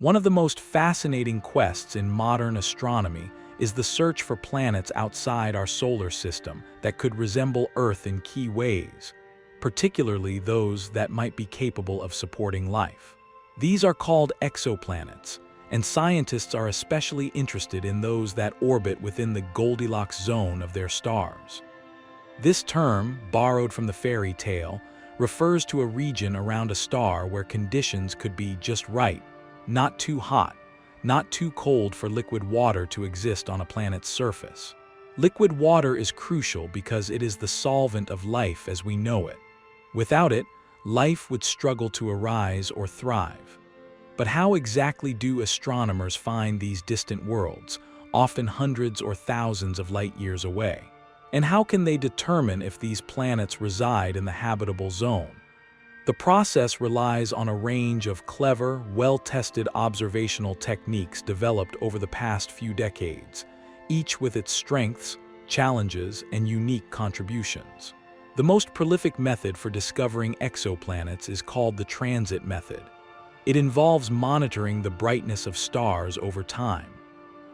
One of the most fascinating quests in modern astronomy is the search for planets outside our solar system that could resemble Earth in key ways, particularly those that might be capable of supporting life. These are called exoplanets, and scientists are especially interested in those that orbit within the Goldilocks zone of their stars. This term, borrowed from the fairy tale, refers to a region around a star where conditions could be just right, not too hot, not too cold for liquid water to exist on a planet's surface. Liquid water is crucial because it is the solvent of life as we know it. Without it, life would struggle to arise or thrive. But how exactly do astronomers find these distant worlds, often hundreds or thousands of light years away? And how can they determine if these planets reside in the habitable zone? The process relies on a range of clever, well-tested observational techniques developed over the past few decades, each with its strengths, challenges, and unique contributions. The most prolific method for discovering exoplanets is called the transit method. It involves monitoring the brightness of stars over time.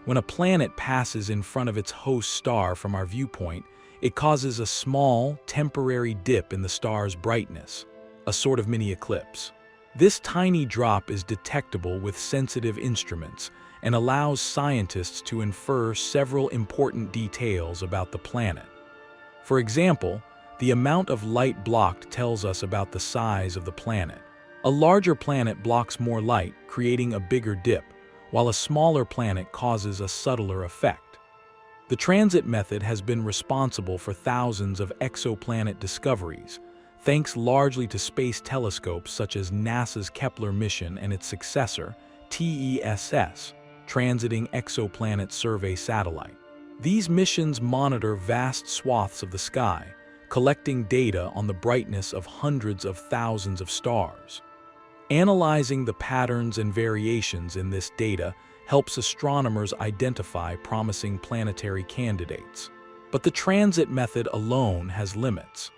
When a planet passes in front of its host star from our viewpoint, it causes a small, temporary dip in the star's brightness, a sort of mini eclipse. This tiny drop is detectable with sensitive instruments and allows scientists to infer several important details about the planet. For example, the amount of light blocked tells us about the size of the planet. A larger planet blocks more light, creating a bigger dip, while a smaller planet causes a subtler effect. The transit method has been responsible for thousands of exoplanet discoveries, thanks largely to space telescopes such as NASA's Kepler mission and its successor, TESS, Transiting Exoplanet Survey Satellite. These missions monitor vast swaths of the sky, collecting data on the brightness of hundreds of thousands of stars. Analyzing the patterns and variations in this data helps astronomers identify promising planetary candidates. But the transit method alone has limits.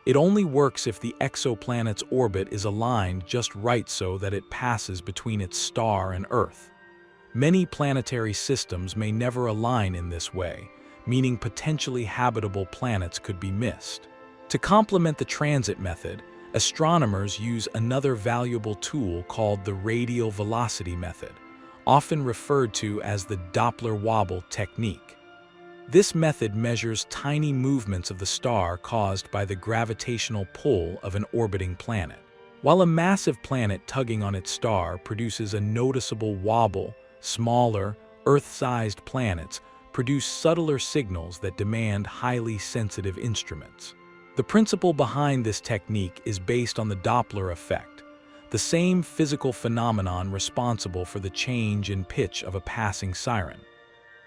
It only works if the exoplanet's orbit is aligned just right so that it passes between its star and Earth. Many planetary systems may never align in this way, meaning potentially habitable planets could be missed. To complement the transit method, astronomers use another valuable tool called the radial velocity method, often referred to as the Doppler wobble technique. This method measures tiny movements of the star caused by the gravitational pull of an orbiting planet. While a massive planet tugging on its star produces a noticeable wobble, smaller, Earth-sized planets produce subtler signals that demand highly sensitive instruments. The principle behind this technique is based on the Doppler effect, the same physical phenomenon responsible for the change in pitch of a passing siren.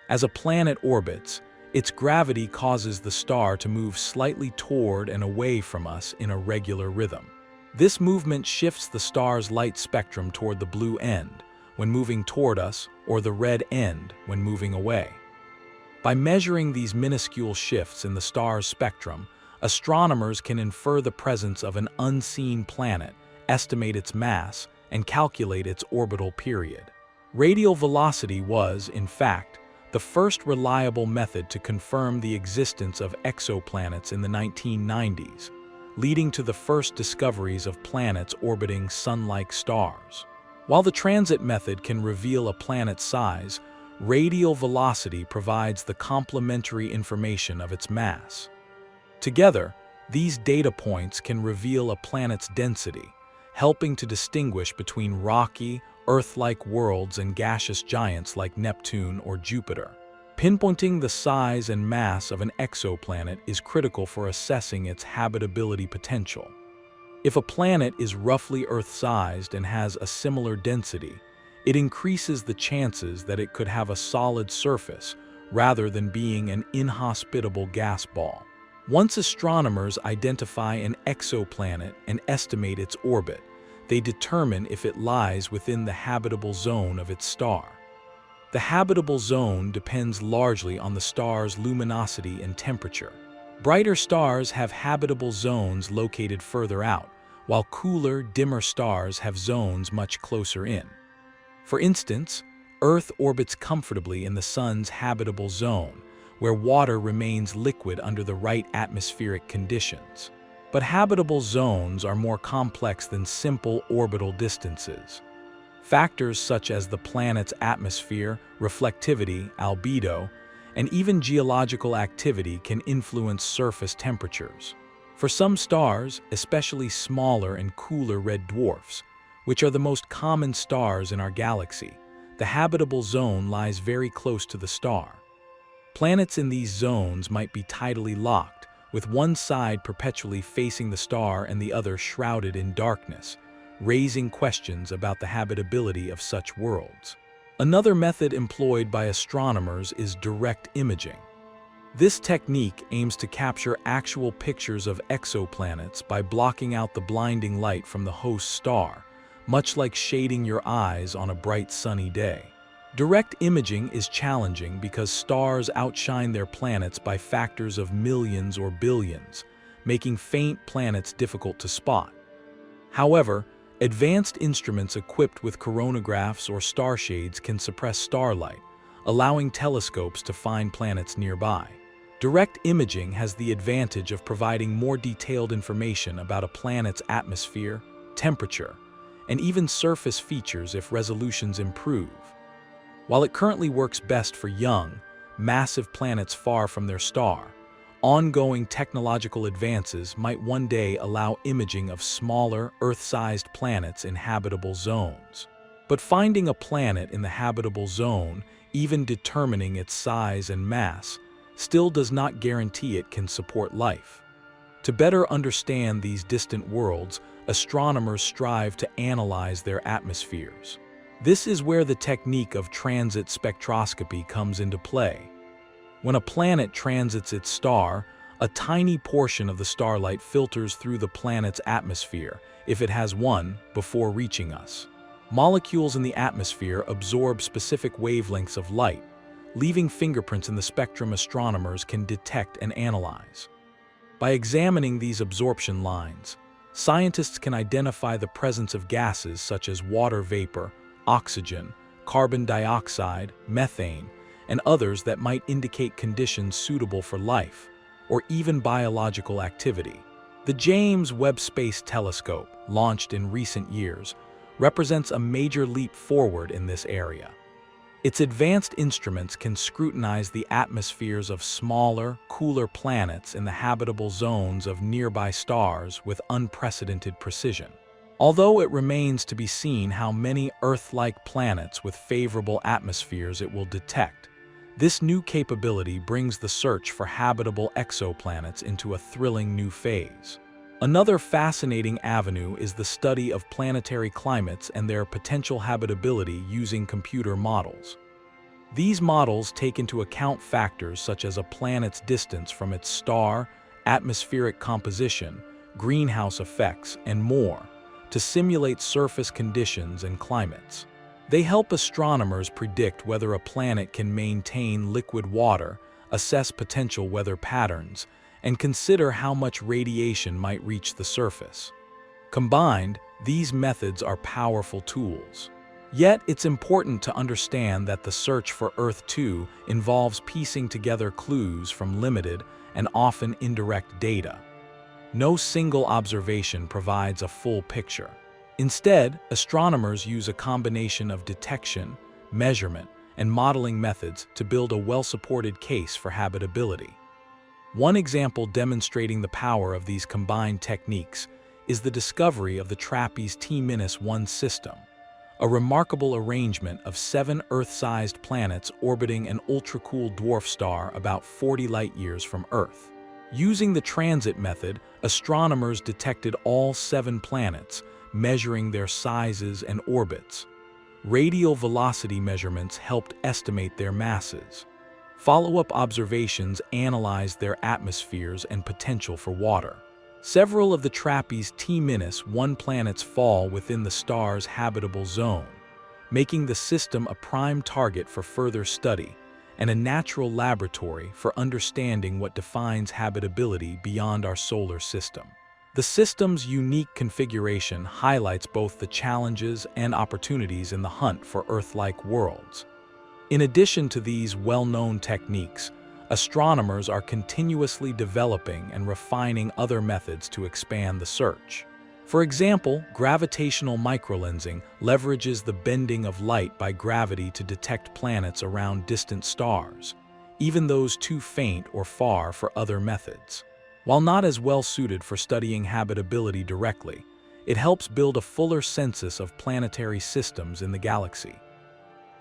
As a planet orbits, its gravity causes the star to move slightly toward and away from us in a regular rhythm. This movement shifts the star's light spectrum toward the blue end when moving toward us, or the red end when moving away. By measuring these minuscule shifts in the star's spectrum, astronomers can infer the presence of an unseen planet, estimate its mass, and calculate its orbital period. Radial velocity was, in fact, the first reliable method to confirm the existence of exoplanets in the 1990s, leading to the first discoveries of planets orbiting sun-like stars. While the transit method can reveal a planet's size, radial velocity provides the complementary information of its mass. Together, these data points can reveal a planet's density, helping to distinguish between rocky, Earth-like worlds and gaseous giants like Neptune or Jupiter. Pinpointing the size and mass of an exoplanet is critical for assessing its habitability potential. If a planet is roughly Earth-sized and has a similar density, it increases the chances that it could have a solid surface rather than being an inhospitable gas ball. Once astronomers identify an exoplanet and estimate its orbit, they determine if it lies within the habitable zone of its star. The habitable zone depends largely on the star's luminosity and temperature. Brighter stars have habitable zones located further out, while cooler, dimmer stars have zones much closer in. For instance, Earth orbits comfortably in the Sun's habitable zone, where water remains liquid under the right atmospheric conditions. But habitable zones are more complex than simple orbital distances. Factors such as the planet's atmosphere, reflectivity, albedo, and even geological activity can influence surface temperatures. For some stars, especially smaller and cooler red dwarfs, which are the most common stars in our galaxy, the habitable zone lies very close to the star. Planets in these zones might be tidally locked, with one side perpetually facing the star and the other shrouded in darkness, raising questions about the habitability of such worlds. Another method employed by astronomers is direct imaging. This technique aims to capture actual pictures of exoplanets by blocking out the blinding light from the host star, much like shading your eyes on a bright sunny day. Direct imaging is challenging because stars outshine their planets by factors of millions or billions, making faint planets difficult to spot. However, advanced instruments equipped with coronagraphs or starshades can suppress starlight, allowing telescopes to find planets nearby. Direct imaging has the advantage of providing more detailed information about a planet's atmosphere, temperature, and even surface features if resolutions improve. While it currently works best for young, massive planets far from their star, ongoing technological advances might one day allow imaging of smaller, Earth-sized planets in habitable zones. But finding a planet in the habitable zone, even determining its size and mass, still does not guarantee it can support life. To better understand these distant worlds, astronomers strive to analyze their atmospheres. This is where the technique of transit spectroscopy comes into play. When a planet transits its star, a tiny portion of the starlight filters through the planet's atmosphere, if it has one, before reaching us. Molecules in the atmosphere absorb specific wavelengths of light, leaving fingerprints in the spectrum astronomers can detect and analyze. By examining these absorption lines, scientists can identify the presence of gases such as water vapor, oxygen, carbon dioxide, methane, and others that might indicate conditions suitable for life, or even biological activity. The James Webb Space Telescope, launched in recent years, represents a major leap forward in this area. Its advanced instruments can scrutinize the atmospheres of smaller, cooler planets in the habitable zones of nearby stars with unprecedented precision. Although it remains to be seen how many Earth-like planets with favorable atmospheres it will detect, this new capability brings the search for habitable exoplanets into a thrilling new phase. Another fascinating avenue is the study of planetary climates and their potential habitability using computer models. These models take into account factors such as a planet's distance from its star, atmospheric composition, greenhouse effects, and more, to simulate surface conditions and climates. They help astronomers predict whether a planet can maintain liquid water, assess potential weather patterns, and consider how much radiation might reach the surface. Combined, these methods are powerful tools. Yet, it's important to understand that the search for Earth 2 involves piecing together clues from limited and often indirect data. No single observation provides a full picture. Instead, astronomers use a combination of detection, measurement, and modeling methods to build a well-supported case for habitability. One example demonstrating the power of these combined techniques is the discovery of the TRAPPIST-T-1 system, a remarkable arrangement of 7 Earth-sized planets orbiting an ultra-cool dwarf star about 40 light-years from Earth. Using the transit method, astronomers detected all 7 planets, measuring their sizes and orbits. Radial velocity measurements helped estimate their masses. Follow-up observations analyzed their atmospheres and potential for water. Several of the TRAPPIST-T-1 planets fall within the star's habitable zone, making the system a prime target for further study and a natural laboratory for understanding what defines habitability beyond our solar system. The system's unique configuration highlights both the challenges and opportunities in the hunt for Earth-like worlds. In addition to these well-known techniques, astronomers are continuously developing and refining other methods to expand the search. For example, gravitational microlensing leverages the bending of light by gravity to detect planets around distant stars, even those too faint or far for other methods. While not as well suited for studying habitability directly, it helps build a fuller census of planetary systems in the galaxy.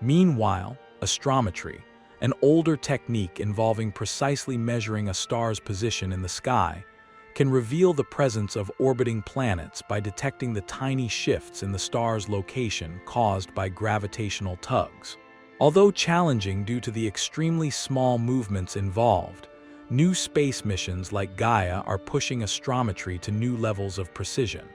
Meanwhile, astrometry, an older technique involving precisely measuring a star's position in the sky, can reveal the presence of orbiting planets by detecting the tiny shifts in the star's location caused by gravitational tugs. Although challenging due to the extremely small movements involved, new space missions like Gaia are pushing astrometry to new levels of precision.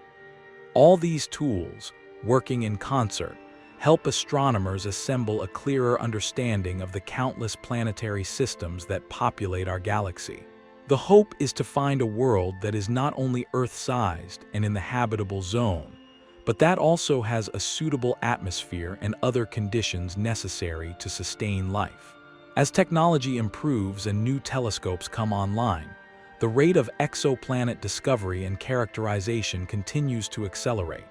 All these tools, working in concert, help astronomers assemble a clearer understanding of the countless planetary systems that populate our galaxy. The hope is to find a world that is not only Earth-sized and in the habitable zone, but that also has a suitable atmosphere and other conditions necessary to sustain life. As technology improves and new telescopes come online, the rate of exoplanet discovery and characterization continues to accelerate.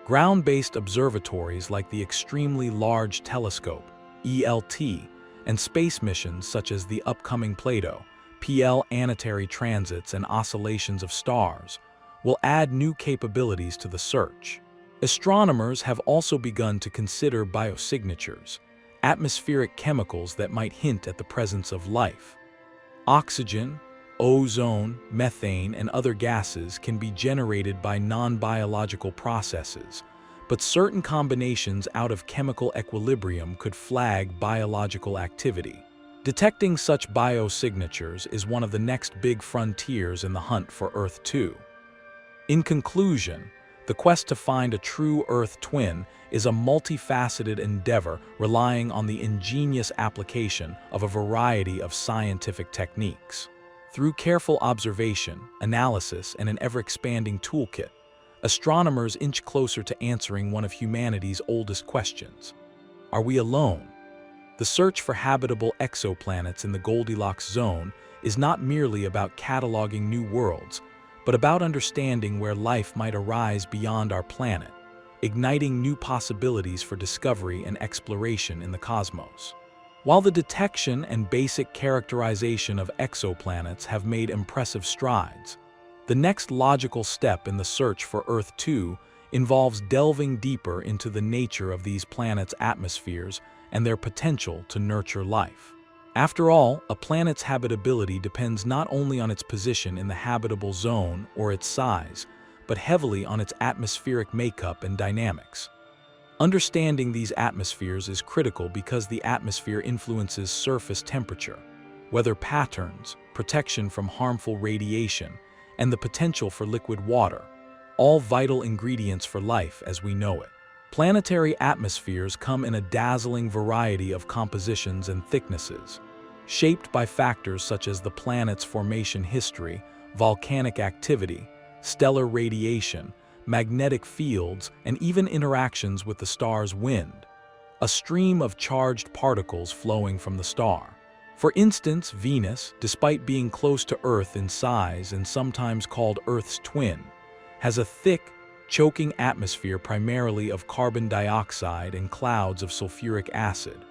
Ground-based observatories like the Extremely Large Telescope, ELT, and space missions such as the upcoming Plato, planetary transits and oscillations of stars will add new capabilities to the search. Astronomers have also begun to consider biosignatures, atmospheric chemicals that might hint at the presence of life. Oxygen, ozone, methane, and other gases can be generated by non-biological processes, but certain combinations out of chemical equilibrium could flag biological activity. Detecting such biosignatures is one of the next big frontiers in the hunt for Earth 2. In conclusion, the quest to find a true Earth twin is a multifaceted endeavor relying on the ingenious application of a variety of scientific techniques. Through careful observation, analysis, and an ever-expanding toolkit, astronomers inch closer to answering one of humanity's oldest questions. Are we alone? The search for habitable exoplanets in the Goldilocks zone is not merely about cataloging new worlds, but about understanding where life might arise beyond our planet, igniting new possibilities for discovery and exploration in the cosmos. While the detection and basic characterization of exoplanets have made impressive strides, the next logical step in the search for Earth 2 involves delving deeper into the nature of these planets' atmospheres and their potential to nurture life. After all, a planet's habitability depends not only on its position in the habitable zone or its size, but heavily on its atmospheric makeup and dynamics. Understanding these atmospheres is critical because the atmosphere influences surface temperature, weather patterns, protection from harmful radiation, and the potential for liquid water, all vital ingredients for life as we know it. Planetary atmospheres come in a dazzling variety of compositions and thicknesses, shaped by factors such as the planet's formation history, volcanic activity, stellar radiation, magnetic fields, and even interactions with the star's wind, a stream of charged particles flowing from the star. For instance, Venus, despite being close to Earth in size and sometimes called Earth's twin, has a thick, choking atmosphere primarily of carbon dioxide and clouds of sulfuric acid,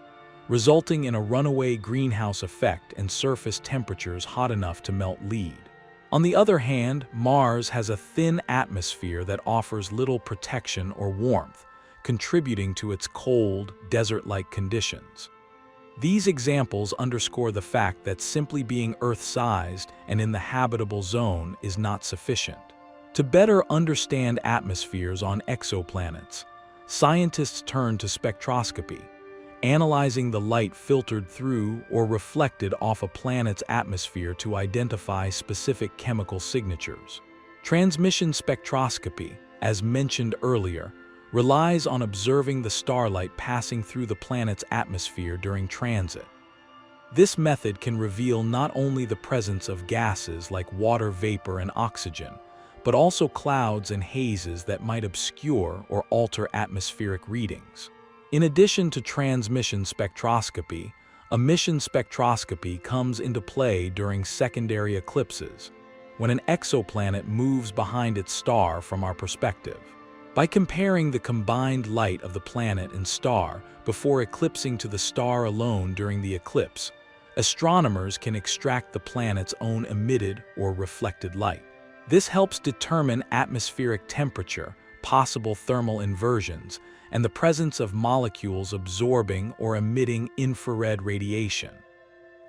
resulting in a runaway greenhouse effect and surface temperatures hot enough to melt lead. On the other hand, Mars has a thin atmosphere that offers little protection or warmth, contributing to its cold, desert-like conditions. These examples underscore the fact that simply being Earth-sized and in the habitable zone is not sufficient. To better understand atmospheres on exoplanets, scientists turn to spectroscopy, analyzing the light filtered through or reflected off a planet's atmosphere to identify specific chemical signatures. Transmission spectroscopy, as mentioned earlier, relies on observing the starlight passing through the planet's atmosphere during transit. This method can reveal not only the presence of gases like water vapor and oxygen, but also clouds and hazes that might obscure or alter atmospheric readings. In addition to transmission spectroscopy, emission spectroscopy comes into play during secondary eclipses, when an exoplanet moves behind its star from our perspective. By comparing the combined light of the planet and star before eclipsing to the star alone during the eclipse, astronomers can extract the planet's own emitted or reflected light. This helps determine atmospheric temperature, possible thermal inversions, and the presence of molecules absorbing or emitting infrared radiation.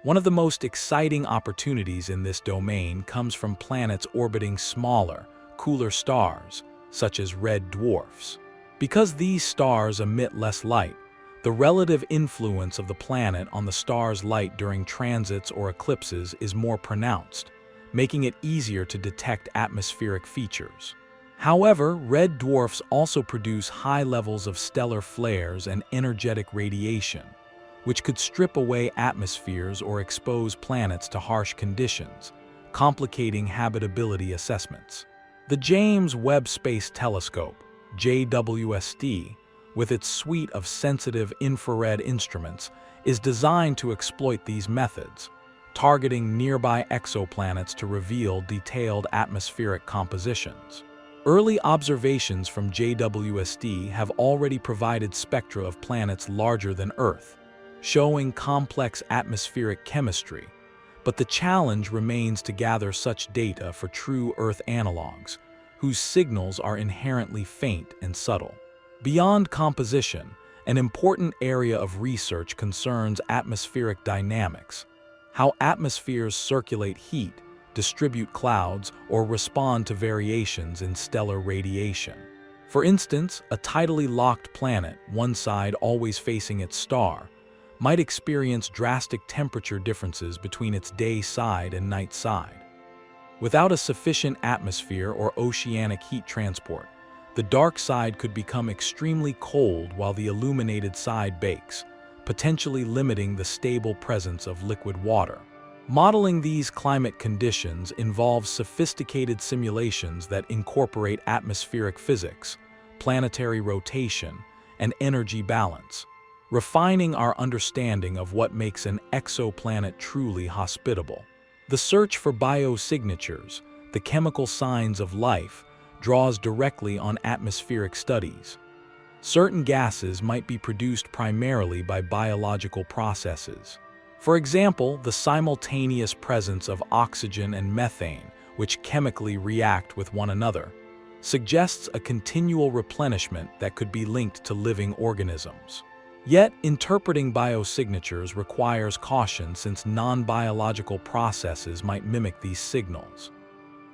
One of the most exciting opportunities in this domain comes from planets orbiting smaller, cooler stars, such as red dwarfs. Because these stars emit less light, the relative influence of the planet on the star's light during transits or eclipses is more pronounced, making it easier to detect atmospheric features. However, red dwarfs also produce high levels of stellar flares and energetic radiation, which could strip away atmospheres or expose planets to harsh conditions, complicating habitability assessments. The James Webb Space Telescope, JWST, with its suite of sensitive infrared instruments, is designed to exploit these methods, targeting nearby exoplanets to reveal detailed atmospheric compositions. Early observations from JWST have already provided spectra of planets larger than Earth, showing complex atmospheric chemistry, but the challenge remains to gather such data for true Earth analogs, whose signals are inherently faint and subtle. Beyond composition, an important area of research concerns atmospheric dynamics, how atmospheres circulate heat, distribute clouds, or respond to variations in stellar radiation. For instance, a tidally locked planet, one side always facing its star, might experience drastic temperature differences between its day side and night side. Without a sufficient atmosphere or oceanic heat transport, the dark side could become extremely cold while the illuminated side bakes, potentially limiting the stable presence of liquid water. Modeling these climate conditions involves sophisticated simulations that incorporate atmospheric physics, planetary rotation, and energy balance, refining our understanding of what makes an exoplanet truly hospitable. The search for biosignatures, the chemical signs of life, draws directly on atmospheric studies. Certain gases might be produced primarily by biological processes. For example, the simultaneous presence of oxygen and methane, which chemically react with one another, suggests a continual replenishment that could be linked to living organisms. Yet, interpreting biosignatures requires caution since non-biological processes might mimic these signals.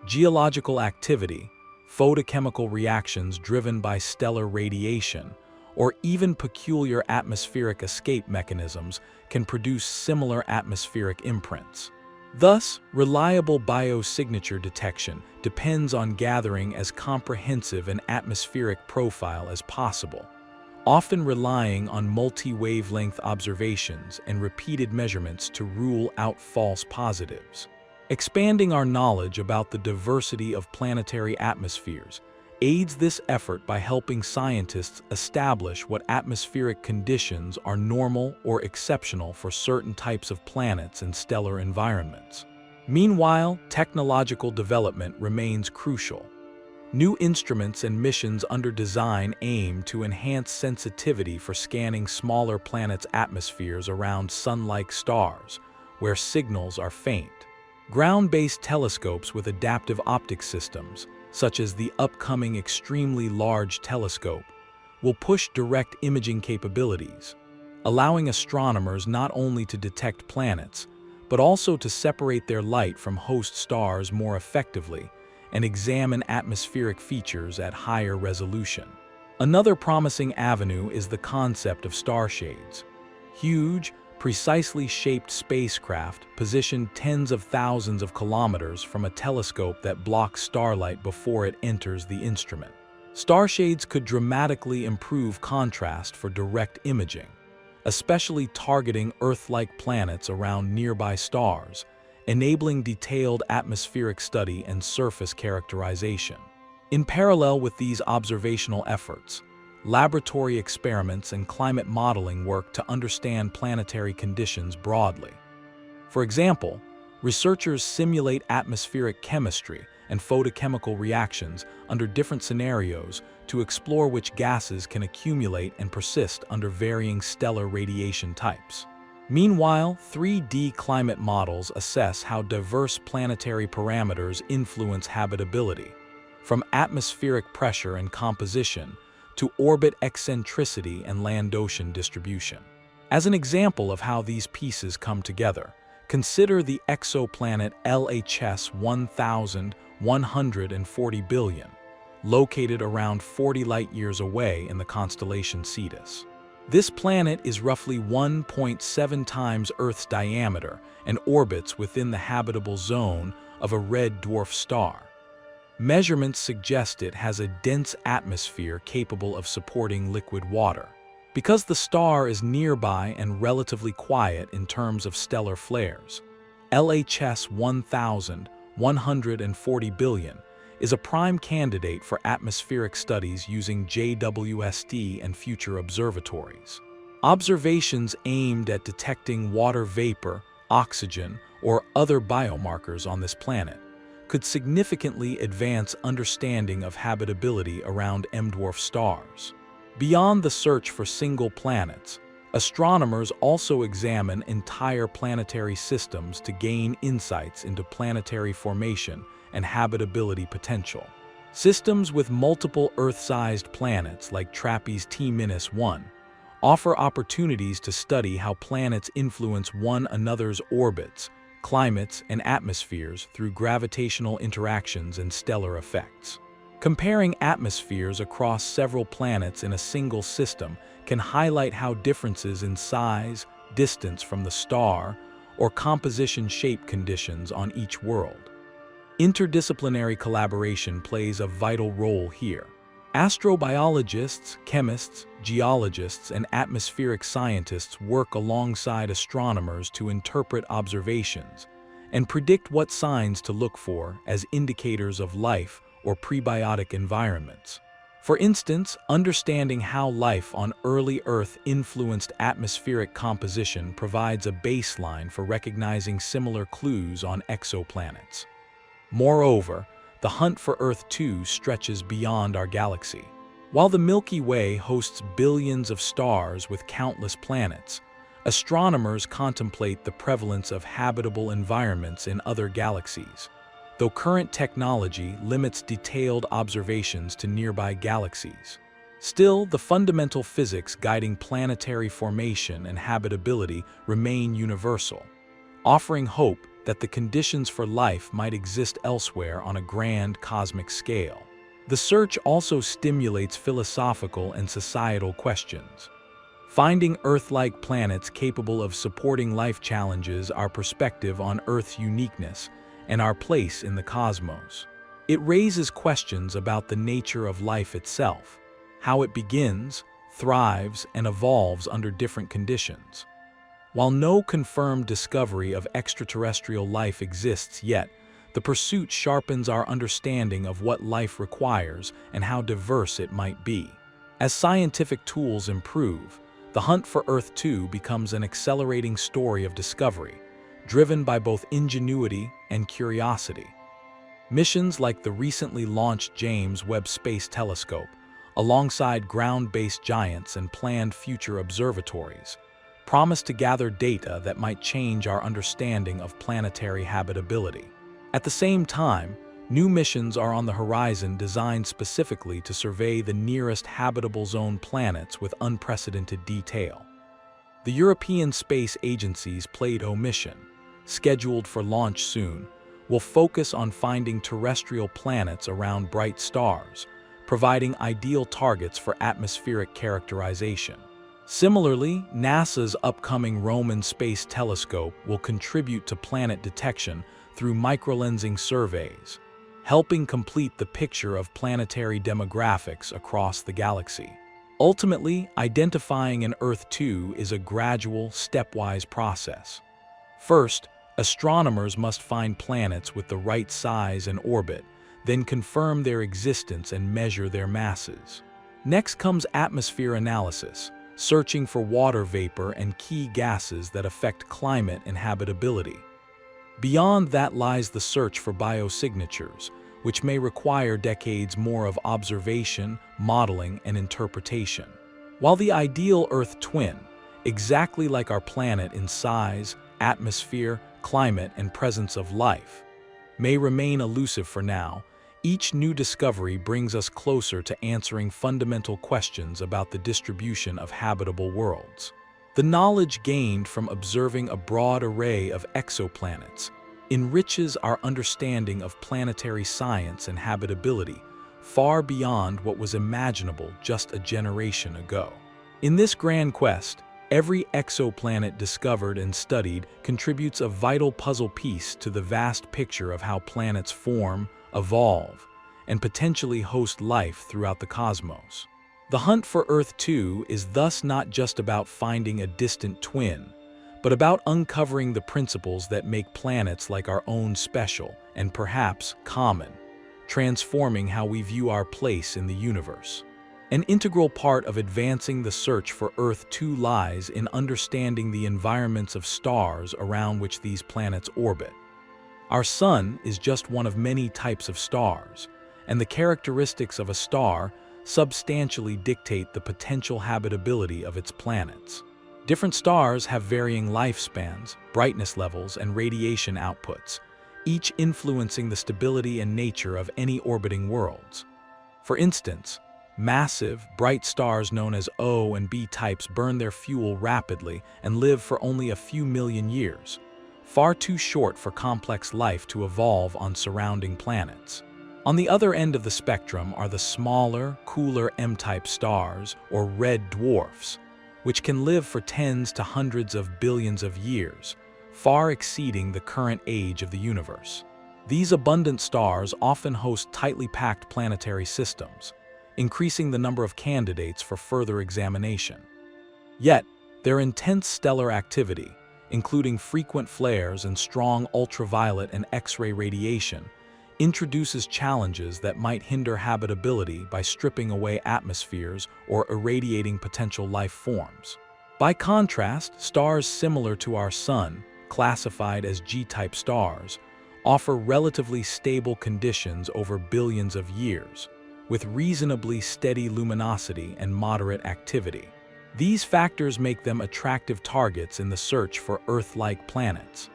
Geological activity, photochemical reactions driven by stellar radiation, or even peculiar atmospheric escape mechanisms can produce similar atmospheric imprints. Thus, reliable biosignature detection depends on gathering as comprehensive an atmospheric profile as possible, often relying on multi-wavelength observations and repeated measurements to rule out false positives. Expanding our knowledge about the diversity of planetary atmospheres aids this effort by helping scientists establish what atmospheric conditions are normal or exceptional for certain types of planets and stellar environments. Meanwhile, technological development remains crucial. New instruments and missions under design aim to enhance sensitivity for scanning smaller planets' atmospheres around sun-like stars, where signals are faint. Ground-based telescopes with adaptive optics systems, such as the upcoming Extremely Large Telescope, will push direct imaging capabilities, allowing astronomers not only to detect planets, but also to separate their light from host stars more effectively and examine atmospheric features at higher resolution. Another promising avenue is the concept of starshades. Huge, precisely shaped spacecraft positioned tens of thousands of kilometers from a telescope that blocks starlight before it enters the instrument. Starshades could dramatically improve contrast for direct imaging, especially targeting Earth-like planets around nearby stars, enabling detailed atmospheric study and surface characterization. In parallel with these observational efforts, laboratory experiments and climate modeling work to understand planetary conditions broadly. For example, researchers simulate atmospheric chemistry and photochemical reactions under different scenarios to explore which gases can accumulate and persist under varying stellar radiation types. Meanwhile, 3D climate models assess how diverse planetary parameters influence habitability, from atmospheric pressure and composition to orbit eccentricity and land-ocean distribution. As an example of how these pieces come together, consider the exoplanet LHS 1140 billion, located around 40 light-years away in the constellation Cetus. This planet is roughly 1.7 times Earth's diameter and orbits within the habitable zone of a red dwarf star. Measurements suggest it has a dense atmosphere capable of supporting liquid water. Because the star is nearby and relatively quiet in terms of stellar flares, LHS 1140 billion is a prime candidate for atmospheric studies using JWST and future observatories. Observations aimed at detecting water vapor, oxygen, or other biomarkers on this planet could significantly advance understanding of habitability around M-dwarf stars. Beyond the search for single planets, astronomers also examine entire planetary systems to gain insights into planetary formation and habitability potential. Systems with multiple Earth-sized planets like TRAPPIST-T-1 offer opportunities to study how planets influence one another's orbits, climates, and atmospheres through gravitational interactions and stellar effects. Comparing atmospheres across several planets in a single system can highlight how differences in size, distance from the star, or composition shape conditions on each world. Interdisciplinary collaboration plays a vital role here. Astrobiologists, chemists, geologists, and atmospheric scientists work alongside astronomers to interpret observations and predict what signs to look for as indicators of life or prebiotic environments. For instance, understanding how life on early Earth influenced atmospheric composition provides a baseline for recognizing similar clues on exoplanets. Moreover, the hunt for Earth 2 stretches beyond our galaxy. While the Milky Way hosts billions of stars with countless planets, astronomers contemplate the prevalence of habitable environments in other galaxies. Though current technology limits detailed observations to nearby galaxies, still the fundamental physics guiding planetary formation and habitability remain universal, offering hope that the conditions for life might exist elsewhere on a grand cosmic scale. The search also stimulates philosophical and societal questions. Finding Earth-like planets capable of supporting life challenges our perspective on Earth's uniqueness and our place in the cosmos. It raises questions about the nature of life itself, how it begins, thrives, and evolves under different conditions. While no confirmed discovery of extraterrestrial life exists yet, the pursuit sharpens our understanding of what life requires and how diverse it might be. As scientific tools improve, the hunt for Earth 2 becomes an accelerating story of discovery, driven by both ingenuity and curiosity. Missions like the recently launched James Webb Space Telescope, alongside ground-based giants and planned future observatories, promise to gather data that might change our understanding of planetary habitability. At the same time, new missions are on the horizon designed specifically to survey the nearest habitable zone planets with unprecedented detail. The European Space Agency's Plato mission, scheduled for launch soon, will focus on finding terrestrial planets around bright stars, providing ideal targets for atmospheric characterization. Similarly, NASA's upcoming Roman Space Telescope will contribute to planet detection through microlensing surveys, helping complete the picture of planetary demographics across the galaxy. Ultimately, identifying an Earth 2 is a gradual, stepwise process. First, Astronomers must find planets with the right size and orbit, then confirm their existence and measure their masses. Next comes atmosphere analysis, searching for water vapor and key gases that affect climate and habitability. Beyond that lies the search for biosignatures, which may require decades more of observation, modeling, and interpretation. While the ideal Earth twin, exactly like our planet in size, atmosphere, climate, and presence of life, may remain elusive for now, each new discovery brings us closer to answering fundamental questions about the distribution of habitable worlds. The knowledge gained from observing a broad array of exoplanets enriches our understanding of planetary science and habitability, far beyond what was imaginable just a generation ago. In this grand quest, every exoplanet discovered and studied contributes a vital puzzle piece to the vast picture of how planets form, evolve, and potentially host life throughout the cosmos. The hunt for Earth 2 is thus not just about finding a distant twin, but about uncovering the principles that make planets like our own special and perhaps common, transforming how we view our place in the universe. An integral part of advancing the search for Earth 2 lies in understanding the environments of stars around which these planets orbit. Our Sun is just one of many types of stars, and the characteristics of a star substantially dictate the potential habitability of its planets. Different stars have varying lifespans, brightness levels, and radiation outputs, each influencing the stability and nature of any orbiting worlds. For instance, massive, bright stars known as O and B types burn their fuel rapidly and live for only a few million years, far too short for complex life to evolve on surrounding planets. On the other end of the spectrum are the smaller, cooler M-type stars, or red dwarfs, which can live for tens to hundreds of billions of years, far exceeding the current age of the universe. These abundant stars often host tightly packed planetary systems, increasing the number of candidates for further examination. Yet, their intense stellar activity, including frequent flares and strong ultraviolet and X-ray radiation, introduces challenges that might hinder habitability by stripping away atmospheres or irradiating potential life forms. By contrast, stars similar to our Sun, classified as G-type stars, offer relatively stable conditions over billions of years, with reasonably steady luminosity and moderate activity. These factors make them attractive targets in the search for Earth-like planets.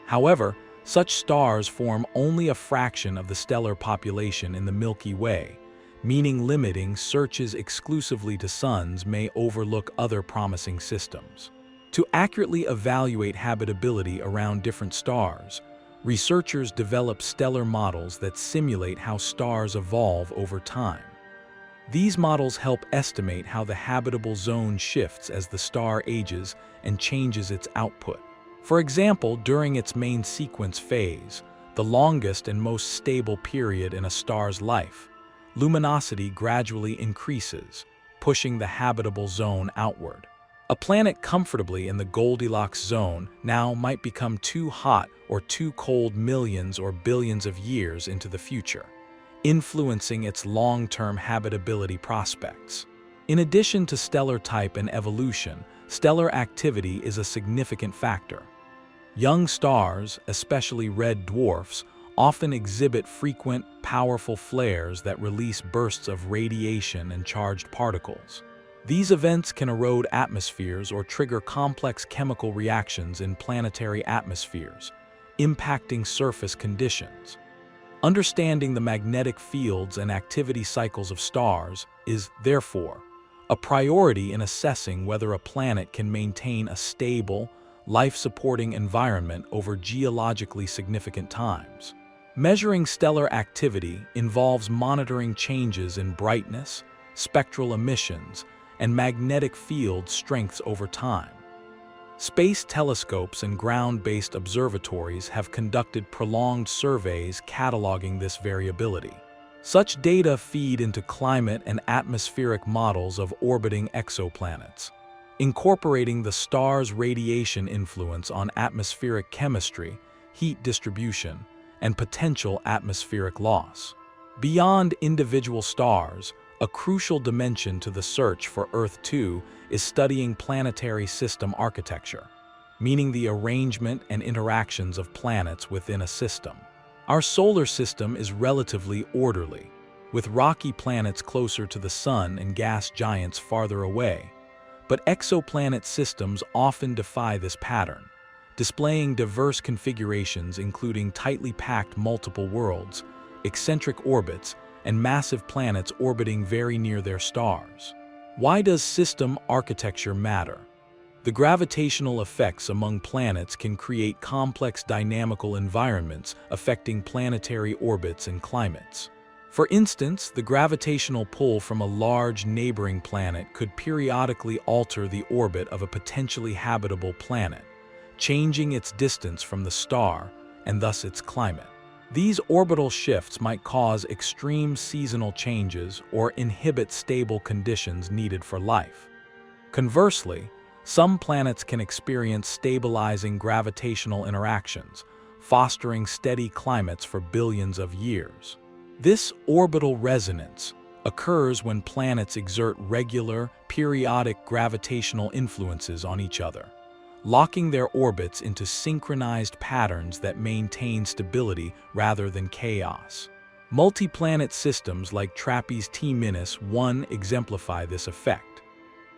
However, such stars form only a fraction of the stellar population in the Milky Way, meaning limiting searches exclusively to suns may overlook other promising systems. To accurately evaluate habitability around different stars, researchers develop stellar models that simulate how stars evolve over time. These models help estimate how the habitable zone shifts as the star ages and changes its output. For example, during its main sequence phase, the longest and most stable period in a star's life, luminosity gradually increases, pushing the habitable zone outward. A planet comfortably in the Goldilocks zone now might become too hot or too cold millions or billions of years into the future, influencing its long-term habitability prospects. In addition to stellar type and evolution, stellar activity is a significant factor. Young stars, especially red dwarfs, often exhibit frequent, powerful flares that release bursts of radiation and charged particles. These events can erode atmospheres or trigger complex chemical reactions in planetary atmospheres, impacting surface conditions. Understanding the magnetic fields and activity cycles of stars is, therefore, a priority in assessing whether a planet can maintain a stable, life-supporting environment over geologically significant times. Measuring stellar activity involves monitoring changes in brightness, spectral emissions, and magnetic field strengths over time. Space telescopes and ground-based observatories have conducted prolonged surveys cataloging this variability. Such data feed into climate and atmospheric models of orbiting exoplanets, incorporating the star's radiation influence on atmospheric chemistry, heat distribution, and potential atmospheric loss. Beyond individual stars, a crucial dimension to the search for Earth 2 is studying planetary system architecture, meaning the arrangement and interactions of planets within a system. Our solar system is relatively orderly, with rocky planets closer to the Sun and gas giants farther away. But exoplanet systems often defy this pattern, displaying diverse configurations including tightly packed multiple worlds, eccentric orbits, and massive planets orbiting very near their stars. Why does system architecture matter? The gravitational effects among planets can create complex dynamical environments affecting planetary orbits and climates. For instance, the gravitational pull from a large neighboring planet could periodically alter the orbit of a potentially habitable planet, changing its distance from the star and thus its climate. These orbital shifts might cause extreme seasonal changes or inhibit stable conditions needed for life. Conversely, some planets can experience stabilizing gravitational interactions, fostering steady climates for billions of years. This orbital resonance occurs when planets exert regular, periodic gravitational influences on each other, locking their orbits into synchronized patterns that maintain stability rather than chaos. Multi-planet systems like TRAPPIST-T-1 exemplify this effect.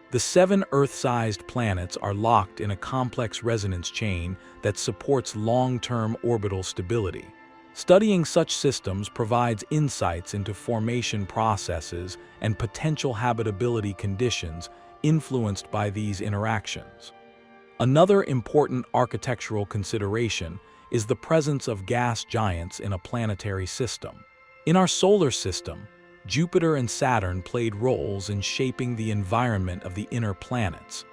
The 7 Earth-sized planets are locked in a complex resonance chain that supports long-term orbital stability. Studying such systems provides insights into formation processes and potential habitability conditions influenced by these interactions. Another important architectural consideration is the presence of gas giants in a planetary system. In our solar system, Jupiter and Saturn played roles in shaping the environment of the inner planets,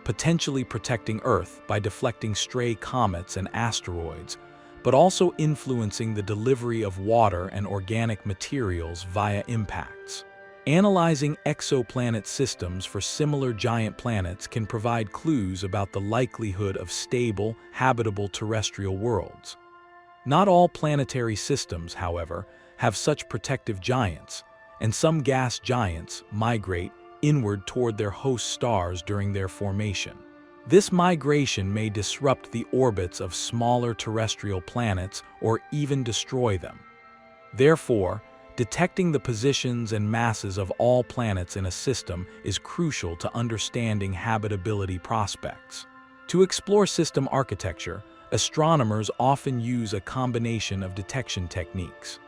potentially protecting Earth by deflecting stray comets and asteroids, but also influencing the delivery of water and organic materials via impacts. Analyzing exoplanet systems for similar giant planets can provide clues about the likelihood of stable, habitable terrestrial worlds. Not all planetary systems, however, have such protective giants, and some gas giants migrate inward toward their host stars during their formation. This migration may disrupt the orbits of smaller terrestrial planets or even destroy them. Therefore, detecting the positions and masses of all planets in a system is crucial to understanding habitability prospects. To explore system architecture, astronomers often use a combination of detection techniques.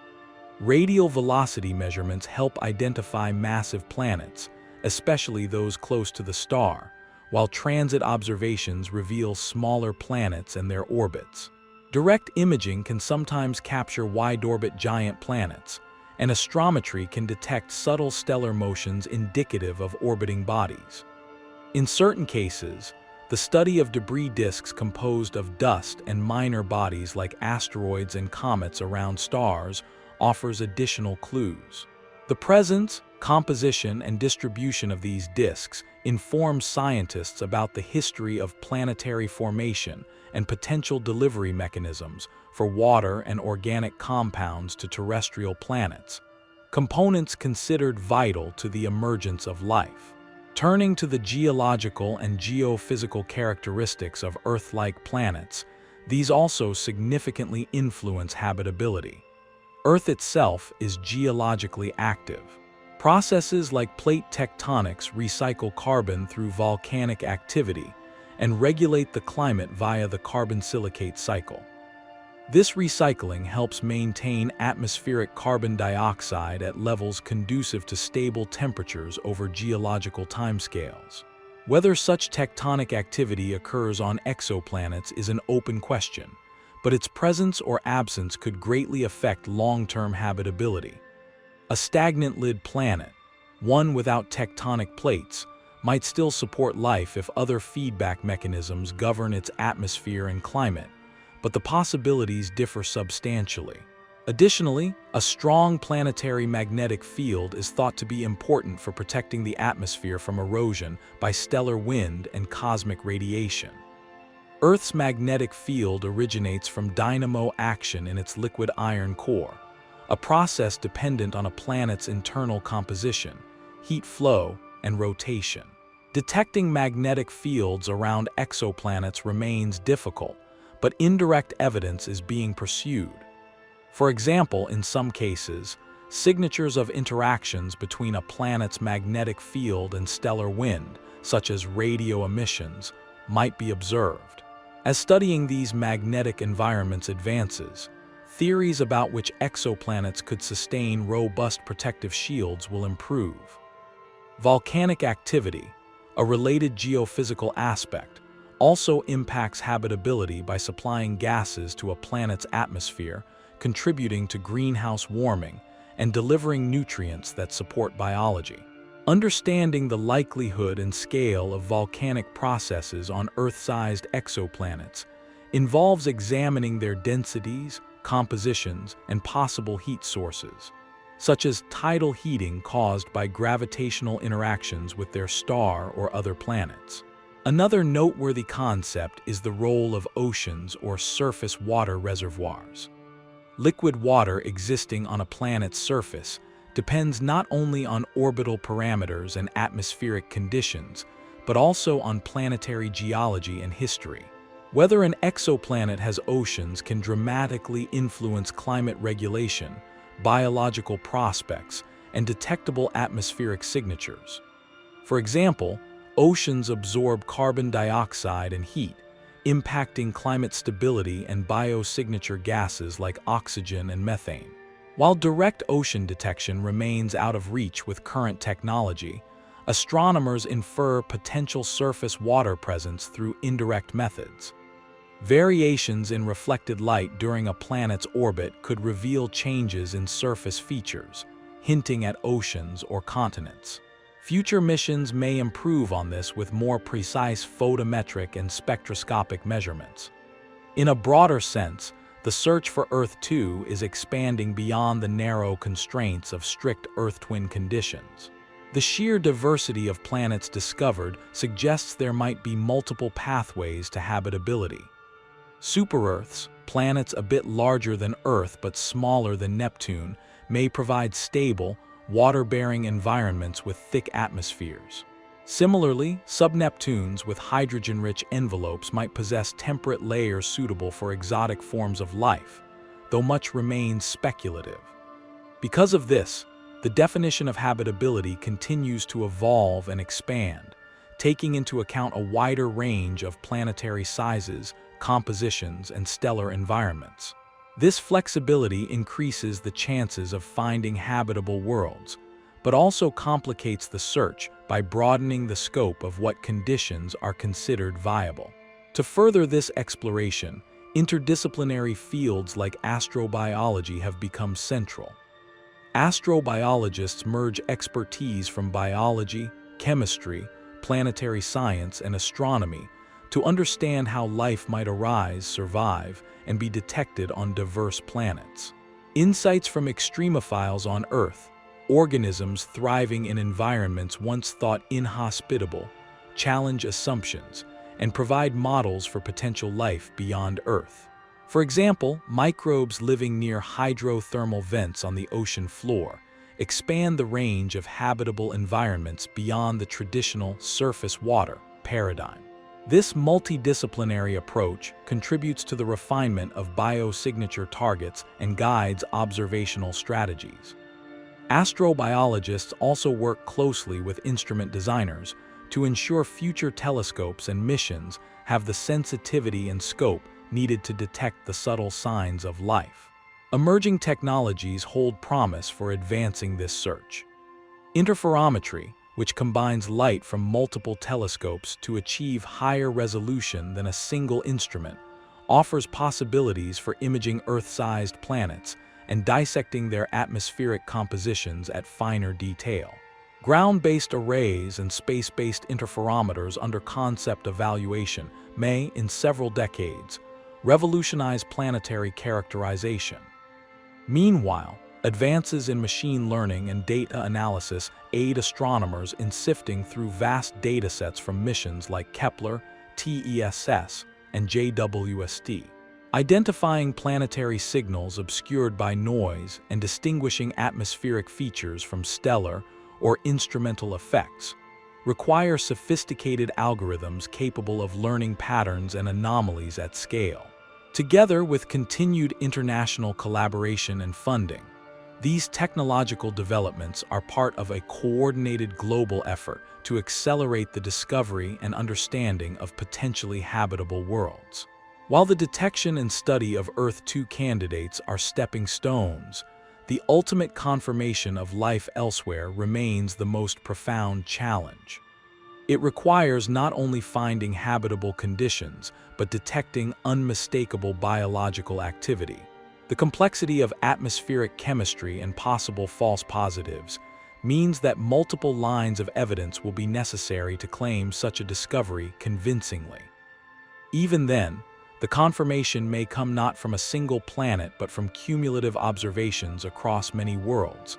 Radial velocity measurements help identify massive planets, especially those close to the star, while transit observations reveal smaller planets and their orbits. Direct imaging can sometimes capture wide-orbit giant planets, and astrometry can detect subtle stellar motions indicative of orbiting bodies. In certain cases, the study of debris disks composed of dust and minor bodies like asteroids and comets around stars offers additional clues. The presence, composition, and distribution of these disks inform scientists about the history of planetary formation and potential delivery mechanisms for water and organic compounds to terrestrial planets, components considered vital to the emergence of life. Turning to the geological and geophysical characteristics of Earth-like planets, these also significantly influence habitability. Earth itself is geologically active. Processes like plate tectonics recycle carbon through volcanic activity and regulate the climate via the carbon silicate cycle. This recycling helps maintain atmospheric carbon dioxide at levels conducive to stable temperatures over geological timescales. Whether such tectonic activity occurs on exoplanets is an open question, but its presence or absence could greatly affect long-term habitability. A stagnant lid planet, one without tectonic plates, might still support life if other feedback mechanisms govern its atmosphere and climate, but the possibilities differ substantially. Additionally, a strong planetary magnetic field is thought to be important for protecting the atmosphere from erosion by stellar wind and cosmic radiation. Earth's magnetic field originates from dynamo action in its liquid iron core, a process dependent on a planet's internal composition, heat flow, and rotation. Detecting magnetic fields around exoplanets remains difficult, but indirect evidence is being pursued. For example, in some cases, signatures of interactions between a planet's magnetic field and stellar wind, such as radio emissions, might be observed. As studying these magnetic environments advances, theories about which exoplanets could sustain robust protective shields will improve. Volcanic activity, a related geophysical aspect, also impacts habitability by supplying gases to a planet's atmosphere, contributing to greenhouse warming and delivering nutrients that support biology. Understanding the likelihood and scale of volcanic processes on Earth-sized exoplanets involves examining their densities, compositions, and possible heat sources, such as tidal heating caused by gravitational interactions with their star or other planets. Another noteworthy concept is the role of oceans or surface water reservoirs. Liquid water existing on a planet's surface depends not only on orbital parameters and atmospheric conditions, but also on planetary geology and history. Whether an exoplanet has oceans can dramatically influence climate regulation, biological prospects, and detectable atmospheric signatures. For example, oceans absorb carbon dioxide and heat, impacting climate stability and biosignature gases like oxygen and methane. While direct ocean detection remains out of reach with current technology, astronomers infer potential surface water presence through indirect methods. Variations in reflected light during a planet's orbit could reveal changes in surface features, hinting at oceans or continents. Future missions may improve on this with more precise photometric and spectroscopic measurements. In a broader sense, the search for Earth 2 is expanding beyond the narrow constraints of strict Earth twin conditions. The sheer diversity of planets discovered suggests there might be multiple pathways to habitability. Super-Earths, planets a bit larger than Earth but smaller than Neptune, may provide stable, water-bearing environments with thick atmospheres. Similarly, subneptunes with hydrogen-rich envelopes might possess temperate layers suitable for exotic forms of life, though much remains speculative. Because of this, the definition of habitability continues to evolve and expand, taking into account a wider range of planetary sizes, compositions, and stellar environments. This flexibility increases the chances of finding habitable worlds, but also complicates the search by broadening the scope of what conditions are considered viable. To further this exploration, interdisciplinary fields like astrobiology have become central. Astrobiologists merge expertise from biology, chemistry, planetary science, and astronomy to understand how life might arise, survive, and be detected on diverse planets. Insights from extremophiles on Earth, organisms thriving in environments once thought inhospitable, challenge assumptions, and provide models for potential life beyond Earth. For example, microbes living near hydrothermal vents on the ocean floor expand the range of habitable environments beyond the traditional surface water paradigm. This multidisciplinary approach contributes to the refinement of biosignature targets and guides observational strategies. Astrobiologists also work closely with instrument designers to ensure future telescopes and missions have the sensitivity and scope needed to detect the subtle signs of life. Emerging technologies hold promise for advancing this search. Interferometry, which combines light from multiple telescopes to achieve higher resolution than a single instrument, offers possibilities for imaging Earth-sized planets and dissecting their atmospheric compositions at finer detail. Ground-based arrays and space-based interferometers under concept evaluation may, in several decades, revolutionize planetary characterization. Meanwhile, advances in machine learning and data analysis aid astronomers in sifting through vast datasets from missions like Kepler, TESS, and JWST, identifying planetary signals obscured by noise and distinguishing atmospheric features from stellar or instrumental effects require sophisticated algorithms capable of learning patterns and anomalies at scale. Together with continued international collaboration and funding, these technological developments are part of a coordinated global effort to accelerate the discovery and understanding of potentially habitable worlds. While the detection and study of Earth-2 candidates are stepping stones, the ultimate confirmation of life elsewhere remains the most profound challenge. It requires not only finding habitable conditions, but detecting unmistakable biological activity. The complexity of atmospheric chemistry and possible false positives means that multiple lines of evidence will be necessary to claim such a discovery convincingly. Even then, the confirmation may come not from a single planet but from cumulative observations across many worlds,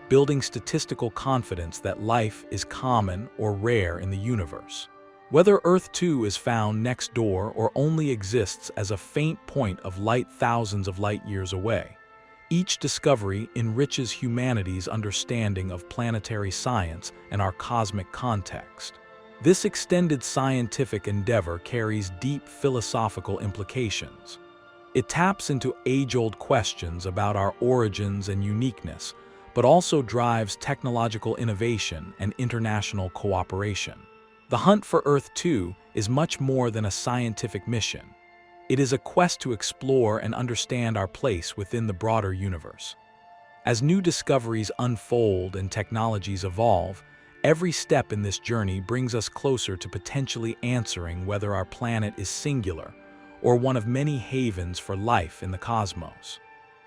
building statistical confidence that life is common or rare in the universe. Whether Earth-2 is found next door or only exists as a faint point of light thousands of light years away, each discovery enriches humanity's understanding of planetary science and our cosmic context. This extended scientific endeavor carries deep philosophical implications. It taps into age-old questions about our origins and uniqueness, but also drives technological innovation and international cooperation. The hunt for Earth-2 is much more than a scientific mission. It is a quest to explore and understand our place within the broader universe. As new discoveries unfold and technologies evolve, every step in this journey brings us closer to potentially answering whether our planet is singular or one of many havens for life in the cosmos.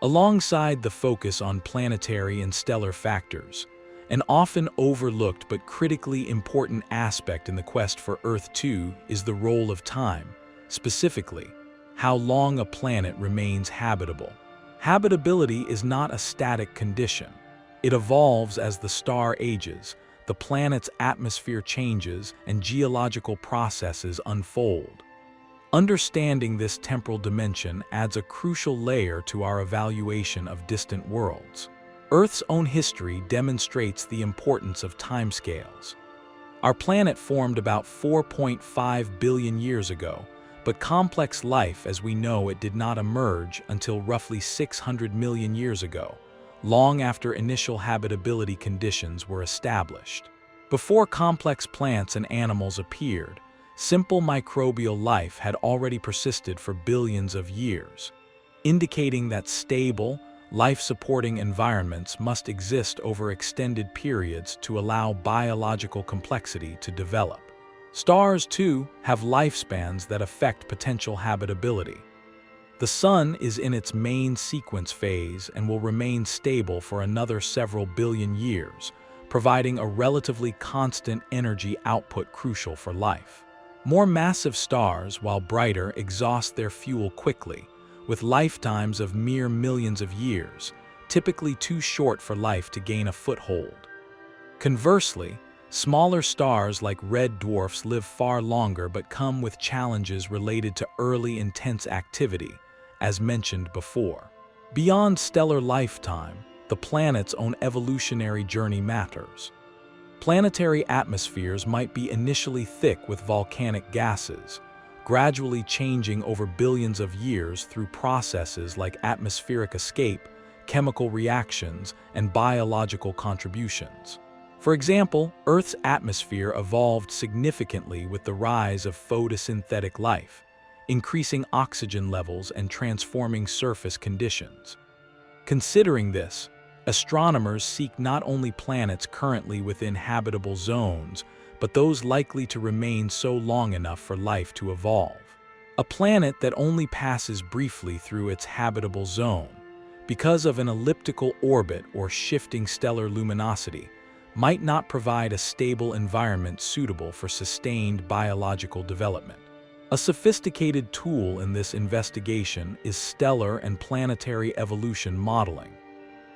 Alongside the focus on planetary and stellar factors, an often overlooked but critically important aspect in the quest for Earth-2 is the role of time, specifically, how long a planet remains habitable. Habitability is not a static condition. It evolves as the star ages, the planet's atmosphere changes, and geological processes unfold. Understanding this temporal dimension adds a crucial layer to our evaluation of distant worlds. Earth's own history demonstrates the importance of timescales. Our planet formed about 4.5 billion years ago, but complex life as we know it did not emerge until roughly 600 million years ago, long after initial habitability conditions were established. Before complex plants and animals appeared, simple microbial life had already persisted for billions of years, indicating that stable, life-supporting environments must exist over extended periods to allow biological complexity to develop. Stars, too, have lifespans that affect potential habitability. The Sun is in its main sequence phase and will remain stable for another several billion years, providing a relatively constant energy output crucial for life. More massive stars, while brighter, exhaust their fuel quickly, with lifetimes of mere millions of years, typically too short for life to gain a foothold. Conversely, smaller stars like red dwarfs live far longer but come with challenges related to early intense activity, as mentioned before. Beyond stellar lifetime, the planet's own evolutionary journey matters. Planetary atmospheres might be initially thick with volcanic gases, gradually changing over billions of years through processes like atmospheric escape, chemical reactions, and biological contributions. For example, Earth's atmosphere evolved significantly with the rise of photosynthetic life, increasing oxygen levels and transforming surface conditions. Considering this, astronomers seek not only planets currently within habitable zones, but those likely to remain so long enough for life to evolve. A planet that only passes briefly through its habitable zone, because of an elliptical orbit or shifting stellar luminosity, might not provide a stable environment suitable for sustained biological development. A sophisticated tool in this investigation is stellar and planetary evolution modeling.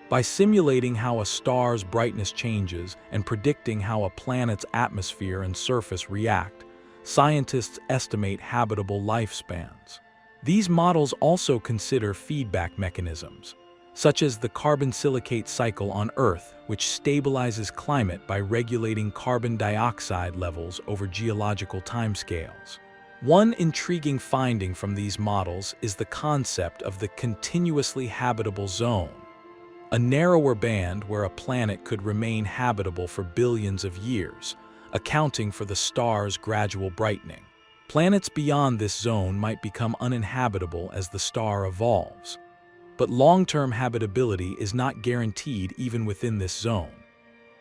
By simulating how a star's brightness changes and predicting how a planet's atmosphere and surface react, scientists estimate habitable lifespans. These models also consider feedback mechanisms, such as the carbon silicate cycle on Earth, which stabilizes climate by regulating carbon dioxide levels over geological timescales. One intriguing finding from these models is the concept of the continuously habitable zone, a narrower band where a planet could remain habitable for billions of years, accounting for the star's gradual brightening. Planets beyond this zone might become uninhabitable as the star evolves. But long-term habitability is not guaranteed even within this zone.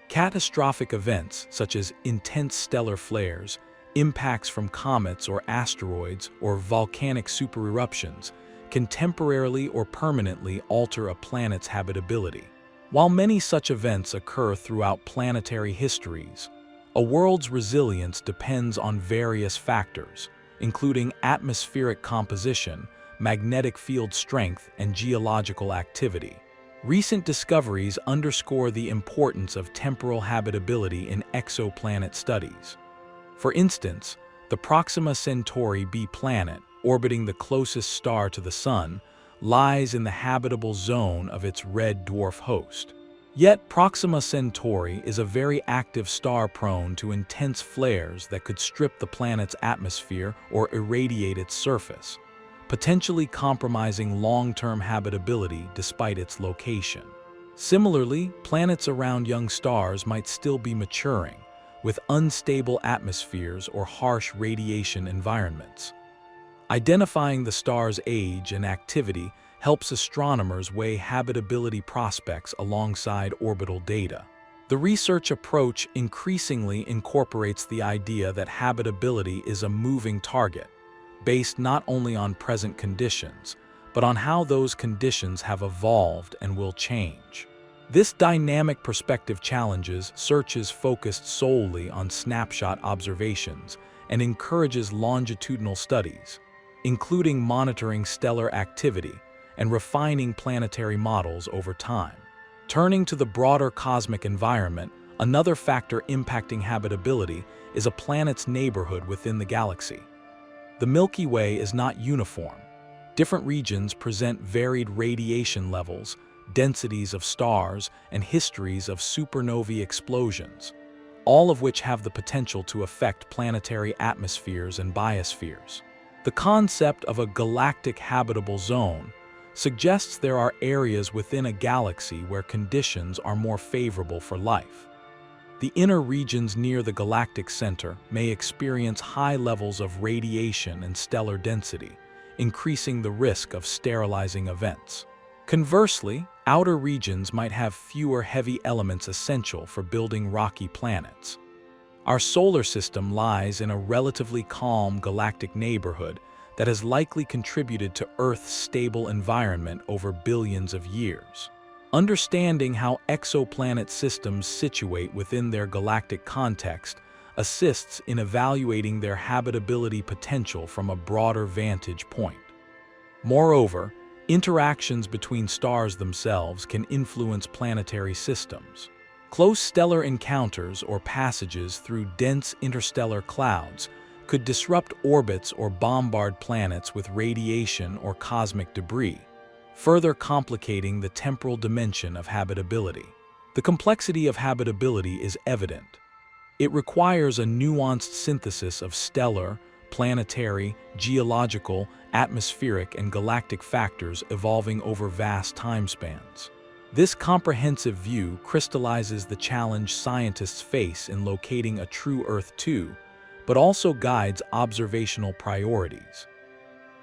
Catastrophic events such as intense stellar flares, impacts from comets or asteroids, or volcanic supereruptions can temporarily or permanently alter a planet's habitability. While many such events occur throughout planetary histories, a world's resilience depends on various factors, including atmospheric composition, magnetic field strength, and geological activity. Recent discoveries underscore the importance of temporal habitability in exoplanet studies. For instance, the Proxima Centauri b planet, orbiting the closest star to the Sun, lies in the habitable zone of its red dwarf host. Yet Proxima Centauri is a very active star prone to intense flares that could strip the planet's atmosphere or irradiate its surface, potentially compromising long-term habitability despite its location. Similarly, planets around young stars might still be maturing, with unstable atmospheres or harsh radiation environments. Identifying the star's age and activity helps astronomers weigh habitability prospects alongside orbital data. The research approach increasingly incorporates the idea that habitability is a moving target, based not only on present conditions, but on how those conditions have evolved and will change. This dynamic perspective challenges searches focused solely on snapshot observations and encourages longitudinal studies, including monitoring stellar activity and refining planetary models over time. Turning to the broader cosmic environment, another factor impacting habitability is a planet's neighborhood within the galaxy. The Milky Way is not uniform. Different regions present varied radiation levels, densities of stars, and histories of supernovae explosions, all of which have the potential to affect planetary atmospheres and biospheres. The concept of a galactic habitable zone suggests there are areas within a galaxy where conditions are more favorable for life. The inner regions near the galactic center may experience high levels of radiation and stellar density, increasing the risk of sterilizing events. Conversely, outer regions might have fewer heavy elements essential for building rocky planets. Our solar system lies in a relatively calm galactic neighborhood that has likely contributed to Earth's stable environment over billions of years. Understanding how exoplanet systems situate within their galactic context assists in evaluating their habitability potential from a broader vantage point. Moreover, interactions between stars themselves can influence planetary systems. Close stellar encounters or passages through dense interstellar clouds could disrupt orbits or bombard planets with radiation or cosmic debris, further complicating the temporal dimension of habitability. The complexity of habitability is evident. It requires a nuanced synthesis of stellar, planetary, geological, atmospheric, and galactic factors evolving over vast timespans. This comprehensive view crystallizes the challenge scientists face in locating a true Earth 2, but also guides observational priorities.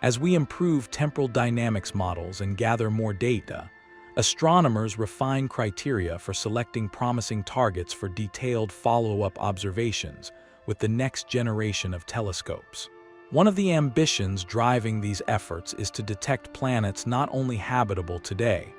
As we improve temporal dynamics models and gather more data, astronomers refine criteria for selecting promising targets for detailed follow-up observations with the next generation of telescopes. One of the ambitions driving these efforts is to detect planets not only habitable today,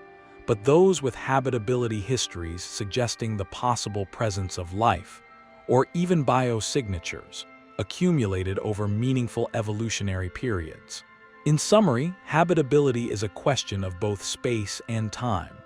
but those with habitability histories suggesting the possible presence of life, or even biosignatures, accumulated over meaningful evolutionary periods. In summary, habitability is a question of both space and time,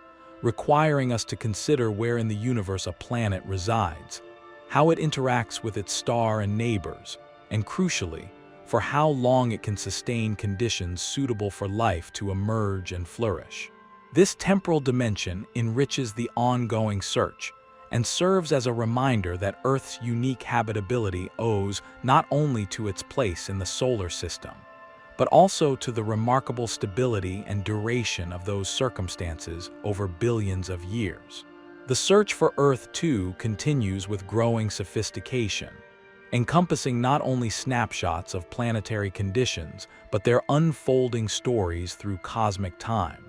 requiring us to consider where in the universe a planet resides, how it interacts with its star and neighbors, and crucially, for how long it can sustain conditions suitable for life to emerge and flourish. This temporal dimension enriches the ongoing search and serves as a reminder that Earth's unique habitability owes not only to its place in the solar system, but also to the remarkable stability and duration of those circumstances over billions of years. The search for Earth, too, continues with growing sophistication, encompassing not only snapshots of planetary conditions, but their unfolding stories through cosmic time.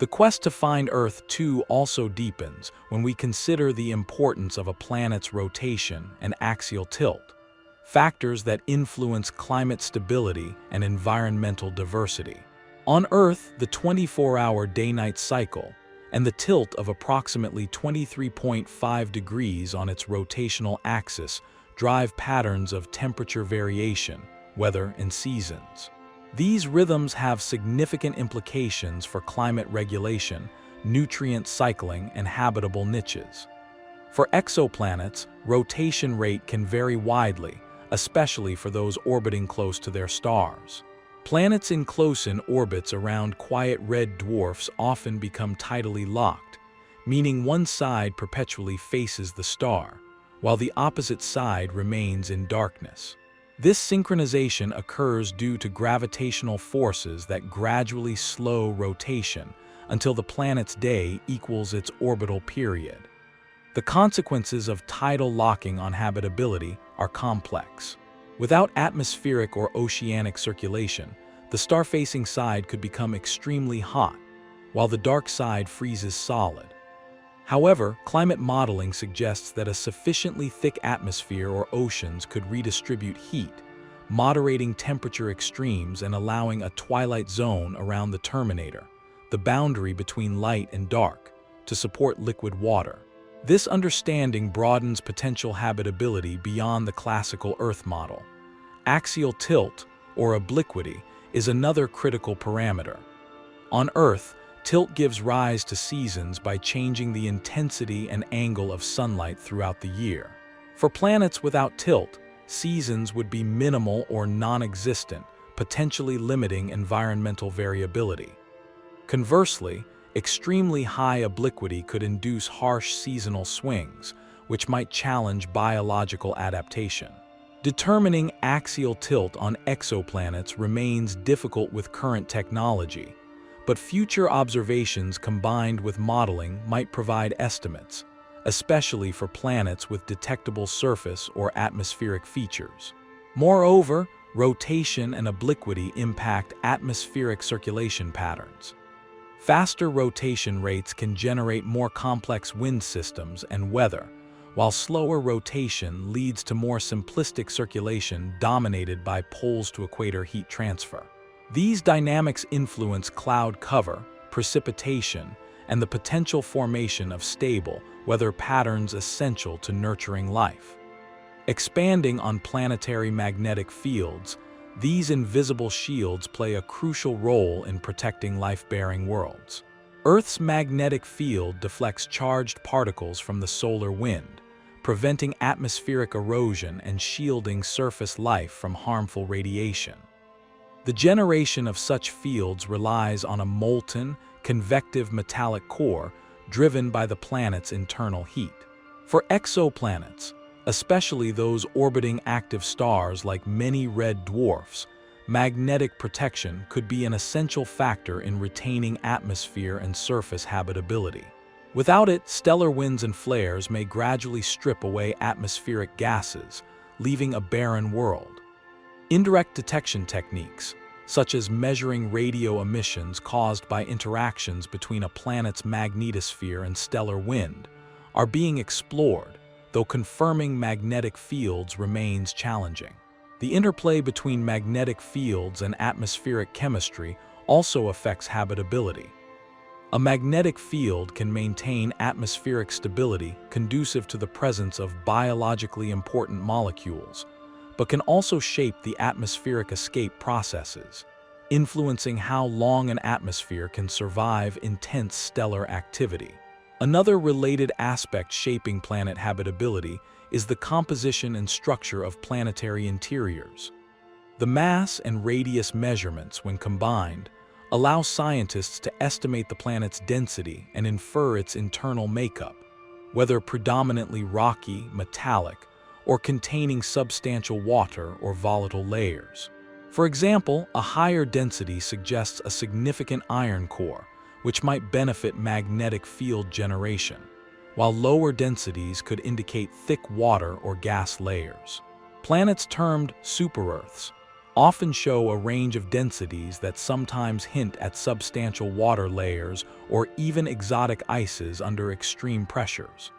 The quest to find Earth, too, also deepens when we consider the importance of a planet's rotation and axial tilt, factors that influence climate stability and environmental diversity. On Earth, the 24-hour day-night cycle and the tilt of approximately 23.5 degrees on its rotational axis drive patterns of temperature variation, weather, and seasons. These rhythms have significant implications for climate regulation, nutrient cycling, and habitable niches. For exoplanets, rotation rate can vary widely, especially for those orbiting close to their stars. Planets in close-in orbits around quiet red dwarfs often become tidally locked, meaning one side perpetually faces the star, while the opposite side remains in darkness. This synchronization occurs due to gravitational forces that gradually slow rotation until the planet's day equals its orbital period. The consequences of tidal locking on habitability are complex. Without atmospheric or oceanic circulation, the star-facing side could become extremely hot, while the dark side freezes solid. However, climate modeling suggests that a sufficiently thick atmosphere or oceans could redistribute heat, moderating temperature extremes and allowing a twilight zone around the terminator, the boundary between light and dark, to support liquid water. This understanding broadens potential habitability beyond the classical Earth model. Axial tilt, or obliquity, is another critical parameter. On Earth, tilt gives rise to seasons by changing the intensity and angle of sunlight throughout the year. For planets without tilt, seasons would be minimal or non-existent, potentially limiting environmental variability. Conversely, extremely high obliquity could induce harsh seasonal swings, which might challenge biological adaptation. Determining axial tilt on exoplanets remains difficult with current technology, but future observations combined with modeling might provide estimates, especially for planets with detectable surface or atmospheric features. Moreover, rotation and obliquity impact atmospheric circulation patterns. Faster rotation rates can generate more complex wind systems and weather, while slower rotation leads to more simplistic circulation dominated by poles-to-equator heat transfer. These dynamics influence cloud cover, precipitation, and the potential formation of stable, weather patterns essential to nurturing life. Expanding on planetary magnetic fields, these invisible shields play a crucial role in protecting life-bearing worlds. Earth's magnetic field deflects charged particles from the solar wind, preventing atmospheric erosion and shielding surface life from harmful radiation. The generation of such fields relies on a molten, convective metallic core driven by the planet's internal heat. For exoplanets, especially those orbiting active stars like many red dwarfs, magnetic protection could be an essential factor in retaining atmosphere and surface habitability. Without it, stellar winds and flares may gradually strip away atmospheric gases, leaving a barren world. Indirect detection techniques, such as measuring radio emissions caused by interactions between a planet's magnetosphere and stellar wind, are being explored, though confirming magnetic fields remains challenging. The interplay between magnetic fields and atmospheric chemistry also affects habitability. A magnetic field can maintain atmospheric stability conducive to the presence of biologically important molecules, but can also shape the atmospheric escape processes, influencing how long an atmosphere can survive intense stellar activity. Another related aspect shaping planet habitability is the composition and structure of planetary interiors. The mass and radius measurements, when combined, allow scientists to estimate the planet's density and infer its internal makeup, whether predominantly rocky, metallic, or containing substantial water or volatile layers. For example, a higher density suggests a significant iron core, which might benefit magnetic field generation, while lower densities could indicate thick water or gas layers. Planets termed super-Earths often show a range of densities that sometimes hint at substantial water layers or even exotic ices under extreme pressures.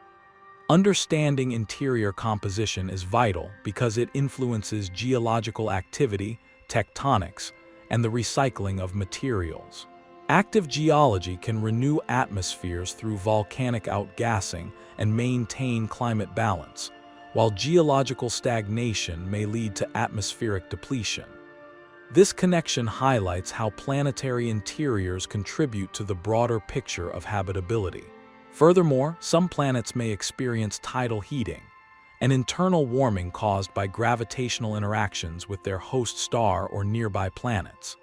Understanding interior composition is vital because it influences geological activity, tectonics, and the recycling of materials. Active geology can renew atmospheres through volcanic outgassing and maintain climate balance, while geological stagnation may lead to atmospheric depletion. This connection highlights how planetary interiors contribute to the broader picture of habitability. Furthermore, some planets may experience tidal heating, an internal warming caused by gravitational interactions with their host star or nearby planets.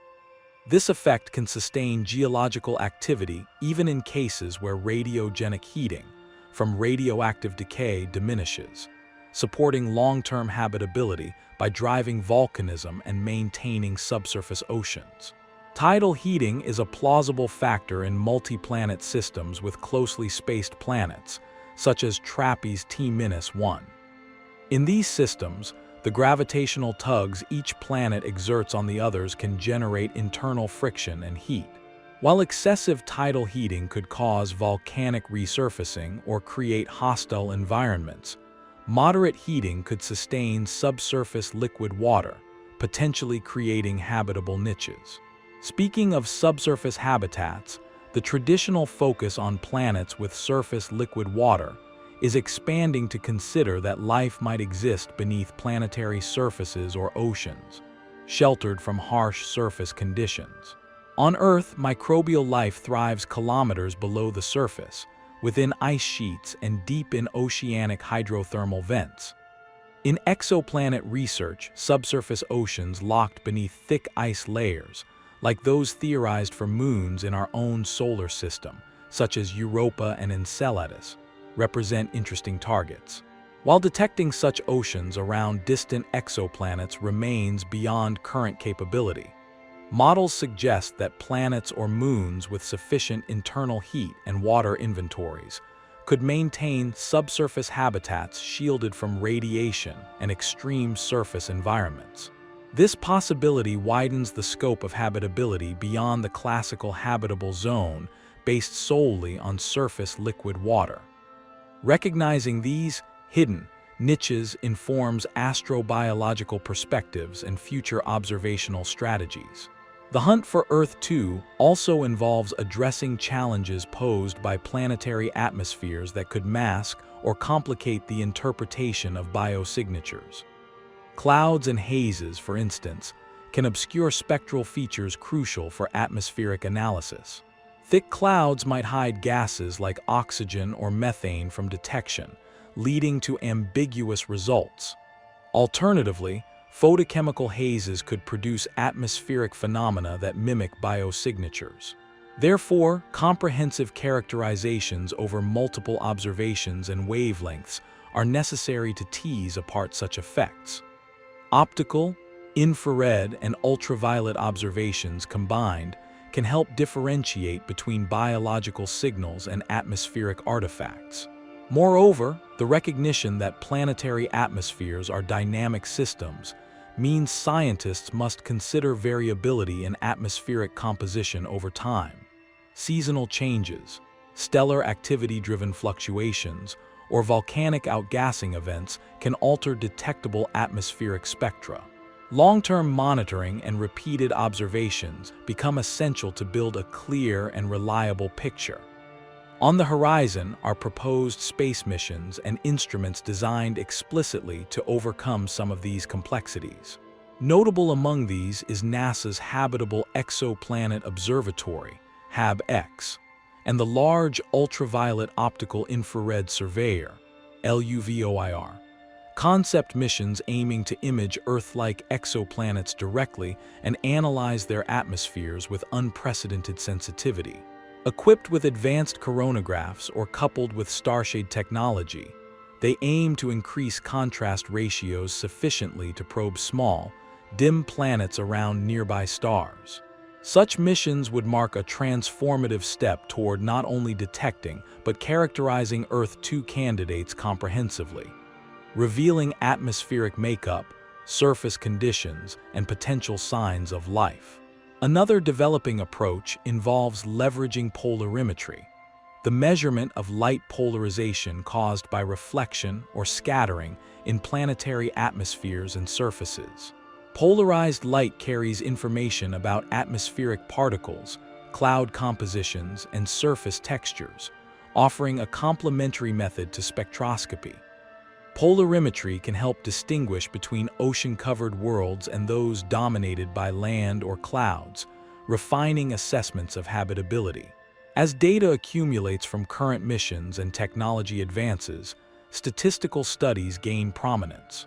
This effect can sustain geological activity even in cases where radiogenic heating from radioactive decay diminishes, supporting long-term habitability by driving volcanism and maintaining subsurface oceans. Tidal heating is a plausible factor in multi-planet systems with closely spaced planets, such as TRAPPIST T-1. In these systems, the gravitational tugs each planet exerts on the others can generate internal friction and heat. While excessive tidal heating could cause volcanic resurfacing or create hostile environments, moderate heating could sustain subsurface liquid water, potentially creating habitable niches. Speaking of subsurface habitats, the traditional focus on planets with surface liquid water is expanding to consider that life might exist beneath planetary surfaces or oceans, sheltered from harsh surface conditions. On Earth, microbial life thrives kilometers below the surface, within ice sheets and deep in oceanic hydrothermal vents. In exoplanet research, subsurface oceans locked beneath thick ice layers, like those theorized for moons in our own solar system, such as Europa and Enceladus, represent interesting targets. While detecting such oceans around distant exoplanets remains beyond current capability, models suggest that planets or moons with sufficient internal heat and water inventories could maintain subsurface habitats shielded from radiation and extreme surface environments. This possibility widens the scope of habitability beyond the classical habitable zone based solely on surface liquid water. Recognizing these hidden niches informs astrobiological perspectives and future observational strategies. The hunt for Earth-2 also involves addressing challenges posed by planetary atmospheres that could mask or complicate the interpretation of biosignatures. Clouds and hazes, for instance, can obscure spectral features crucial for atmospheric analysis. Thick clouds might hide gases like oxygen or methane from detection, leading to ambiguous results. Alternatively, photochemical hazes could produce atmospheric phenomena that mimic biosignatures. Therefore, comprehensive characterizations over multiple observations and wavelengths are necessary to tease apart such effects. Optical, infrared, and ultraviolet observations combined can help differentiate between biological signals and atmospheric artifacts. Moreover, the recognition that planetary atmospheres are dynamic systems means scientists must consider variability in atmospheric composition over time. Seasonal changes, stellar activity-driven fluctuations, or volcanic outgassing events can alter detectable atmospheric spectra. Long-term monitoring and repeated observations become essential to build a clear and reliable picture. On the horizon are proposed space missions and instruments designed explicitly to overcome some of these complexities. Notable among these is NASA's Habitable Exoplanet Observatory, HAB-X, and the Large Ultraviolet Optical Infrared Surveyor, LUVOIR. Concept missions aiming to image Earth-like exoplanets directly and analyze their atmospheres with unprecedented sensitivity. Equipped with advanced coronagraphs or coupled with starshade technology, they aim to increase contrast ratios sufficiently to probe small, dim planets around nearby stars. Such missions would mark a transformative step toward not only detecting but characterizing Earth-2 candidates comprehensively, revealing atmospheric makeup, surface conditions, and potential signs of life. Another developing approach involves leveraging polarimetry, the measurement of light polarization caused by reflection or scattering in planetary atmospheres and surfaces. Polarized light carries information about atmospheric particles, cloud compositions, and surface textures, offering a complementary method to spectroscopy. Polarimetry can help distinguish between ocean-covered worlds and those dominated by land or clouds, refining assessments of habitability. As data accumulates from current missions and technology advances, statistical studies gain prominence.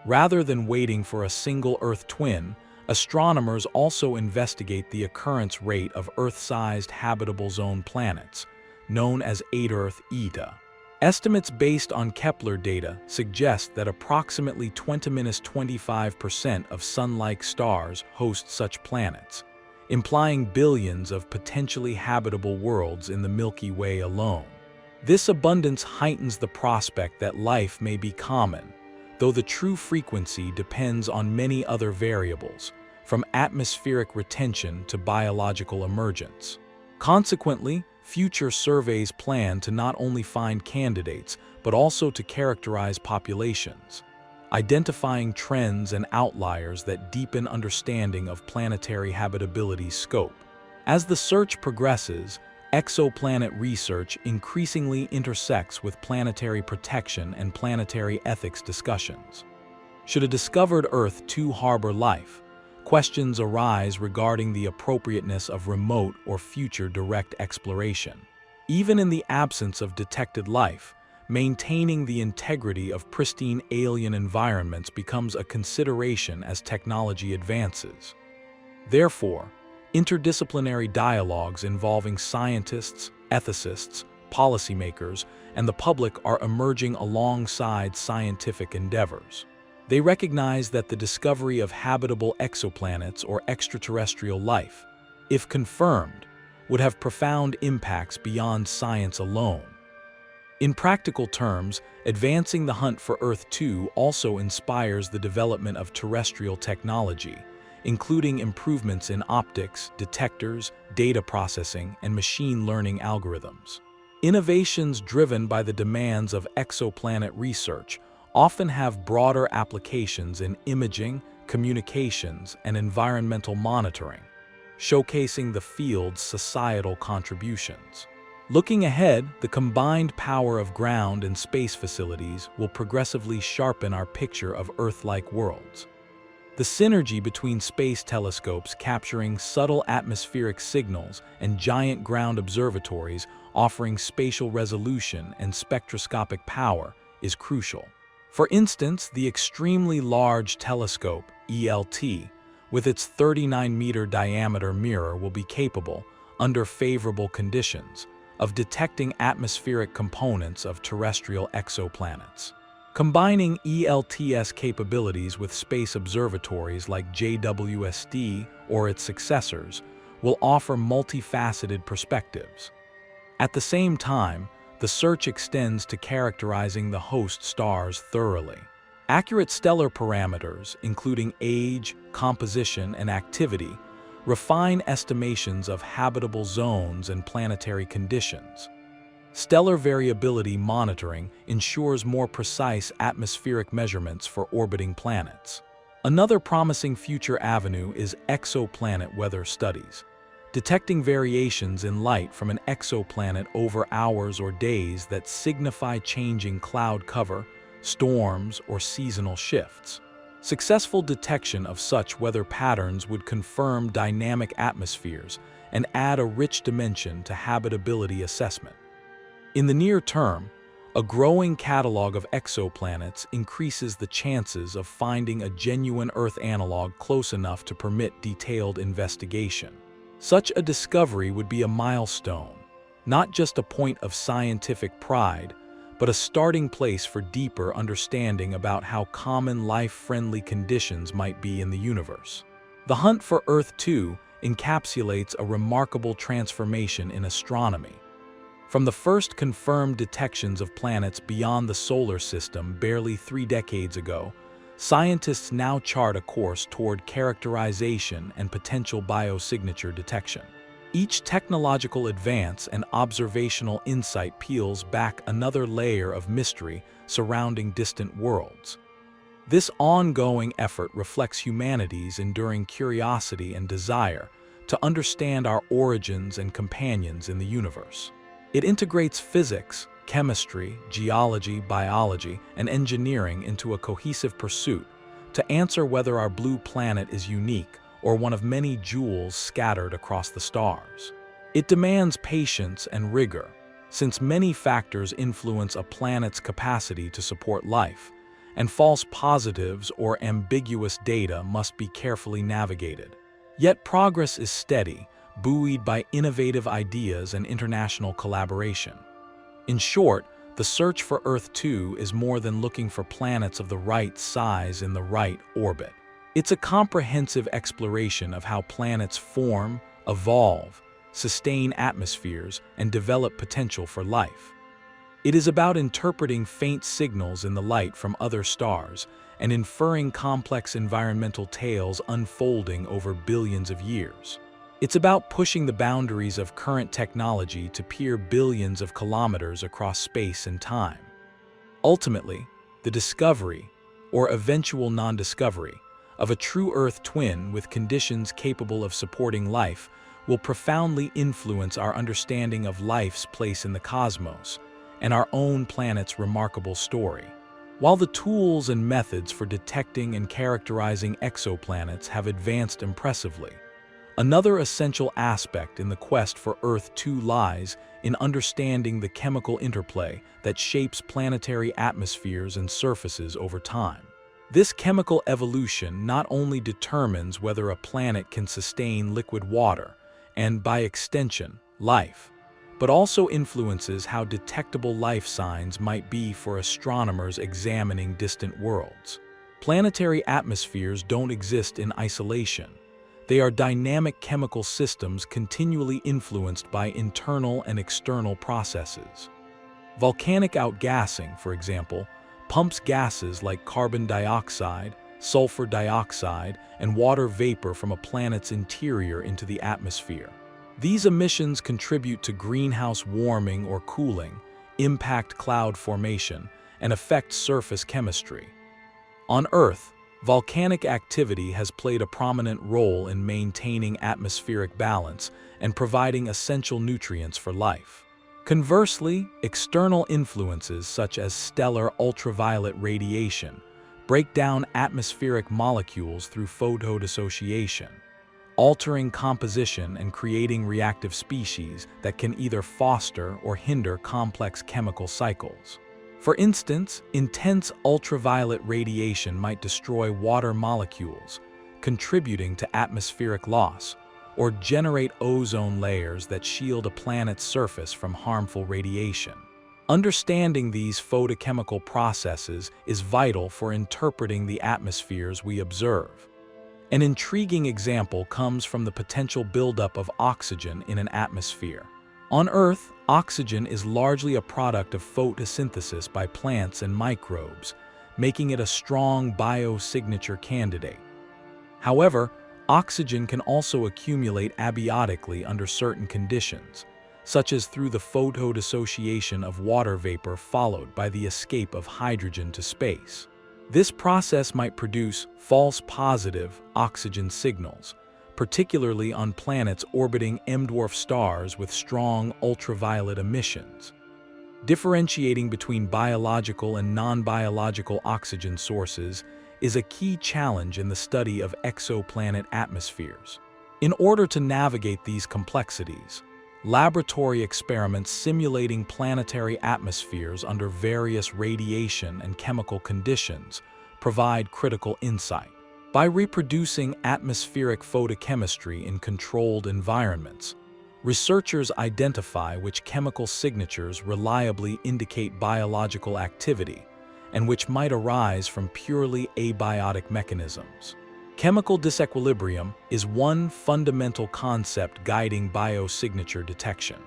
Rather than waiting for a single Earth twin, astronomers also investigate the occurrence rate of Earth-sized habitable zone planets, known as 8-Earth ETA. Estimates based on Kepler data suggest that approximately 20–25% of Sun-like stars host such planets, implying billions of potentially habitable worlds in the Milky Way alone. This abundance heightens the prospect that life may be common, though the true frequency depends on many other variables, from atmospheric retention to biological emergence. Consequently, future surveys plan to not only find candidates, but also to characterize populations, identifying trends and outliers that deepen understanding of planetary habitability's scope. As the search progresses, exoplanet research increasingly intersects with planetary protection and planetary ethics discussions. Should a discovered Earth-2 harbor life, questions arise regarding the appropriateness of remote or future direct exploration. Even in the absence of detected life, maintaining the integrity of pristine alien environments becomes a consideration as technology advances. Therefore, interdisciplinary dialogues involving scientists, ethicists, policymakers, and the public are emerging alongside scientific endeavors. They recognize that the discovery of habitable exoplanets or extraterrestrial life, if confirmed, would have profound impacts beyond science alone. In practical terms, advancing the hunt for Earth-2 also inspires the development of terrestrial technology, including improvements in optics, detectors, data processing, and machine learning algorithms. Innovations driven by the demands of exoplanet research often have broader applications in imaging, communications, and environmental monitoring, showcasing the field's societal contributions. Looking ahead, the combined power of ground and space facilities will progressively sharpen our picture of Earth-like worlds. The synergy between space telescopes capturing subtle atmospheric signals and giant ground observatories offering spatial resolution and spectroscopic power is crucial. For instance, the extremely large telescope, ELT, with its 39-meter diameter mirror will be capable, under favorable conditions, of detecting atmospheric components of terrestrial exoplanets. Combining ELT's capabilities with space observatories like JWST or its successors will offer multifaceted perspectives. At the same time, the search extends to characterizing the host stars thoroughly. Accurate stellar parameters, including age, composition, and activity, refine estimations of habitable zones and planetary conditions. Stellar variability monitoring ensures more precise atmospheric measurements for orbiting planets. Another promising future avenue is exoplanet weather studies. detecting variations in light from an exoplanet over hours or days that signify changing cloud cover, storms, or seasonal shifts. Successful detection of such weather patterns would confirm dynamic atmospheres and add a rich dimension to habitability assessment. In the near term, a growing catalog of exoplanets increases the chances of finding a genuine Earth analog close enough to permit detailed investigation. Such a discovery would be a milestone, not just a point of scientific pride, but a starting place for deeper understanding about how common life-friendly conditions might be in the universe. The hunt for Earth 2 encapsulates a remarkable transformation in astronomy. From the first confirmed detections of planets beyond the solar system barely 3 decades ago, scientists now chart a course toward characterization and potential biosignature detection. Each technological advance and observational insight peels back another layer of mystery surrounding distant worlds. This ongoing effort reflects humanity's enduring curiosity and desire to understand our origins and companions in the universe. It integrates physics, chemistry, geology, biology, and engineering into a cohesive pursuit to answer whether our blue planet is unique or one of many jewels scattered across the stars. It demands patience and rigor, since many factors influence a planet's capacity to support life, and false positives or ambiguous data must be carefully navigated. Yet progress is steady, buoyed by innovative ideas and international collaboration. In short, the search for Earth 2 is more than looking for planets of the right size in the right orbit. It's a comprehensive exploration of how planets form, evolve, sustain atmospheres, and develop potential for life. It is about interpreting faint signals in the light from other stars and inferring complex environmental tales unfolding over billions of years. It's about pushing the boundaries of current technology to peer billions of kilometers across space and time. Ultimately, the discovery, or eventual non-discovery, of a true Earth twin with conditions capable of supporting life will profoundly influence our understanding of life's place in the cosmos and our own planet's remarkable story. While the tools and methods for detecting and characterizing exoplanets have advanced impressively, another essential aspect in the quest for Earth 2 lies in understanding the chemical interplay that shapes planetary atmospheres and surfaces over time. This chemical evolution not only determines whether a planet can sustain liquid water, and by extension, life, but also influences how detectable life signs might be for astronomers examining distant worlds. Planetary atmospheres don't exist in isolation. They are dynamic chemical systems continually influenced by internal and external processes. Volcanic outgassing, for example, pumps gases like carbon dioxide, sulfur dioxide, and water vapor from a planet's interior into the atmosphere. These emissions contribute to greenhouse warming or cooling, impact cloud formation, and affect surface chemistry. On Earth, volcanic activity has played a prominent role in maintaining atmospheric balance and providing essential nutrients for life. Conversely, external influences such as stellar ultraviolet radiation break down atmospheric molecules through photodissociation, altering composition and creating reactive species that can either foster or hinder complex chemical cycles. For instance, intense ultraviolet radiation might destroy water molecules, contributing to atmospheric loss, or generate ozone layers that shield a planet's surface from harmful radiation. Understanding these photochemical processes is vital for interpreting the atmospheres we observe. An intriguing example comes from the potential buildup of oxygen in an atmosphere. On Earth, oxygen is largely a product of photosynthesis by plants and microbes, making it a strong biosignature candidate. However, oxygen can also accumulate abiotically under certain conditions, such as through the photodissociation of water vapor followed by the escape of hydrogen to space. This process might produce false positive oxygen signals, particularly on planets orbiting M-dwarf stars with strong ultraviolet emissions. Differentiating between biological and non-biological oxygen sources is a key challenge in the study of exoplanet atmospheres. In order to navigate these complexities, laboratory experiments simulating planetary atmospheres under various radiation and chemical conditions provide critical insight. By reproducing atmospheric photochemistry in controlled environments, researchers identify which chemical signatures reliably indicate biological activity and which might arise from purely abiotic mechanisms. Chemical disequilibrium is one fundamental concept guiding biosignature detection.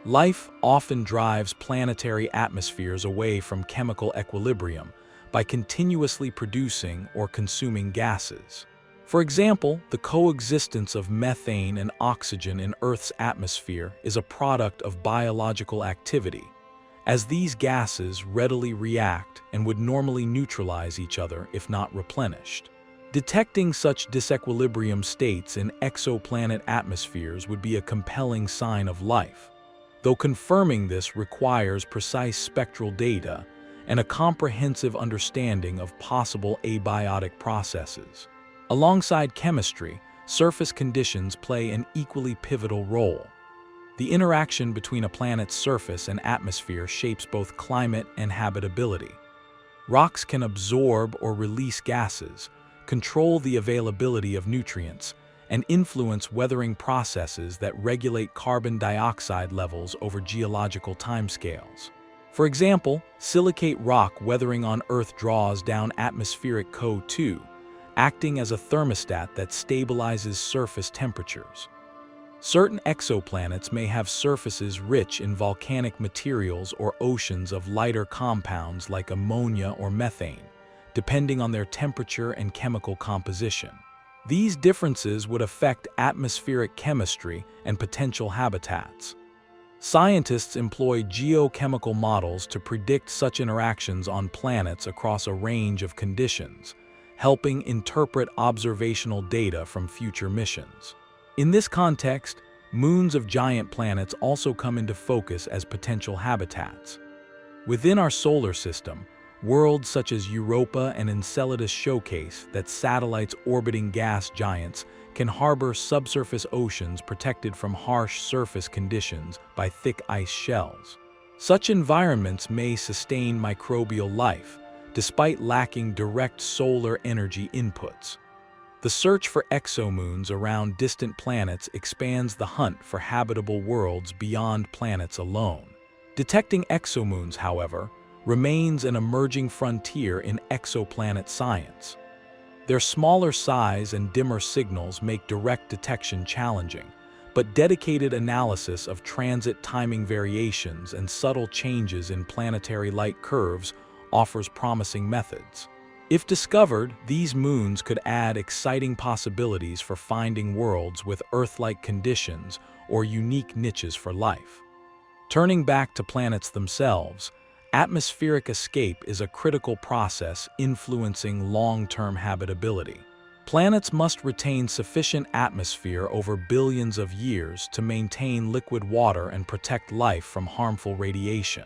Life often drives planetary atmospheres away from chemical equilibrium by continuously producing or consuming gases. For example, the coexistence of methane and oxygen in Earth's atmosphere is a product of biological activity, as these gases readily react and would normally neutralize each other if not replenished. Detecting such disequilibrium states in exoplanet atmospheres would be a compelling sign of life, though confirming this requires precise spectral data and a comprehensive understanding of possible abiotic processes. Alongside chemistry, surface conditions play an equally pivotal role. The interaction between a planet's surface and atmosphere shapes both climate and habitability. Rocks can absorb or release gases, control the availability of nutrients, and influence weathering processes that regulate carbon dioxide levels over geological timescales. For example, silicate rock weathering on Earth draws down atmospheric CO2, acting as a thermostat that stabilizes surface temperatures. Certain exoplanets may have surfaces rich in volcanic materials or oceans of lighter compounds like ammonia or methane, depending on their temperature and chemical composition. These differences would affect atmospheric chemistry and potential habitats. Scientists employ geochemical models to predict such interactions on planets across a range of conditions, helping interpret observational data from future missions. In this context, moons of giant planets also come into focus as potential habitats. Within our solar system, worlds such as Europa and Enceladus showcase that satellites orbiting gas giants can harbor subsurface oceans protected from harsh surface conditions by thick ice shells. Such environments may sustain microbial life, despite lacking direct solar energy inputs. The search for exomoons around distant planets expands the hunt for habitable worlds beyond planets alone. Detecting exomoons, however, remains an emerging frontier in exoplanet science. Their smaller size and dimmer signals make direct detection challenging, but dedicated analysis of transit timing variations and subtle changes in planetary light curves offers promising methods. If discovered, these moons could add exciting possibilities for finding worlds with Earth-like conditions or unique niches for life. Turning back to planets themselves, atmospheric escape is a critical process influencing long-term habitability. Planets must retain sufficient atmosphere over billions of years to maintain liquid water and protect life from harmful radiation.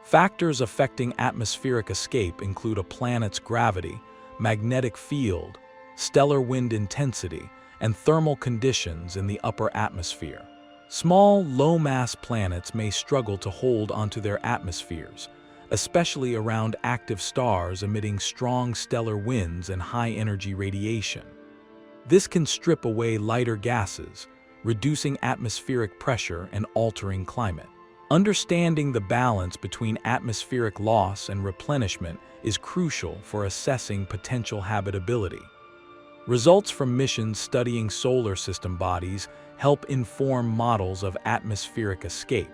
Factors affecting atmospheric escape include a planet's gravity, magnetic field, stellar wind intensity, and thermal conditions in the upper atmosphere. Small, low-mass planets may struggle to hold onto their atmospheres, especially around active stars emitting strong stellar winds and high-energy radiation. This can strip away lighter gases, reducing atmospheric pressure and altering climate. Understanding the balance between atmospheric loss and replenishment is crucial for assessing potential habitability. Results from missions studying solar system bodies help inform models of atmospheric escape.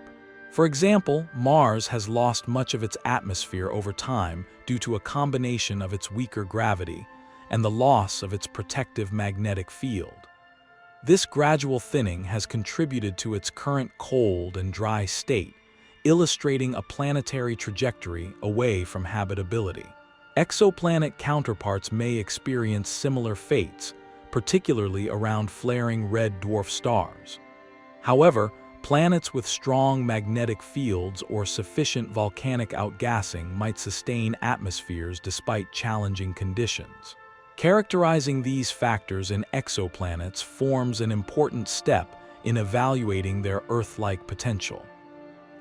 For example, Mars has lost much of its atmosphere over time due to a combination of its weaker gravity and the loss of its protective magnetic field. This gradual thinning has contributed to its current cold and dry state, illustrating a planetary trajectory away from habitability. Exoplanet counterparts may experience similar fates, particularly around flaring red dwarf stars. However, planets with strong magnetic fields or sufficient volcanic outgassing might sustain atmospheres despite challenging conditions. Characterizing these factors in exoplanets forms an important step in evaluating their Earth-like potential.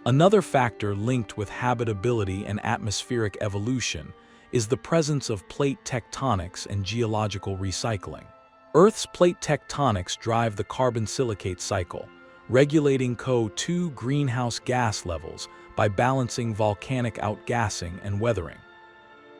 Another factor linked with habitability and atmospheric evolution is the presence of plate tectonics and geological recycling. Earth's plate tectonics drive the carbon silicate cycle, regulating CO2 greenhouse gas levels by balancing volcanic outgassing and weathering.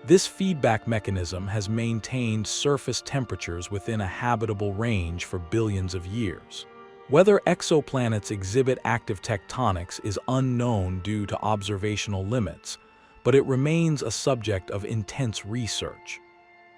This feedback mechanism has maintained surface temperatures within a habitable range for billions of years. Whether exoplanets exhibit active tectonics is unknown due to observational limits, but it remains a subject of intense research.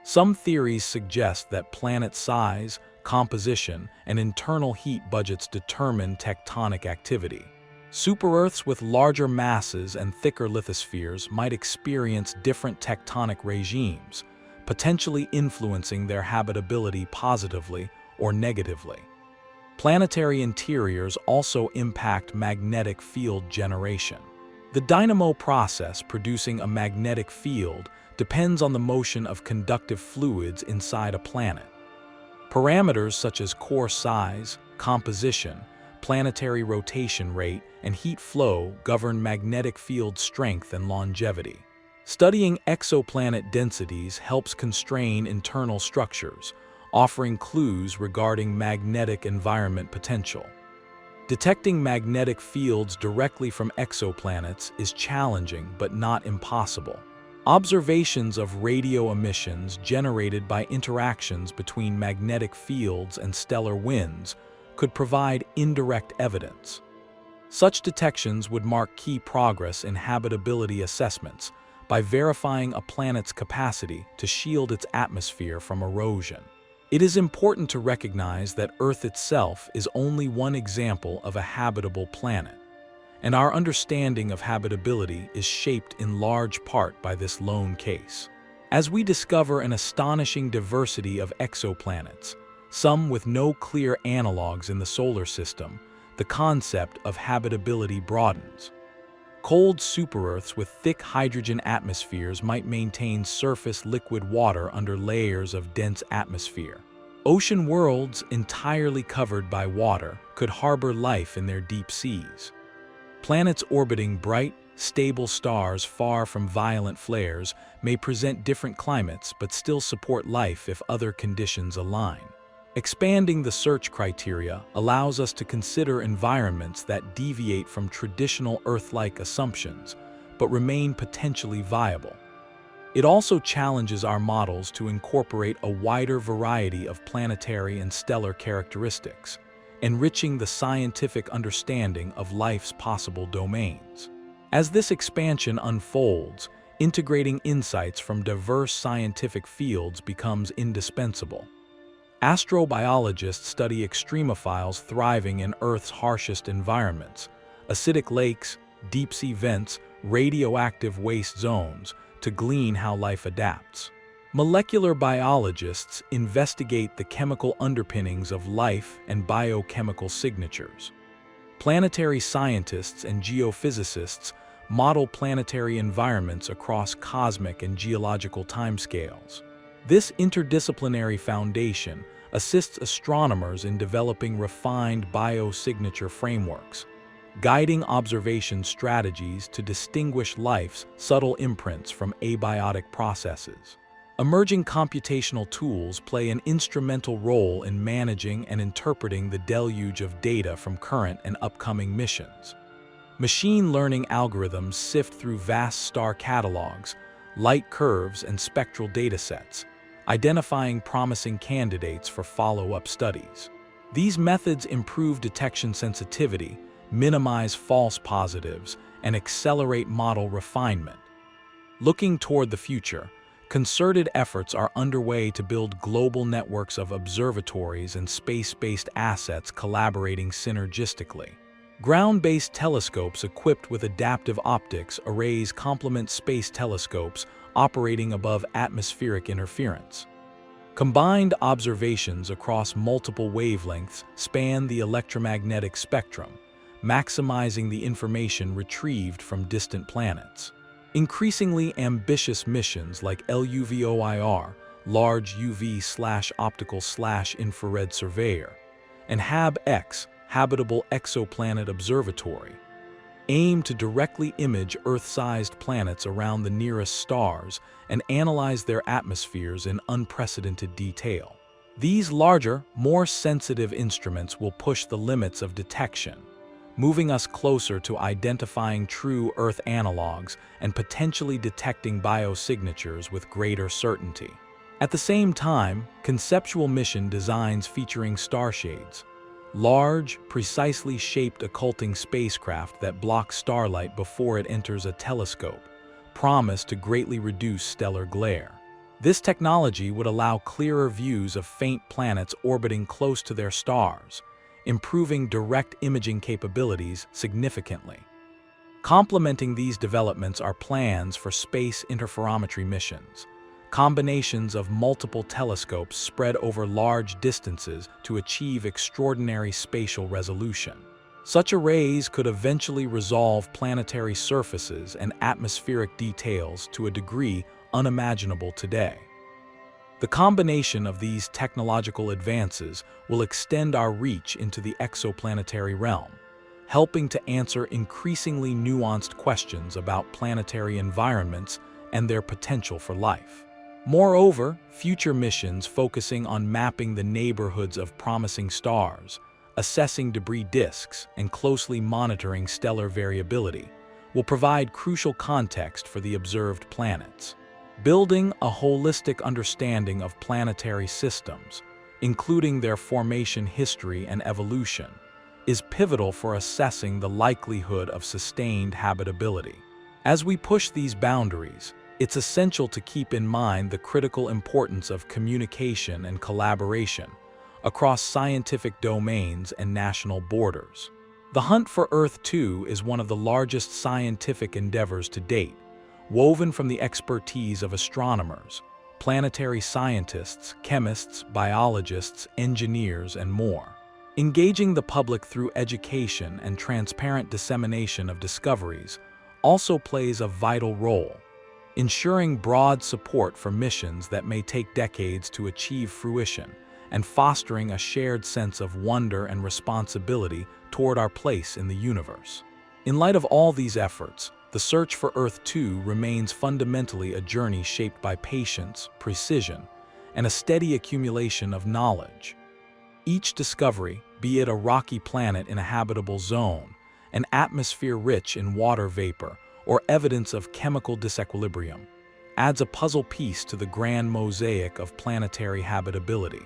Some theories suggest that planet size, composition, and internal heat budgets determine tectonic activity. Super-Earths with larger masses and thicker lithospheres might experience different tectonic regimes, potentially influencing their habitability positively or negatively. Planetary interiors also impact magnetic field generation. The dynamo process producing a magnetic field depends on the motion of conductive fluids inside a planet. Parameters such as core size, composition, planetary rotation rate, and heat flow govern magnetic field strength and longevity. Studying exoplanet densities helps constrain internal structures, offering clues regarding magnetic environment potential. Detecting magnetic fields directly from exoplanets is challenging but not impossible. Observations of radio emissions generated by interactions between magnetic fields and stellar winds could provide indirect evidence. Such detections would mark key progress in habitability assessments by verifying a planet's capacity to shield its atmosphere from erosion. It is important to recognize that Earth itself is only one example of a habitable planet, and our understanding of habitability is shaped in large part by this lone case. As we discover an astonishing diversity of exoplanets, some with no clear analogs in the solar system, the concept of habitability broadens. Cold super-Earths with thick hydrogen atmospheres might maintain surface liquid water under layers of dense atmosphere. Ocean worlds entirely covered by water could harbor life in their deep seas. Planets orbiting bright, stable stars far from violent flares may present different climates but still support life if other conditions align. Expanding the search criteria allows us to consider environments that deviate from traditional Earth-like assumptions, but remain potentially viable. It also challenges our models to incorporate a wider variety of planetary and stellar characteristics, enriching the scientific understanding of life's possible domains. As this expansion unfolds, integrating insights from diverse scientific fields becomes indispensable. Astrobiologists study extremophiles thriving in Earth's harshest environments, acidic lakes, deep-sea vents, radioactive waste zones, to glean how life adapts. Molecular biologists investigate the chemical underpinnings of life and biochemical signatures. Planetary scientists and geophysicists model planetary environments across cosmic and geological timescales. This interdisciplinary foundation assists astronomers in developing refined biosignature frameworks, guiding observation strategies to distinguish life's subtle imprints from abiotic processes. Emerging computational tools play an instrumental role in managing and interpreting the deluge of data from current and upcoming missions. Machine learning algorithms sift through vast star catalogs, light curves, and spectral datasets, identifying promising candidates for follow-up studies. These methods improve detection sensitivity, minimize false positives, and accelerate model refinement. Looking toward the future, concerted efforts are underway to build global networks of observatories and space-based assets collaborating synergistically. Ground-based telescopes equipped with adaptive optics arrays complement space telescopes operating above atmospheric interference. Combined observations across multiple wavelengths span the electromagnetic spectrum, maximizing the information retrieved from distant planets. Increasingly ambitious missions like LUVOIR, Large UV/Optical/Infrared Surveyor, and HAB-X, Habitable Exoplanet Observatory, aim to directly image Earth-sized planets around the nearest stars and analyze their atmospheres in unprecedented detail. These larger, more sensitive instruments will push the limits of detection, moving us closer to identifying true Earth analogs and potentially detecting biosignatures with greater certainty. At the same time, conceptual mission designs featuring starshades, large, precisely shaped occulting spacecraft that block starlight before it enters a telescope, promise to greatly reduce stellar glare. This technology would allow clearer views of faint planets orbiting close to their stars, improving direct imaging capabilities significantly. Complementing these developments are plans for space interferometry missions, combinations of multiple telescopes spread over large distances to achieve extraordinary spatial resolution. Such arrays could eventually resolve planetary surfaces and atmospheric details to a degree unimaginable today. The combination of these technological advances will extend our reach into the exoplanetary realm, helping to answer increasingly nuanced questions about planetary environments and their potential for life. Moreover, future missions focusing on mapping the neighborhoods of promising stars, assessing debris disks, and closely monitoring stellar variability will provide crucial context for the observed planets. Building a holistic understanding of planetary systems, including their formation history and evolution, is pivotal for assessing the likelihood of sustained habitability. As we push these boundaries, it's essential to keep in mind the critical importance of communication and collaboration across scientific domains and national borders. The hunt for Earth-2 is one of the largest scientific endeavors to date, woven from the expertise of astronomers, planetary scientists, chemists, biologists, engineers, and more. Engaging the public through education and transparent dissemination of discoveries also plays a vital role, ensuring broad support for missions that may take decades to achieve fruition and fostering a shared sense of wonder and responsibility toward our place in the universe. In light of all these efforts, the search for Earth-2 remains fundamentally a journey shaped by patience, precision, and a steady accumulation of knowledge. Each discovery, be it a rocky planet in a habitable zone, an atmosphere rich in water vapor, or evidence of chemical disequilibrium, adds a puzzle piece to the grand mosaic of planetary habitability.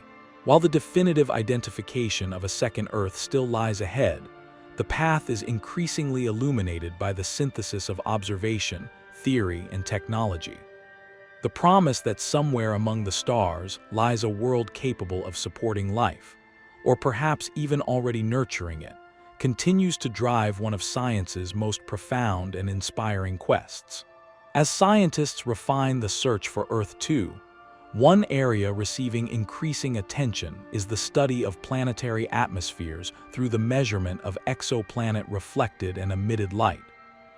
While the definitive identification of a second Earth still lies ahead, the path is increasingly illuminated by the synthesis of observation, theory, and technology. The promise that somewhere among the stars lies a world capable of supporting life, or perhaps even already nurturing it, continues to drive one of science's most profound and inspiring quests. As scientists refine the search for Earth-2, one area receiving increasing attention is the study of planetary atmospheres through the measurement of exoplanet reflected and emitted light,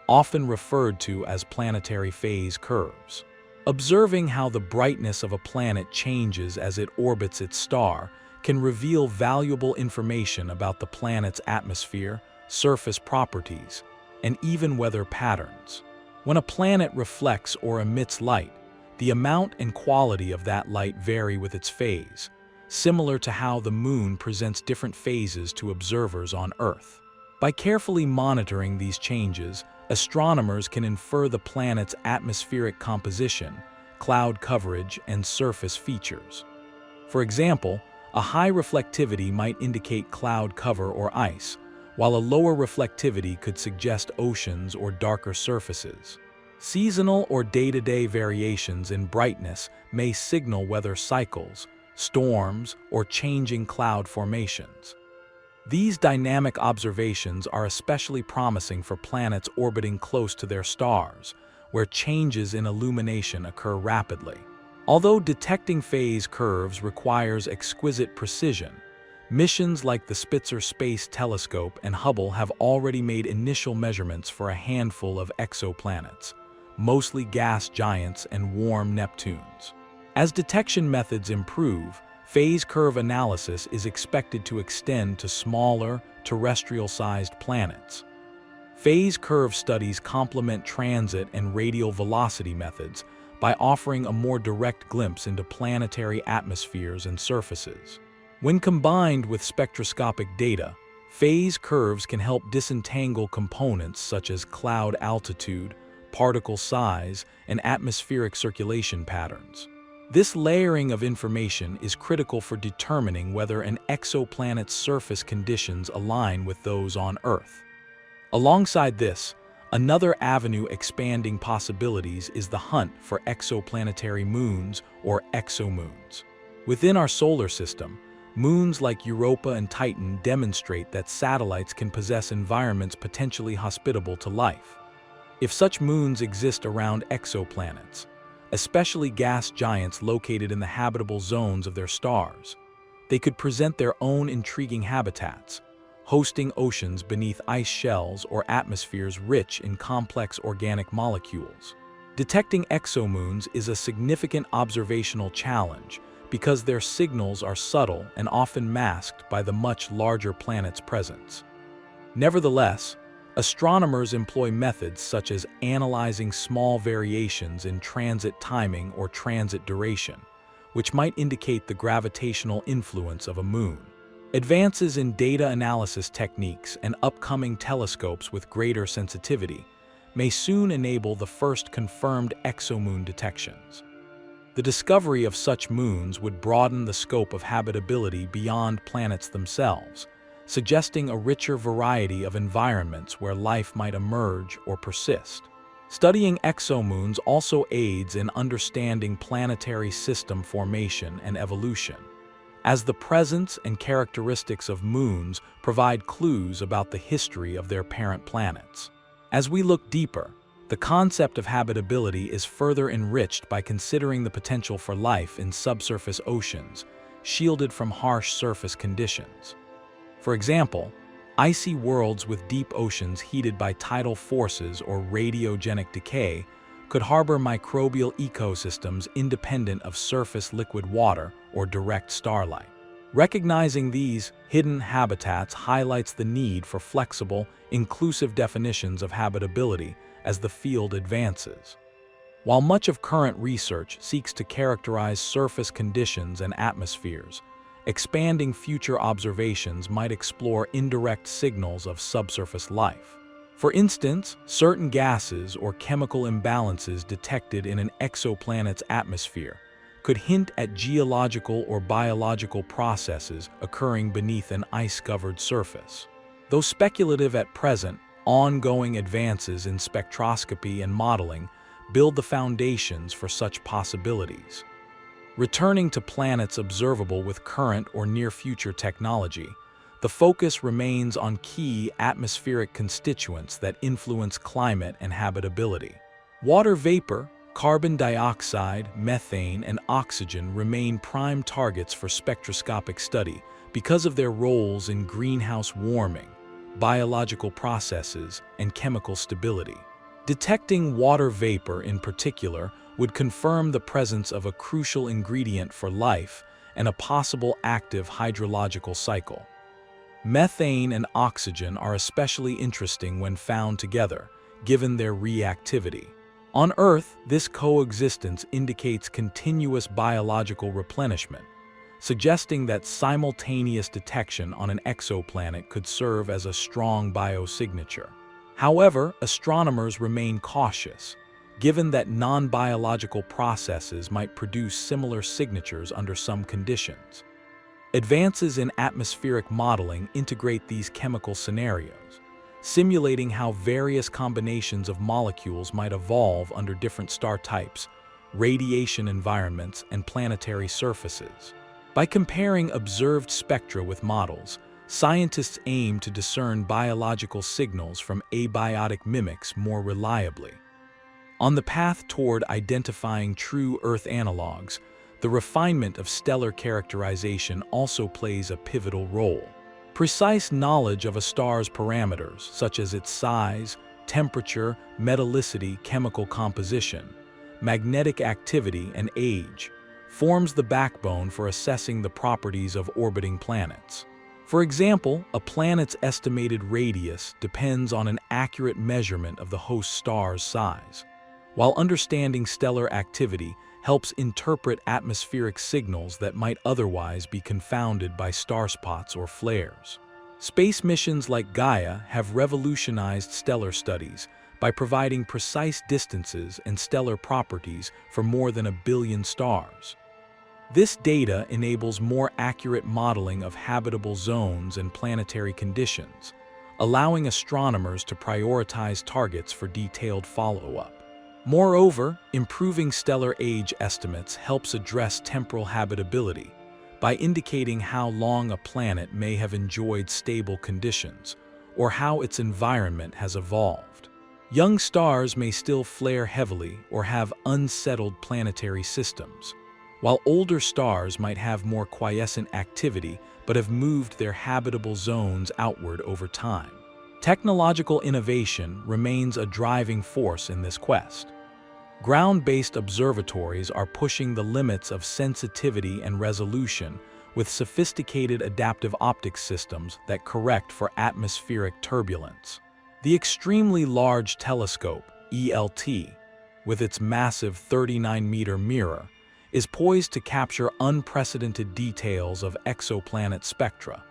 often referred to as planetary phase curves. Observing how the brightness of a planet changes as it orbits its star can reveal valuable information about the planet's atmosphere, surface properties, and even weather patterns. When a planet reflects or emits light, the amount and quality of that light vary with its phase, similar to how the moon presents different phases to observers on Earth. By carefully monitoring these changes, astronomers can infer the planet's atmospheric composition, cloud coverage, and surface features. For example, a high reflectivity might indicate cloud cover or ice, while a lower reflectivity could suggest oceans or darker surfaces. Seasonal or day-to-day variations in brightness may signal weather cycles, storms, or changing cloud formations. These dynamic observations are especially promising for planets orbiting close to their stars, where changes in illumination occur rapidly. Although detecting phase curves requires exquisite precision, missions like the Spitzer Space Telescope and Hubble have already made initial measurements for a handful of exoplanets, mostly gas giants and warm Neptunes. As detection methods improve, phase curve analysis is expected to extend to smaller, terrestrial-sized planets. Phase curve studies complement transit and radial velocity methods by offering a more direct glimpse into planetary atmospheres and surfaces. When combined with spectroscopic data, phase curves can help disentangle components such as cloud altitude, particle size, and atmospheric circulation patterns. This layering of information is critical for determining whether an exoplanet's surface conditions align with those on Earth. Alongside this, another avenue expanding possibilities is the hunt for exoplanetary moons or exomoons. Within our solar system, moons like Europa and Titan demonstrate that satellites can possess environments potentially hospitable to life. If such moons exist around exoplanets, especially gas giants located in the habitable zones of their stars, they could present their own intriguing habitats, hosting oceans beneath ice shells or atmospheres rich in complex organic molecules. Detecting exomoons is a significant observational challenge because their signals are subtle and often masked by the much larger planet's presence. Nevertheless, astronomers employ methods such as analyzing small variations in transit timing or transit duration, which might indicate the gravitational influence of a moon. Advances in data analysis techniques and upcoming telescopes with greater sensitivity may soon enable the first confirmed exomoon detections. The discovery of such moons would broaden the scope of habitability beyond planets themselves, suggesting a richer variety of environments where life might emerge or persist. Studying exomoons also aids in understanding planetary system formation and evolution, as the presence and characteristics of moons provide clues about the history of their parent planets. As we look deeper, the concept of habitability is further enriched by considering the potential for life in subsurface oceans, shielded from harsh surface conditions. For example, icy worlds with deep oceans heated by tidal forces or radiogenic decay could harbor microbial ecosystems independent of surface liquid water or direct starlight. Recognizing these hidden habitats highlights the need for flexible, inclusive definitions of habitability as the field advances. While much of current research seeks to characterize surface conditions and atmospheres, expanding future observations might explore indirect signals of subsurface life. For instance, certain gases or chemical imbalances detected in an exoplanet's atmosphere could hint at geological or biological processes occurring beneath an ice-covered surface. Though speculative at present, ongoing advances in spectroscopy and modeling build the foundations for such possibilities. Returning to planets observable with current or near-future technology, the focus remains on key atmospheric constituents that influence climate and habitability. Water vapor, carbon dioxide, methane, and oxygen remain prime targets for spectroscopic study because of their roles in greenhouse warming, biological processes, and chemical stability. Detecting water vapor in particular would confirm the presence of a crucial ingredient for life and a possible active hydrological cycle. Methane and oxygen are especially interesting when found together, given their reactivity. On Earth, this coexistence indicates continuous biological replenishment, suggesting that simultaneous detection on an exoplanet could serve as a strong biosignature. However, astronomers remain cautious, given that non-biological processes might produce similar signatures under some conditions. Advances in atmospheric modeling integrate these chemical scenarios, simulating how various combinations of molecules might evolve under different star types, radiation environments, and planetary surfaces. By comparing observed spectra with models, scientists aim to discern biological signals from abiotic mimics more reliably. On the path toward identifying true Earth analogs, the refinement of stellar characterization also plays a pivotal role. Precise knowledge of a star's parameters, such as its size, temperature, metallicity, chemical composition, magnetic activity, and age, forms the backbone for assessing the properties of orbiting planets. For example, a planet's estimated radius depends on an accurate measurement of the host star's size, while understanding stellar activity helps interpret atmospheric signals that might otherwise be confounded by starspots or flares. Space missions like Gaia have revolutionized stellar studies by providing precise distances and stellar properties for more than 1 billion stars. This data enables more accurate modeling of habitable zones and planetary conditions, allowing astronomers to prioritize targets for detailed follow-up. Moreover, improving stellar age estimates helps address temporal habitability by indicating how long a planet may have enjoyed stable conditions or how its environment has evolved. Young stars may still flare heavily or have unsettled planetary systems, while older stars might have more quiescent activity but have moved their habitable zones outward over time. Technological innovation remains a driving force in this quest. Ground-based observatories are pushing the limits of sensitivity and resolution with sophisticated adaptive optics systems that correct for atmospheric turbulence. The extremely large telescope, ELT, with its massive 39-meter mirror, is poised to capture unprecedented details of exoplanet spectra,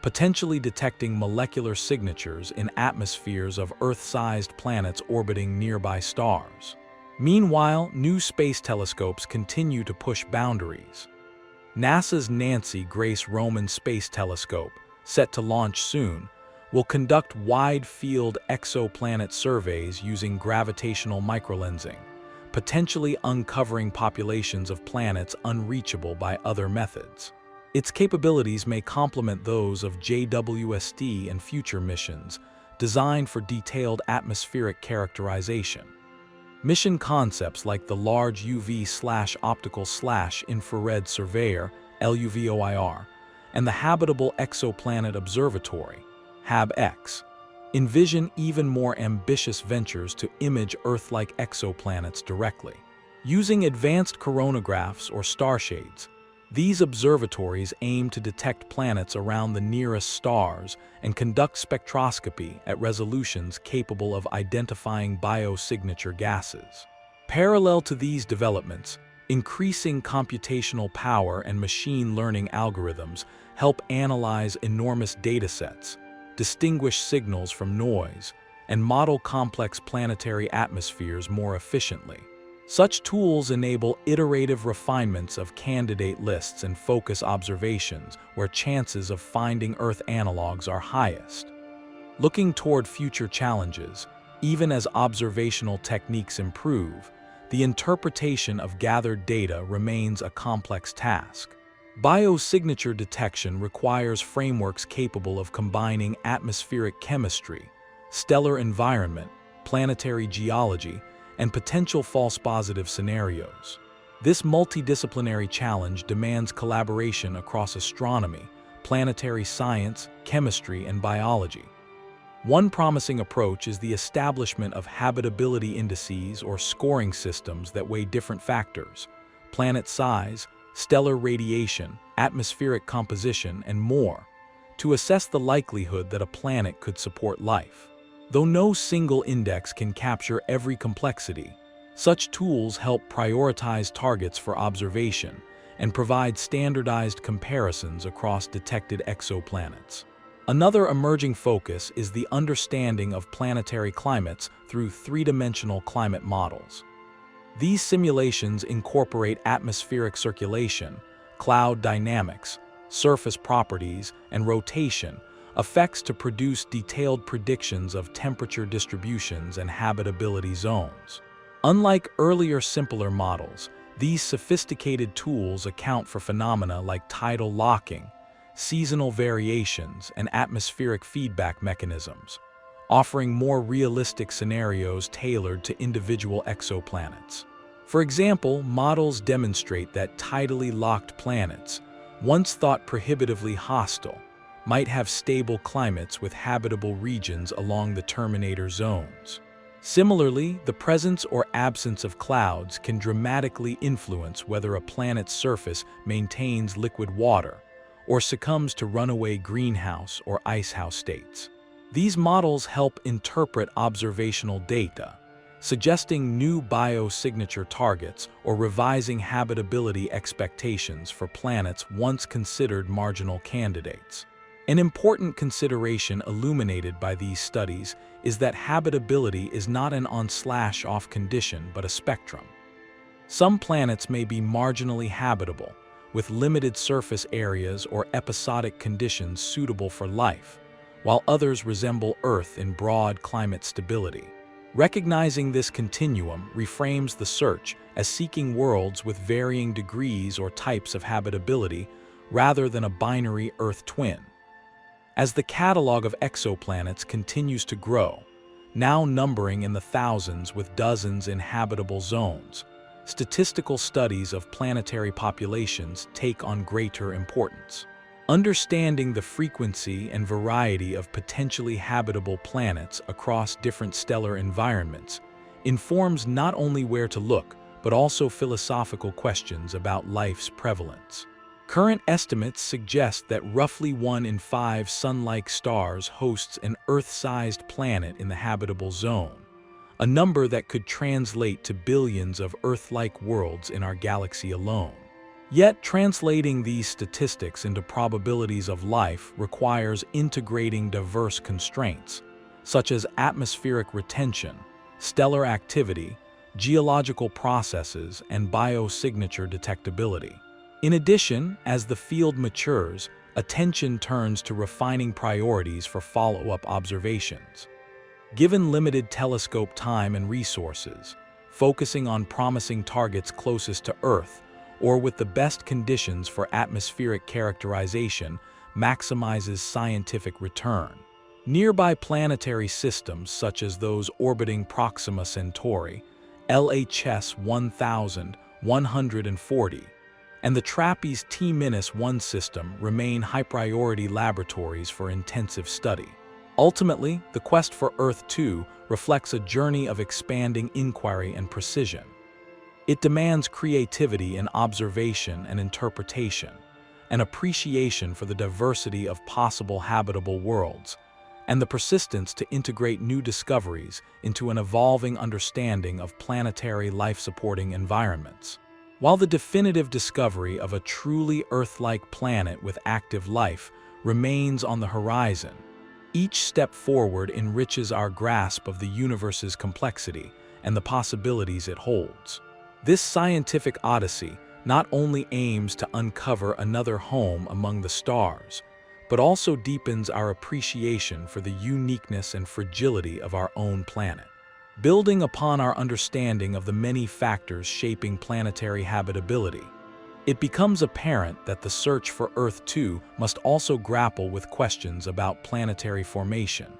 potentially detecting molecular signatures in atmospheres of Earth-sized planets orbiting nearby stars. Meanwhile, new space telescopes continue to push boundaries. NASA's Nancy Grace Roman Space Telescope, set to launch soon, will conduct wide-field exoplanet surveys using gravitational microlensing, potentially uncovering populations of planets unreachable by other methods. Its capabilities may complement those of JWST and future missions, designed for detailed atmospheric characterization. Mission concepts like the Large UV/Optical/Infrared Surveyor, LUVOIR, and the Habitable Exoplanet Observatory, HAB-X, envision even more ambitious ventures to image Earth-like exoplanets directly. Using advanced coronagraphs or starshades, these observatories aim to detect planets around the nearest stars and conduct spectroscopy at resolutions capable of identifying biosignature gases. Parallel to these developments, increasing computational power and machine learning algorithms help analyze enormous datasets, distinguish signals from noise, and model complex planetary atmospheres more efficiently. Such tools enable iterative refinements of candidate lists and focus observations where chances of finding Earth analogs are highest. Looking toward future challenges, even as observational techniques improve, the interpretation of gathered data remains a complex task. Biosignature detection requires frameworks capable of combining atmospheric chemistry, stellar environment, planetary geology, and potential false positive scenarios. This multidisciplinary challenge demands collaboration across astronomy, planetary science, chemistry, and biology. One promising approach is the establishment of habitability indices or scoring systems that weigh different factors: planet size, stellar radiation, atmospheric composition, and more, to assess the likelihood that a planet could support life. Though no single index can capture every complexity, such tools help prioritize targets for observation and provide standardized comparisons across detected exoplanets. Another emerging focus is the understanding of planetary climates through three-dimensional climate models. These simulations incorporate atmospheric circulation, cloud dynamics, surface properties, and rotation effects to produce detailed predictions of temperature distributions and habitability zones. Unlike earlier, simpler models, these sophisticated tools account for phenomena like tidal locking, seasonal variations, and atmospheric feedback mechanisms, offering more realistic scenarios tailored to individual exoplanets. For example, models demonstrate that tidally locked planets, once thought prohibitively hostile, might have stable climates with habitable regions along the terminator zones. Similarly, the presence or absence of clouds can dramatically influence whether a planet's surface maintains liquid water or succumbs to runaway greenhouse or icehouse states. These models help interpret observational data, suggesting new biosignature targets or revising habitability expectations for planets once considered marginal candidates. An important consideration illuminated by these studies is that habitability is not an on/off condition but a spectrum. Some planets may be marginally habitable, with limited surface areas or episodic conditions suitable for life, while others resemble Earth in broad climate stability. Recognizing this continuum reframes the search as seeking worlds with varying degrees or types of habitability rather than a binary Earth twin. As the catalog of exoplanets continues to grow, now numbering in the thousands with dozens in habitable zones, statistical studies of planetary populations take on greater importance. Understanding the frequency and variety of potentially habitable planets across different stellar environments informs not only where to look, but also philosophical questions about life's prevalence. Current estimates suggest that roughly 1 in 5 Sun-like stars hosts an Earth-sized planet in the habitable zone, a number that could translate to billions of Earth-like worlds in our galaxy alone. Yet, translating these statistics into probabilities of life requires integrating diverse constraints, such as atmospheric retention, stellar activity, geological processes, and biosignature detectability. In addition, as the field matures, attention turns to refining priorities for follow-up observations. Given limited telescope time and resources, focusing on promising targets closest to Earth or with the best conditions for atmospheric characterization maximizes scientific return. Nearby planetary systems such as those orbiting Proxima Centauri, LHS 1140, and the TRAPPIST T-1 system remain high-priority laboratories for intensive study. Ultimately, the quest for Earth-2 reflects a journey of expanding inquiry and precision. It demands creativity in observation and interpretation, an appreciation for the diversity of possible habitable worlds, and the persistence to integrate new discoveries into an evolving understanding of planetary life-supporting environments. While the definitive discovery of a truly Earth-like planet with active life remains on the horizon, each step forward enriches our grasp of the universe's complexity and the possibilities it holds. This scientific odyssey not only aims to uncover another home among the stars, but also deepens our appreciation for the uniqueness and fragility of our own planet. Building upon our understanding of the many factors shaping planetary habitability, it becomes apparent that the search for Earth-2 must also grapple with questions about planetary formation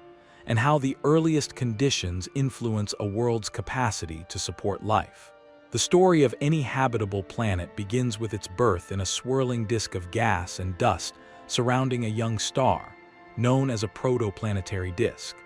and how the earliest conditions influence a world's capacity to support life. The story of any habitable planet begins with its birth in a swirling disk of gas and dust surrounding a young star, known as a protoplanetary disk.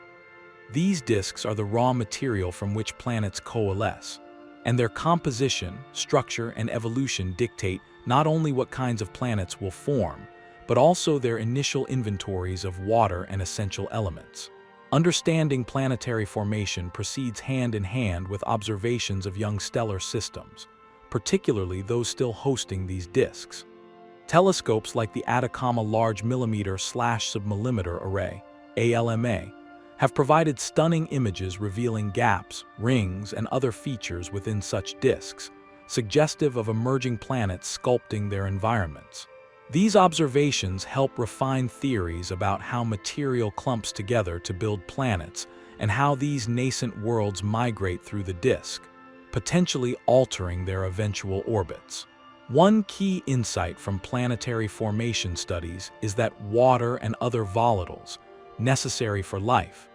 These disks are the raw material from which planets coalesce, and their composition, structure, and evolution dictate not only what kinds of planets will form, but also their initial inventories of water and essential elements. Understanding planetary formation proceeds hand in hand with observations of young stellar systems, particularly those still hosting these disks. Telescopes like the Atacama Large Millimeter/Submillimeter Array, ALMA, have provided stunning images revealing gaps, rings, and other features within such disks, suggestive of emerging planets sculpting their environments. These observations help refine theories about how material clumps together to build planets and how these nascent worlds migrate through the disk, potentially altering their eventual orbits. One key insight from planetary formation studies is that water and other volatiles, necessary for life,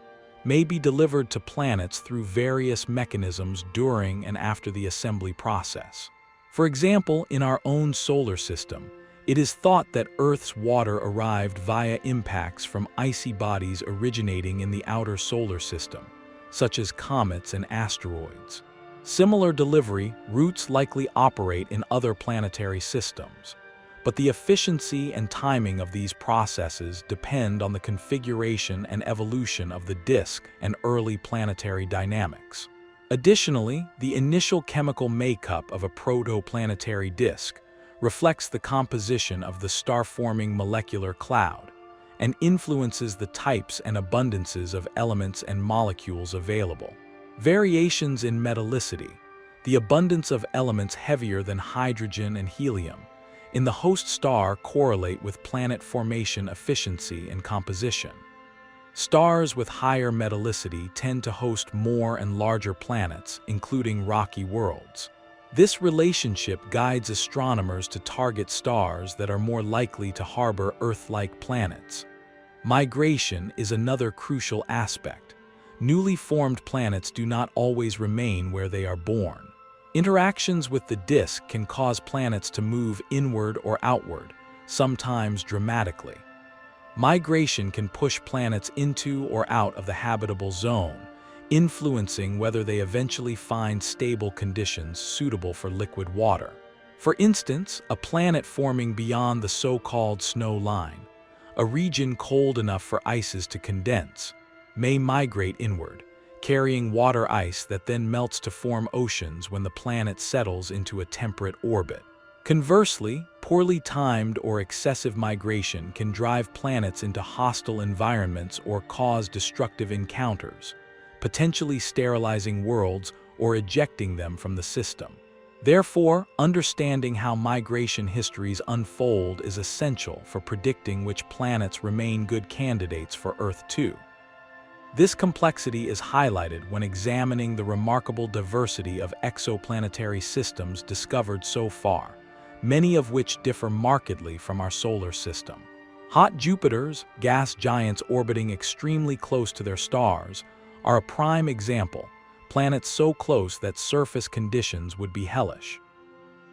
may be delivered to planets through various mechanisms during and after the assembly process. For example, in our own solar system, it is thought that Earth's water arrived via impacts from icy bodies originating in the outer solar system, such as comets and asteroids. Similar delivery routes likely operate in other planetary systems, but the efficiency and timing of these processes depend on the configuration and evolution of the disk and early planetary dynamics. Additionally, the initial chemical makeup of a protoplanetary disk reflects the composition of the star-forming molecular cloud and influences the types and abundances of elements and molecules available. Variations in metallicity, the abundance of elements heavier than hydrogen and helium, in the host star correlate with planet formation efficiency and composition. Stars with higher metallicity tend to host more and larger planets, including rocky worlds. This relationship guides astronomers to target stars that are more likely to harbor Earth-like planets. Migration is another crucial aspect. Newly formed planets do not always remain where they are born. Interactions with the disk can cause planets to move inward or outward, sometimes dramatically. Migration can push planets into or out of the habitable zone, influencing whether they eventually find stable conditions suitable for liquid water. For instance, a planet forming beyond the so-called snow line, a region cold enough for ices to condense, may migrate inward, carrying water ice that then melts to form oceans when the planet settles into a temperate orbit. Conversely, poorly timed or excessive migration can drive planets into hostile environments or cause destructive encounters, potentially sterilizing worlds or ejecting them from the system. Therefore, understanding how migration histories unfold is essential for predicting which planets remain good candidates for Earth too. This complexity is highlighted when examining the remarkable diversity of exoplanetary systems discovered so far, many of which differ markedly from our solar system. Hot Jupiters, gas giants orbiting extremely close to their stars, are a prime example, planets so close that surface conditions would be hellish.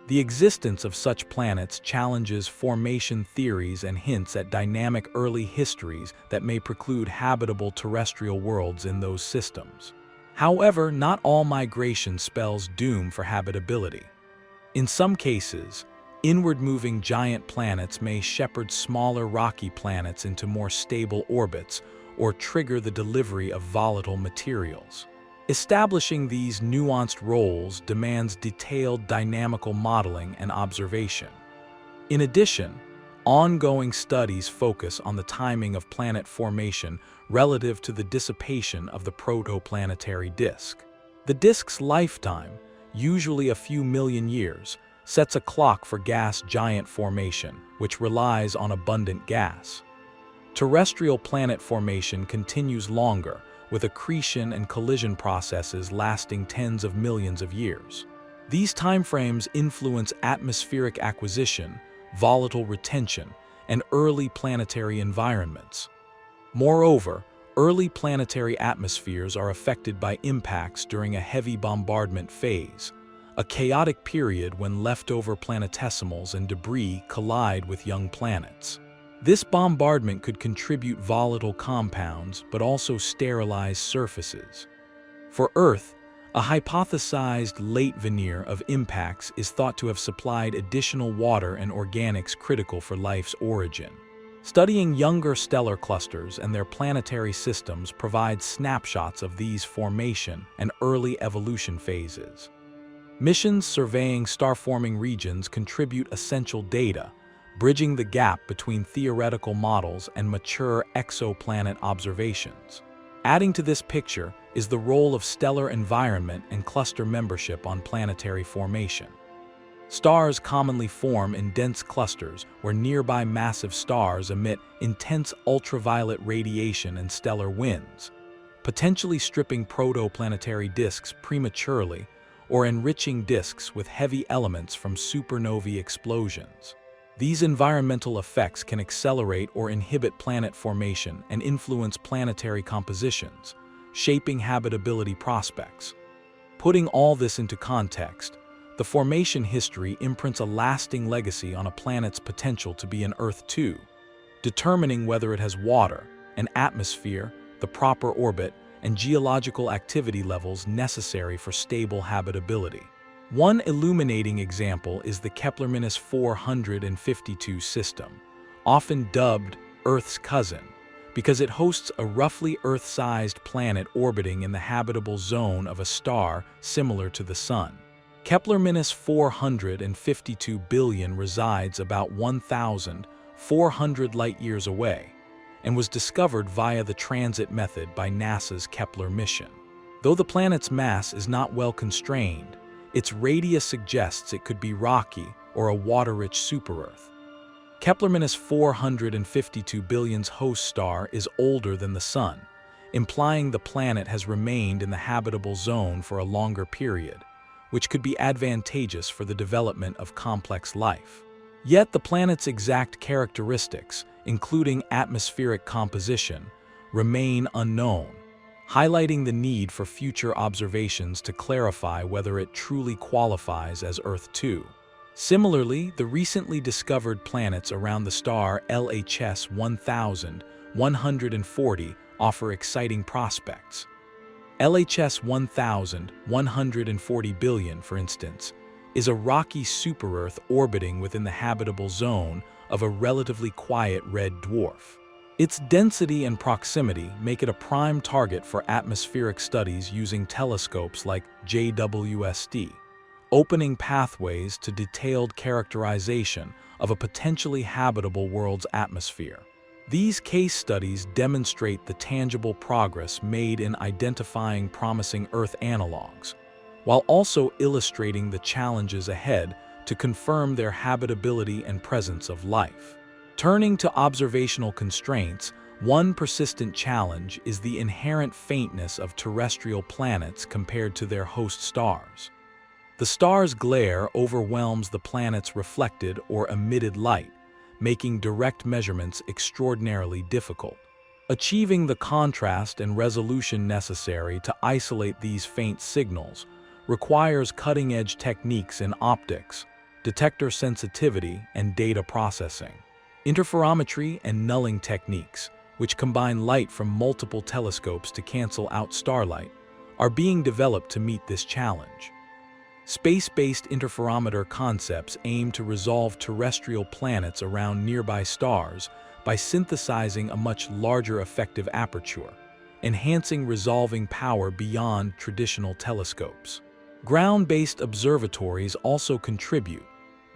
The existence of such planets challenges formation theories and hints at dynamic early histories that may preclude habitable terrestrial worlds in those systems. However, not all migration spells doom for habitability. In some cases, inward-moving giant planets may shepherd smaller rocky planets into more stable orbits or trigger the delivery of volatile materials. Establishing these nuanced roles demands detailed dynamical modeling and observation. In addition, ongoing studies focus on the timing of planet formation relative to the dissipation of the protoplanetary disk. The disk's lifetime, usually a few million years, sets a clock for gas giant formation, which relies on abundant gas. Terrestrial planet formation continues longer, with accretion and collision processes lasting tens of millions of years. These timeframes influence atmospheric acquisition, volatile retention, and early planetary environments. Moreover, early planetary atmospheres are affected by impacts during a heavy bombardment phase, a chaotic period when leftover planetesimals and debris collide with young planets. This bombardment could contribute volatile compounds but also sterilize surfaces. For Earth, a hypothesized late veneer of impacts is thought to have supplied additional water and organics critical for life's origin. Studying younger stellar clusters and their planetary systems provides snapshots of these formation and early evolution phases. Missions surveying star-forming regions contribute essential data, bridging the gap between theoretical models and mature exoplanet observations. Adding to this picture is the role of stellar environment and cluster membership on planetary formation. Stars commonly form in dense clusters where nearby massive stars emit intense ultraviolet radiation and stellar winds, potentially stripping protoplanetary disks prematurely or enriching disks with heavy elements from supernovae explosions. These environmental effects can accelerate or inhibit planet formation and influence planetary compositions, shaping habitability prospects. Putting all this into context, the formation history imprints a lasting legacy on a planet's potential to be an Earth too, determining whether it has water, an atmosphere, the proper orbit, and geological activity levels necessary for stable habitability. One illuminating example is the Kepler-452 system, often dubbed Earth's cousin, because it hosts a roughly Earth-sized planet orbiting in the habitable zone of a star similar to the Sun. Kepler-452 billion resides about 1,400 light-years away, and was discovered via the transit method by NASA's Kepler mission. Though the planet's mass is not well constrained, its radius suggests it could be rocky or a water-rich super-Earth. Kepler-452 billion's host star is older than the Sun, implying the planet has remained in the habitable zone for a longer period, which could be advantageous for the development of complex life. Yet the planet's exact characteristics, including atmospheric composition, remain unknown, highlighting the need for future observations to clarify whether it truly qualifies as Earth 2. Similarly, the recently discovered planets around the star LHS 1140 offer exciting prospects. LHS 1140 billion, for instance, is a rocky super-Earth orbiting within the habitable zone of a relatively quiet red dwarf. Its density and proximity make it a prime target for atmospheric studies using telescopes like JWST, opening pathways to detailed characterization of a potentially habitable world's atmosphere. These case studies demonstrate the tangible progress made in identifying promising Earth analogs, while also illustrating the challenges ahead to confirm their habitability and presence of life. Turning to observational constraints, one persistent challenge is the inherent faintness of terrestrial planets compared to their host stars. The star's glare overwhelms the planet's reflected or emitted light, making direct measurements extraordinarily difficult. Achieving the contrast and resolution necessary to isolate these faint signals requires cutting-edge techniques in optics, detector sensitivity, and data processing. Interferometry and nulling techniques, which combine light from multiple telescopes to cancel out starlight, are being developed to meet this challenge. Space-based interferometer concepts aim to resolve terrestrial planets around nearby stars by synthesizing a much larger effective aperture, enhancing resolving power beyond traditional telescopes. Ground-based observatories also contribute,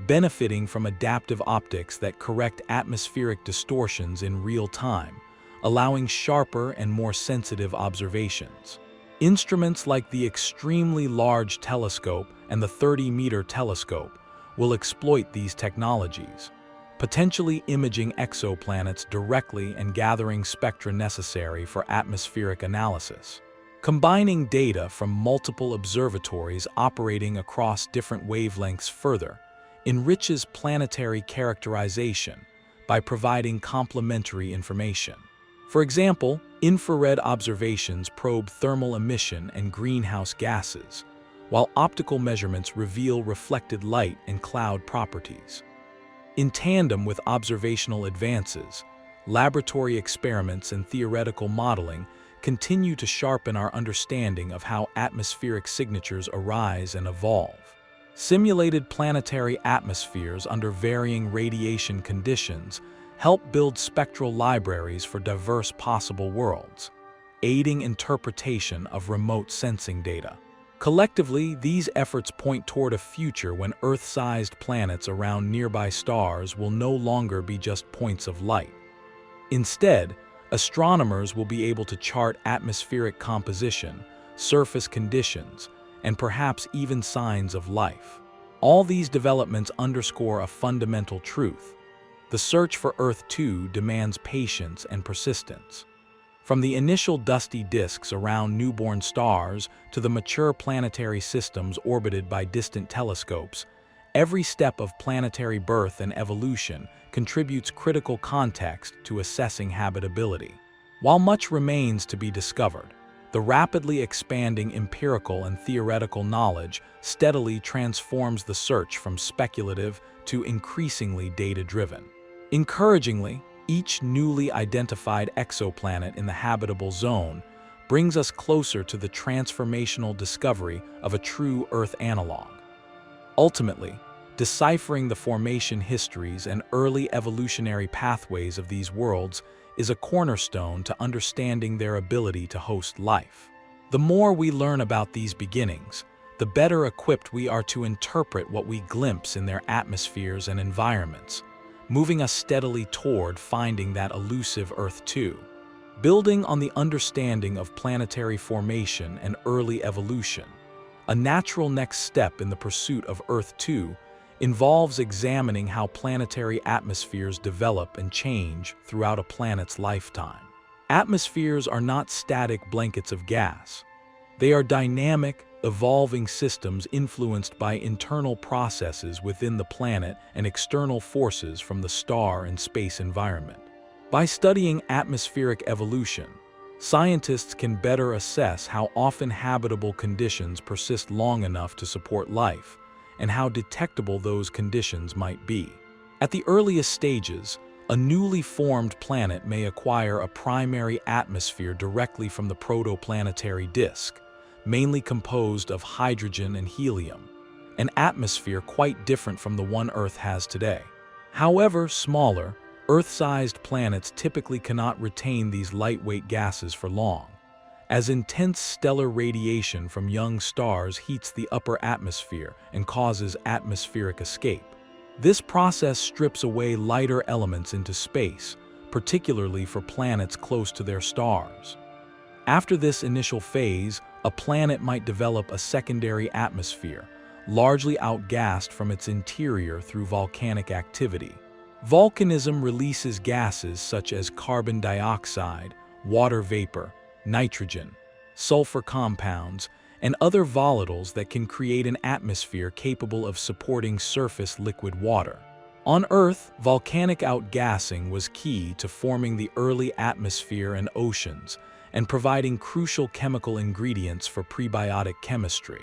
benefiting from adaptive optics that correct atmospheric distortions in real time, allowing sharper and more sensitive observations. Instruments like the extremely large telescope and the 30-meter telescope will exploit these technologies, potentially imaging exoplanets directly and gathering spectra necessary for atmospheric analysis. Combining data from multiple observatories operating across different wavelengths further enriches planetary characterization by providing complementary information. For example, infrared observations probe thermal emission and greenhouse gases, while optical measurements reveal reflected light and cloud properties. In tandem with observational advances, laboratory experiments and theoretical modeling continue to sharpen our understanding of how atmospheric signatures arise and evolve. Simulated planetary atmospheres under varying radiation conditions help build spectral libraries for diverse possible worlds, aiding interpretation of remote sensing data. Collectively, these efforts point toward a future when Earth-sized planets around nearby stars will no longer be just points of light. Instead, astronomers will be able to chart atmospheric composition, surface conditions, and perhaps even signs of life. All these developments underscore a fundamental truth. The search for Earth 2 demands patience and persistence. From the initial dusty disks around newborn stars to the mature planetary systems orbited by distant telescopes, every step of planetary birth and evolution contributes critical context to assessing habitability. While much remains to be discovered, The rapidly expanding empirical and theoretical knowledge steadily transforms the search from speculative to increasingly data-driven. Encouragingly, each newly identified exoplanet in the habitable zone brings us closer to the transformational discovery of a true Earth analog. Ultimately, deciphering the formation histories and early evolutionary pathways of these worlds is a cornerstone to understanding their ability to host life. The more we learn about these beginnings, the better equipped we are to interpret what we glimpse in their atmospheres and environments, moving us steadily toward finding that elusive Earth 2. Building on the understanding of planetary formation and early evolution, a natural next step in the pursuit of Earth 2 involves examining how planetary atmospheres develop and change throughout a planet's lifetime. Atmospheres are not static blankets of gas. They are dynamic, evolving systems influenced by internal processes within the planet and external forces from the star and space environment. By studying atmospheric evolution, scientists can better assess how often habitable conditions persist long enough to support life, and how detectable those conditions might be. At the earliest stages, a newly formed planet may acquire a primary atmosphere directly from the protoplanetary disk, mainly composed of hydrogen and helium, an atmosphere quite different from the one Earth has today. However, smaller, Earth-sized planets typically cannot retain these lightweight gases for long, as intense stellar radiation from young stars heats the upper atmosphere and causes atmospheric escape. This process strips away lighter elements into space, particularly for planets close to their stars. After this initial phase, a planet might develop a secondary atmosphere, largely outgassed from its interior through volcanic activity. Volcanism releases gases such as carbon dioxide, water vapor, nitrogen, sulfur compounds, and other volatiles that can create an atmosphere capable of supporting surface liquid water. On Earth, volcanic outgassing was key to forming the early atmosphere and oceans, and providing crucial chemical ingredients for prebiotic chemistry.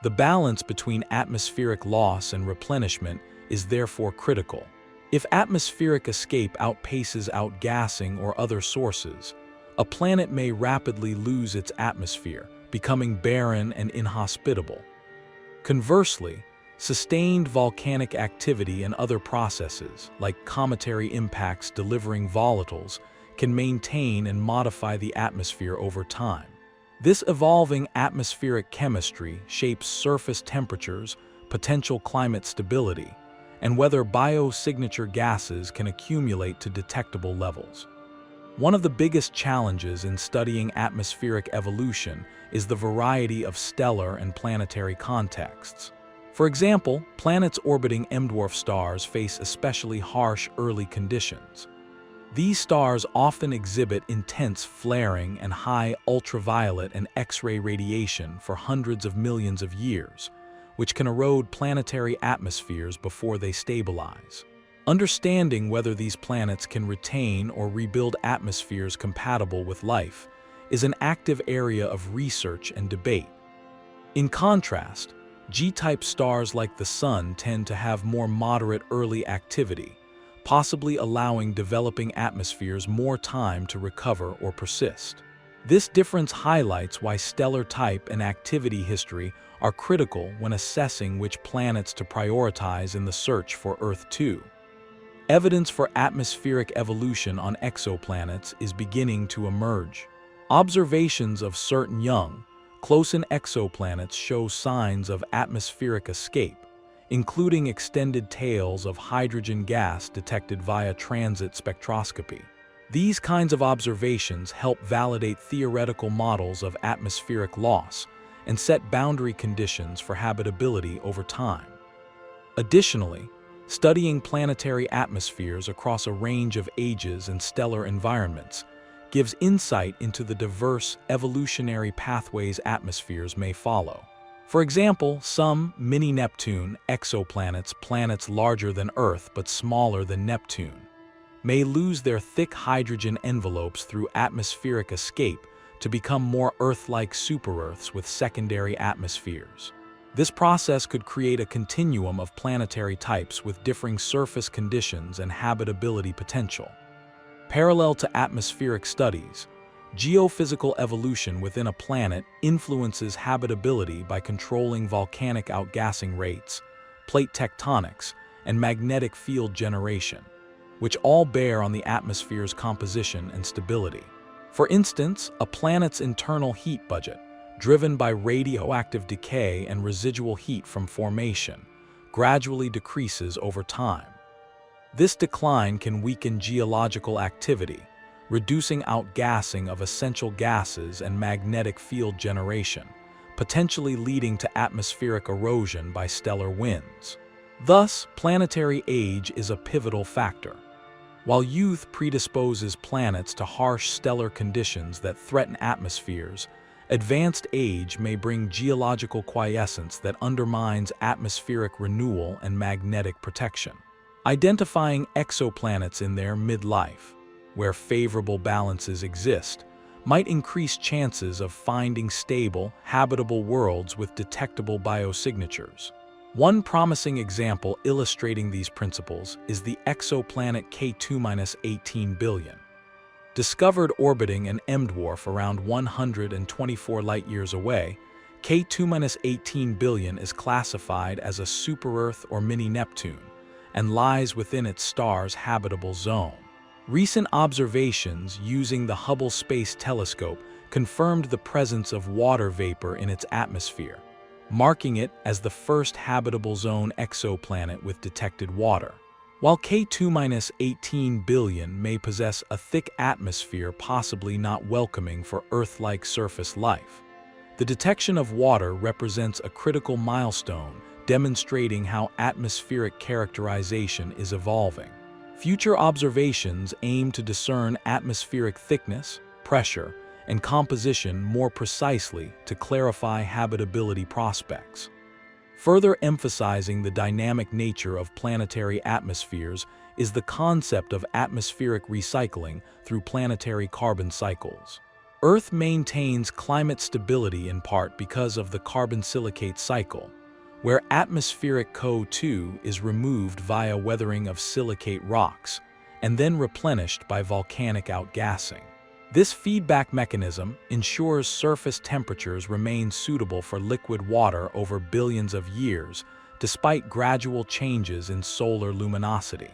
The balance between atmospheric loss and replenishment is therefore critical. If atmospheric escape outpaces outgassing or other sources, a planet may rapidly lose its atmosphere, becoming barren and inhospitable. Conversely, sustained volcanic activity and other processes, like cometary impacts delivering volatiles, can maintain and modify the atmosphere over time. This evolving atmospheric chemistry shapes surface temperatures, potential climate stability, and whether biosignature gases can accumulate to detectable levels. One of the biggest challenges in studying atmospheric evolution is the variety of stellar and planetary contexts. For example, planets orbiting M-dwarf stars face especially harsh early conditions. These stars often exhibit intense flaring and high ultraviolet and X-ray radiation for hundreds of millions of years, which can erode planetary atmospheres before they stabilize. Understanding whether these planets can retain or rebuild atmospheres compatible with life is an active area of research and debate. In contrast, G-type stars like the Sun tend to have more moderate early activity, possibly allowing developing atmospheres more time to recover or persist. This difference highlights why stellar type and activity history are critical when assessing which planets to prioritize in the search for Earth 2. Evidence for atmospheric evolution on exoplanets is beginning to emerge. Observations of certain young, close-in exoplanets show signs of atmospheric escape, including extended tails of hydrogen gas detected via transit spectroscopy. These kinds of observations help validate theoretical models of atmospheric loss and set boundary conditions for habitability over time. Additionally, studying planetary atmospheres across a range of ages and stellar environments gives insight into the diverse evolutionary pathways atmospheres may follow. For example, some mini-Neptune exoplanets, planets larger than Earth but smaller than Neptune, may lose their thick hydrogen envelopes through atmospheric escape to become more Earth-like super-Earths with secondary atmospheres. This process could create a continuum of planetary types with differing surface conditions and habitability potential. Parallel to atmospheric studies, geophysical evolution within a planet influences habitability by controlling volcanic outgassing rates, plate tectonics, and magnetic field generation, which all bear on the atmosphere's composition and stability. For instance, a planet's internal heat budget, driven by radioactive decay and residual heat from formation, gradually decreases over time. This decline can weaken geological activity, reducing outgassing of essential gases and magnetic field generation, potentially leading to atmospheric erosion by stellar winds. Thus, planetary age is a pivotal factor. While youth predisposes planets to harsh stellar conditions that threaten atmospheres, advanced age may bring geological quiescence that undermines atmospheric renewal and magnetic protection. Identifying exoplanets in their midlife, where favorable balances exist, might increase chances of finding stable, habitable worlds with detectable biosignatures. One promising example illustrating these principles is the exoplanet K2-18 billion. Discovered orbiting an M-dwarf around 124 light-years away, K2-18 billion is classified as a super-Earth or mini-Neptune and lies within its star's habitable zone. Recent observations using the Hubble Space Telescope confirmed the presence of water vapor in its atmosphere, marking it as the first habitable zone exoplanet with detected water. While K2-18 billion may possess a thick atmosphere possibly not welcoming for Earth-like surface life, the detection of water represents a critical milestone demonstrating how atmospheric characterization is evolving. Future observations aim to discern atmospheric thickness, pressure, and composition more precisely to clarify habitability prospects. Further emphasizing the dynamic nature of planetary atmospheres is the concept of atmospheric recycling through planetary carbon cycles. Earth maintains climate stability in part because of the carbon silicate cycle, where atmospheric CO2 is removed via weathering of silicate rocks and then replenished by volcanic outgassing. This feedback mechanism ensures surface temperatures remain suitable for liquid water over billions of years, despite gradual changes in solar luminosity.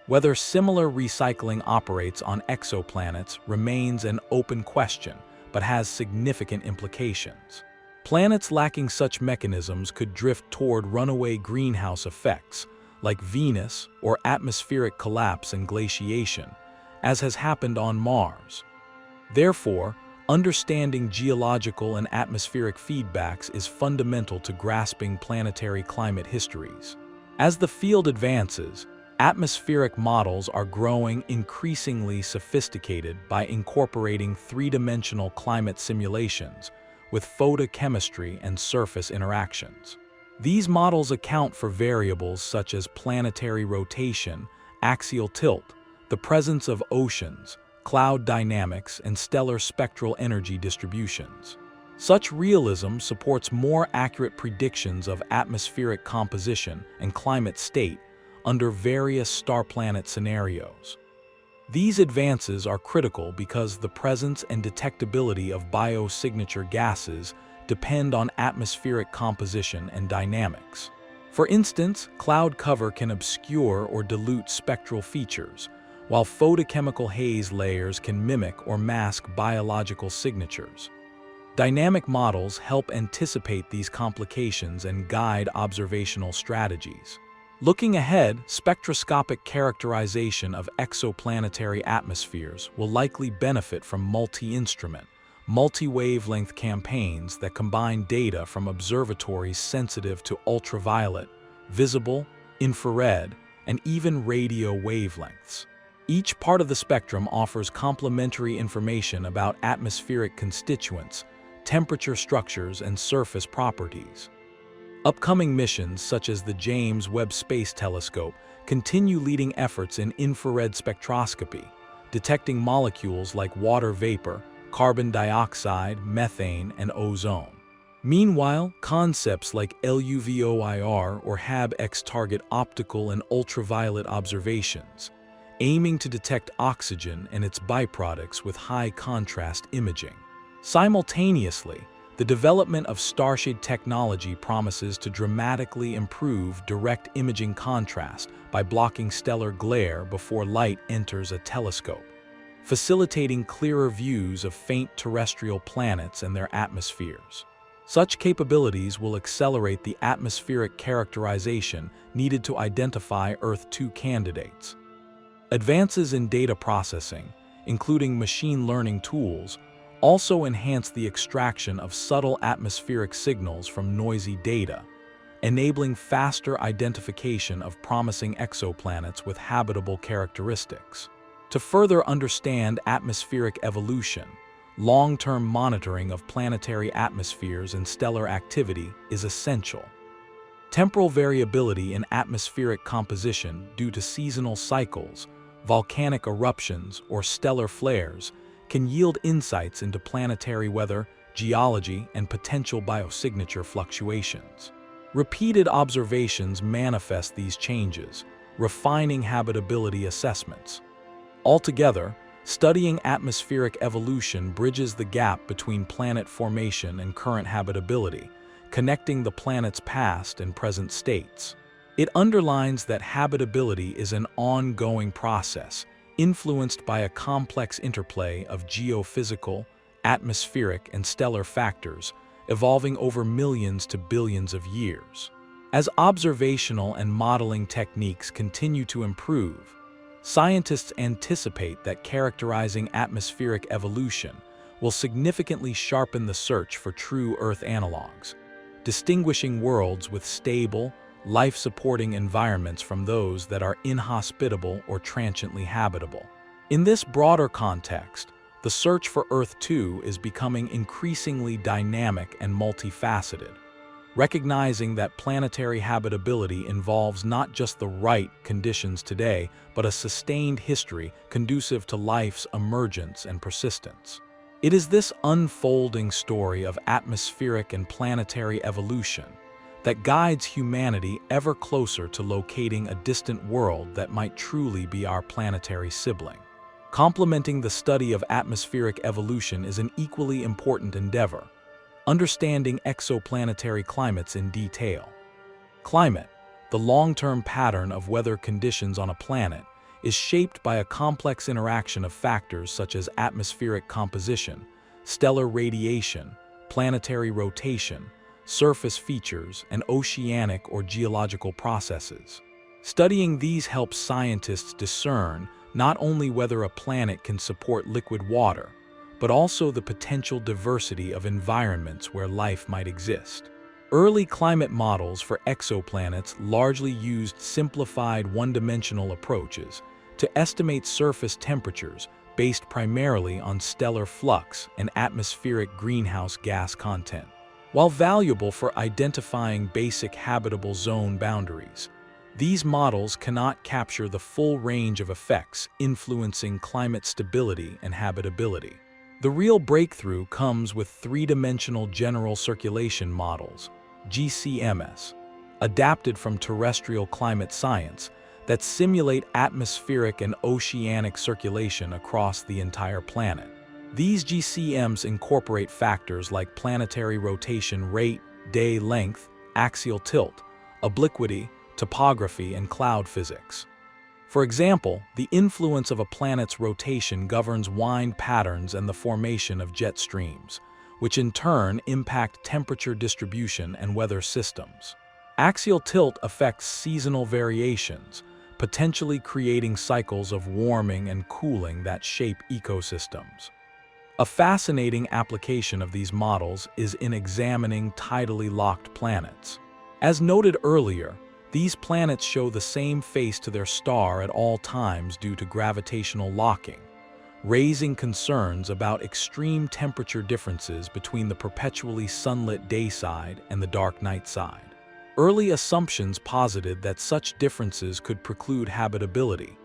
Whether similar recycling operates on exoplanets remains an open question, but has significant implications. Planets lacking such mechanisms could drift toward runaway greenhouse effects, like Venus, or atmospheric collapse and glaciation, as has happened on Mars. Therefore, understanding geological and atmospheric feedbacks is fundamental to grasping planetary climate histories. As the field advances, atmospheric models are growing increasingly sophisticated by incorporating three-dimensional climate simulations with photochemistry and surface interactions. These models account for variables such as planetary rotation, axial tilt, the presence of oceans, cloud dynamics, and stellar spectral energy distributions. Such realism supports more accurate predictions of atmospheric composition and climate state under various star-planet scenarios. These advances are critical because the presence and detectability of biosignature gases depend on atmospheric composition and dynamics. For instance, cloud cover can obscure or dilute spectral features, while photochemical haze layers can mimic or mask biological signatures. Dynamic models help anticipate these complications and guide observational strategies. Looking ahead, spectroscopic characterization of exoplanetary atmospheres will likely benefit from multi-instrument, multi-wavelength campaigns that combine data from observatories sensitive to ultraviolet, visible, infrared, and even radio wavelengths. Each part of the spectrum offers complementary information about atmospheric constituents, temperature structures, and surface properties. Upcoming missions such as the James Webb Space Telescope continue leading efforts in infrared spectroscopy, detecting molecules like water vapor, carbon dioxide, methane, and ozone. Meanwhile, concepts like LUVOIR or HAB-X target optical and ultraviolet observations, aiming to detect oxygen and its byproducts with high-contrast imaging. Simultaneously, the development of starshade technology promises to dramatically improve direct imaging contrast by blocking stellar glare before light enters a telescope, facilitating clearer views of faint terrestrial planets and their atmospheres. Such capabilities will accelerate the atmospheric characterization needed to identify Earth-2 candidates. Advances in data processing, including machine learning tools, also enhance the extraction of subtle atmospheric signals from noisy data, enabling faster identification of promising exoplanets with habitable characteristics. To further understand atmospheric evolution, long-term monitoring of planetary atmospheres and stellar activity is essential. Temporal variability in atmospheric composition due to seasonal cycles, volcanic eruptions, or stellar flares can yield insights into planetary weather, geology, and potential biosignature fluctuations. Repeated observations manifest these changes, refining habitability assessments. Altogether, studying atmospheric evolution bridges the gap between planet formation and current habitability, connecting the planet's past and present states. It underlines that habitability is an ongoing process, influenced by a complex interplay of geophysical, atmospheric, and stellar factors, evolving over millions to billions of years. As observational and modeling techniques continue to improve, scientists anticipate that characterizing atmospheric evolution will significantly sharpen the search for true Earth analogs, distinguishing worlds with stable, life-supporting environments from those that are inhospitable or transiently habitable. In this broader context, the search for Earth-2 is becoming increasingly dynamic and multifaceted, recognizing that planetary habitability involves not just the right conditions today, but a sustained history conducive to life's emergence and persistence. It is this unfolding story of atmospheric and planetary evolution that guides humanity ever closer to locating a distant world that might truly be our planetary sibling. Complementing the study of atmospheric evolution is an equally important endeavor: understanding exoplanetary climates in detail. Climate, the long-term pattern of weather conditions on a planet, is shaped by a complex interaction of factors such as atmospheric composition, stellar radiation, planetary rotation, surface features, and oceanic or geological processes. Studying these helps scientists discern not only whether a planet can support liquid water, but also the potential diversity of environments where life might exist. Early climate models for exoplanets largely used simplified one-dimensional approaches to estimate surface temperatures based primarily on stellar flux and atmospheric greenhouse gas content. While valuable for identifying basic habitable zone boundaries, these models cannot capture the full range of effects influencing climate stability and habitability. The real breakthrough comes with three-dimensional general circulation models, GCMS, adapted from terrestrial climate science that simulate atmospheric and oceanic circulation across the entire planet. These GCMs incorporate factors like planetary rotation rate, day length, axial tilt, obliquity, topography, and cloud physics. For example, the influence of a planet's rotation governs wind patterns and the formation of jet streams, which in turn impact temperature distribution and weather systems. Axial tilt affects seasonal variations, potentially creating cycles of warming and cooling that shape ecosystems. A fascinating application of these models is in examining tidally locked planets. As noted earlier, these planets show the same face to their star at all times due to gravitational locking, raising concerns about extreme temperature differences between the perpetually sunlit day side and the dark night side. Early assumptions posited that such differences could preclude habitability,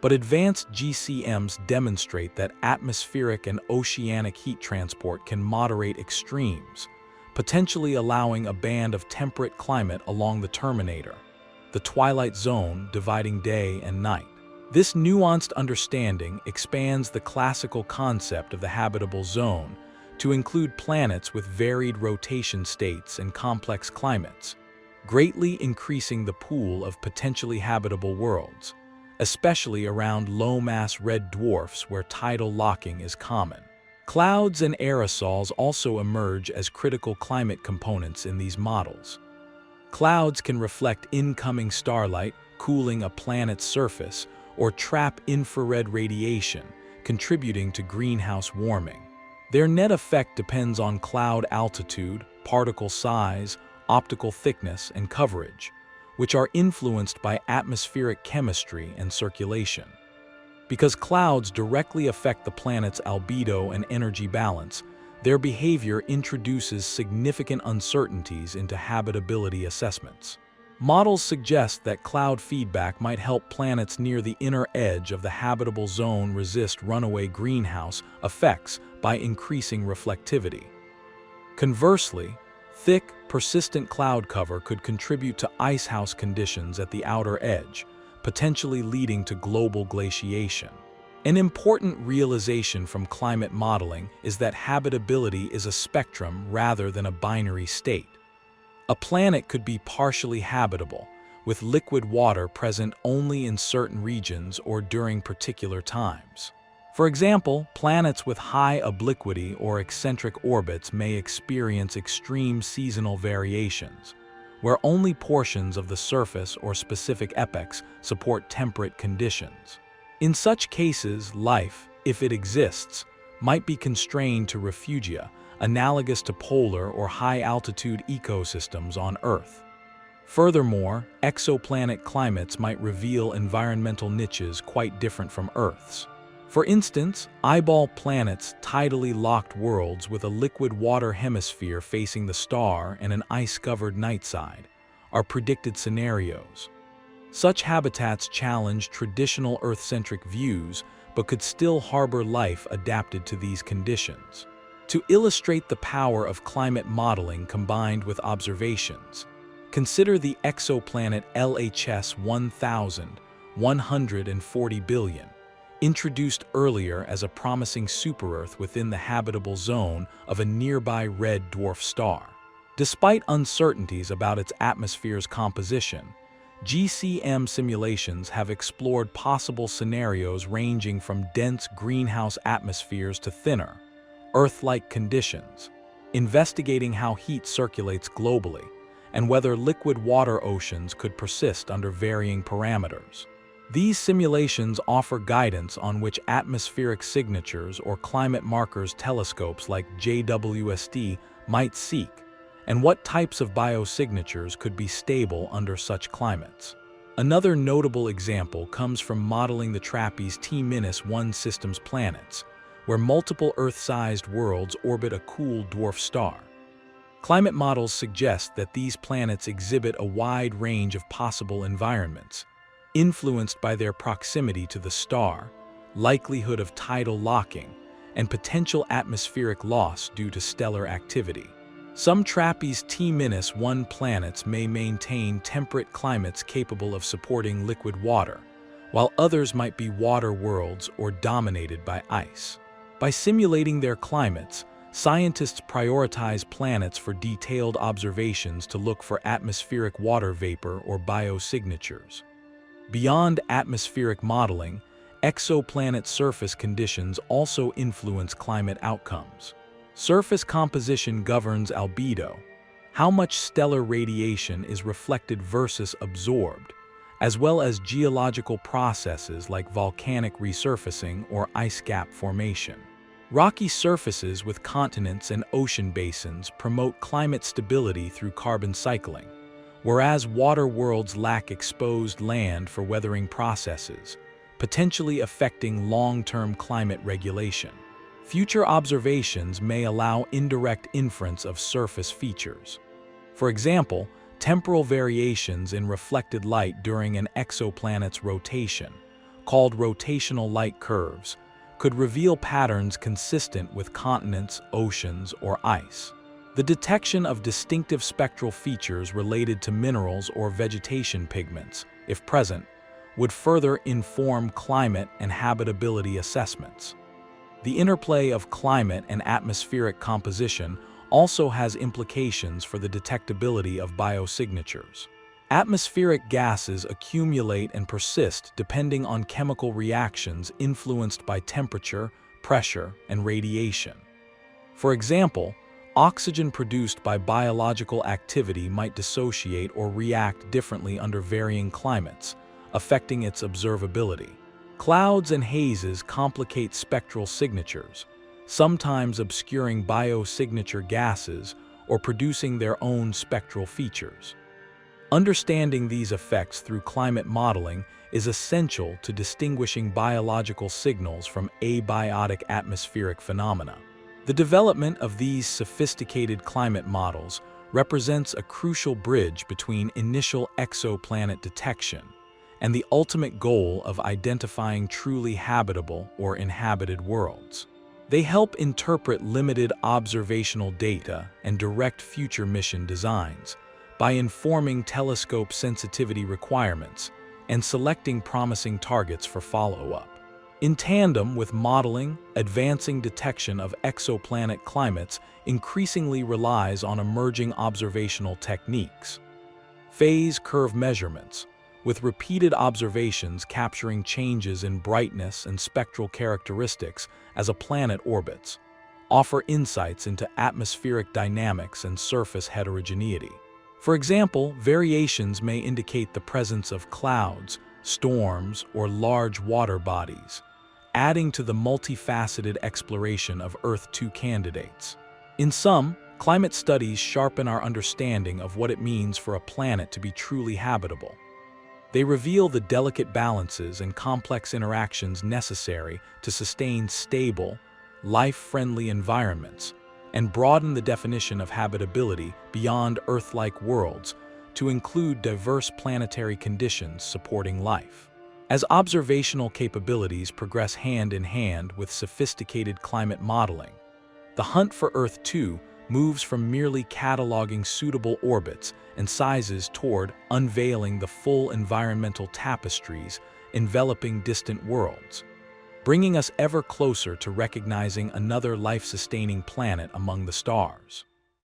but advanced GCMs demonstrate that atmospheric and oceanic heat transport can moderate extremes, potentially allowing a band of temperate climate along the terminator, the twilight zone dividing day and night. This nuanced understanding expands the classical concept of the habitable zone to include planets with varied rotation states and complex climates, greatly increasing the pool of potentially habitable worlds, especially around low-mass red dwarfs where tidal locking is common. Clouds and aerosols also emerge as critical climate components in these models. Clouds can reflect incoming starlight, cooling a planet's surface, or trap infrared radiation, contributing to greenhouse warming. Their net effect depends on cloud altitude, particle size, optical thickness, and coverage, which are influenced by atmospheric chemistry and circulation. Because clouds directly affect the planet's albedo and energy balance, their behavior introduces significant uncertainties into habitability assessments. Models suggest that cloud feedback might help planets near the inner edge of the habitable zone resist runaway greenhouse effects by increasing reflectivity. Conversely, thick, persistent cloud cover could contribute to icehouse conditions at the outer edge, potentially leading to global glaciation. An important realization from climate modeling is that habitability is a spectrum rather than a binary state. A planet could be partially habitable, with liquid water present only in certain regions or during particular times. For example, planets with high obliquity or eccentric orbits may experience extreme seasonal variations, where only portions of the surface or specific epochs support temperate conditions. In such cases, life, if it exists, might be constrained to refugia, analogous to polar or high-altitude ecosystems on Earth. Furthermore, exoplanet climates might reveal environmental niches quite different from Earth's. For instance, eyeball planets, tidally locked worlds with a liquid water hemisphere facing the star and an ice-covered night side, are predicted scenarios. Such habitats challenge traditional Earth-centric views but could still harbor life adapted to these conditions. To illustrate the power of climate modeling combined with observations, consider the exoplanet LHS 1140 billion, introduced earlier as a promising super-Earth within the habitable zone of a nearby red dwarf star. Despite uncertainties about its atmosphere's composition, GCM simulations have explored possible scenarios ranging from dense greenhouse atmospheres to thinner, Earth-like conditions, investigating how heat circulates globally and whether liquid water oceans could persist under varying parameters. These simulations offer guidance on which atmospheric signatures or climate markers telescopes like JWST might seek, and what types of biosignatures could be stable under such climates. Another notable example comes from modeling the TRAPPIST T-1 system's planets, where multiple Earth-sized worlds orbit a cool dwarf star. Climate models suggest that these planets exhibit a wide range of possible environments, influenced by their proximity to the star, likelihood of tidal locking, and potential atmospheric loss due to stellar activity. Some TRAPPIST T-1 planets may maintain temperate climates capable of supporting liquid water, while others might be water worlds or dominated by ice. By simulating their climates, scientists prioritize planets for detailed observations to look for atmospheric water vapor or biosignatures. Beyond atmospheric modeling, exoplanet surface conditions also influence climate outcomes. Surface composition governs albedo, how much stellar radiation is reflected versus absorbed, as well as geological processes like volcanic resurfacing or ice cap formation. Rocky surfaces with continents and ocean basins promote climate stability through carbon cycling, whereas water worlds lack exposed land for weathering processes, potentially affecting long-term climate regulation. Future observations may allow indirect inference of surface features. For example, temporal variations in reflected light during an exoplanet's rotation, called rotational light curves, could reveal patterns consistent with continents, oceans, or ice. The detection of distinctive spectral features related to minerals or vegetation pigments, if present, would further inform climate and habitability assessments. The interplay of climate and atmospheric composition also has implications for the detectability of biosignatures. Atmospheric gases accumulate and persist depending on chemical reactions influenced by temperature, pressure, and radiation. For example, oxygen produced by biological activity might dissociate or react differently under varying climates, affecting its observability. Clouds and hazes complicate spectral signatures, sometimes obscuring biosignature gases or producing their own spectral features. Understanding these effects through climate modeling is essential to distinguishing biological signals from abiotic atmospheric phenomena. The development of these sophisticated climate models represents a crucial bridge between initial exoplanet detection and the ultimate goal of identifying truly habitable or inhabited worlds. They help interpret limited observational data and direct future mission designs by informing telescope sensitivity requirements and selecting promising targets for follow-up. In tandem with modeling, advancing detection of exoplanet climates increasingly relies on emerging observational techniques. Phase curve measurements, with repeated observations capturing changes in brightness and spectral characteristics as a planet orbits, offer insights into atmospheric dynamics and surface heterogeneity. For example, variations may indicate the presence of clouds, storms, or large water bodies, adding to the multifaceted exploration of Earth-2 candidates. In sum, climate studies sharpen our understanding of what it means for a planet to be truly habitable. They reveal the delicate balances and complex interactions necessary to sustain stable, life-friendly environments, and broaden the definition of habitability beyond Earth-like worlds to include diverse planetary conditions supporting life. As observational capabilities progress hand in hand with sophisticated climate modeling, the hunt for Earth-2 moves from merely cataloging suitable orbits and sizes toward unveiling the full environmental tapestries enveloping distant worlds, bringing us ever closer to recognizing another life-sustaining planet among the stars.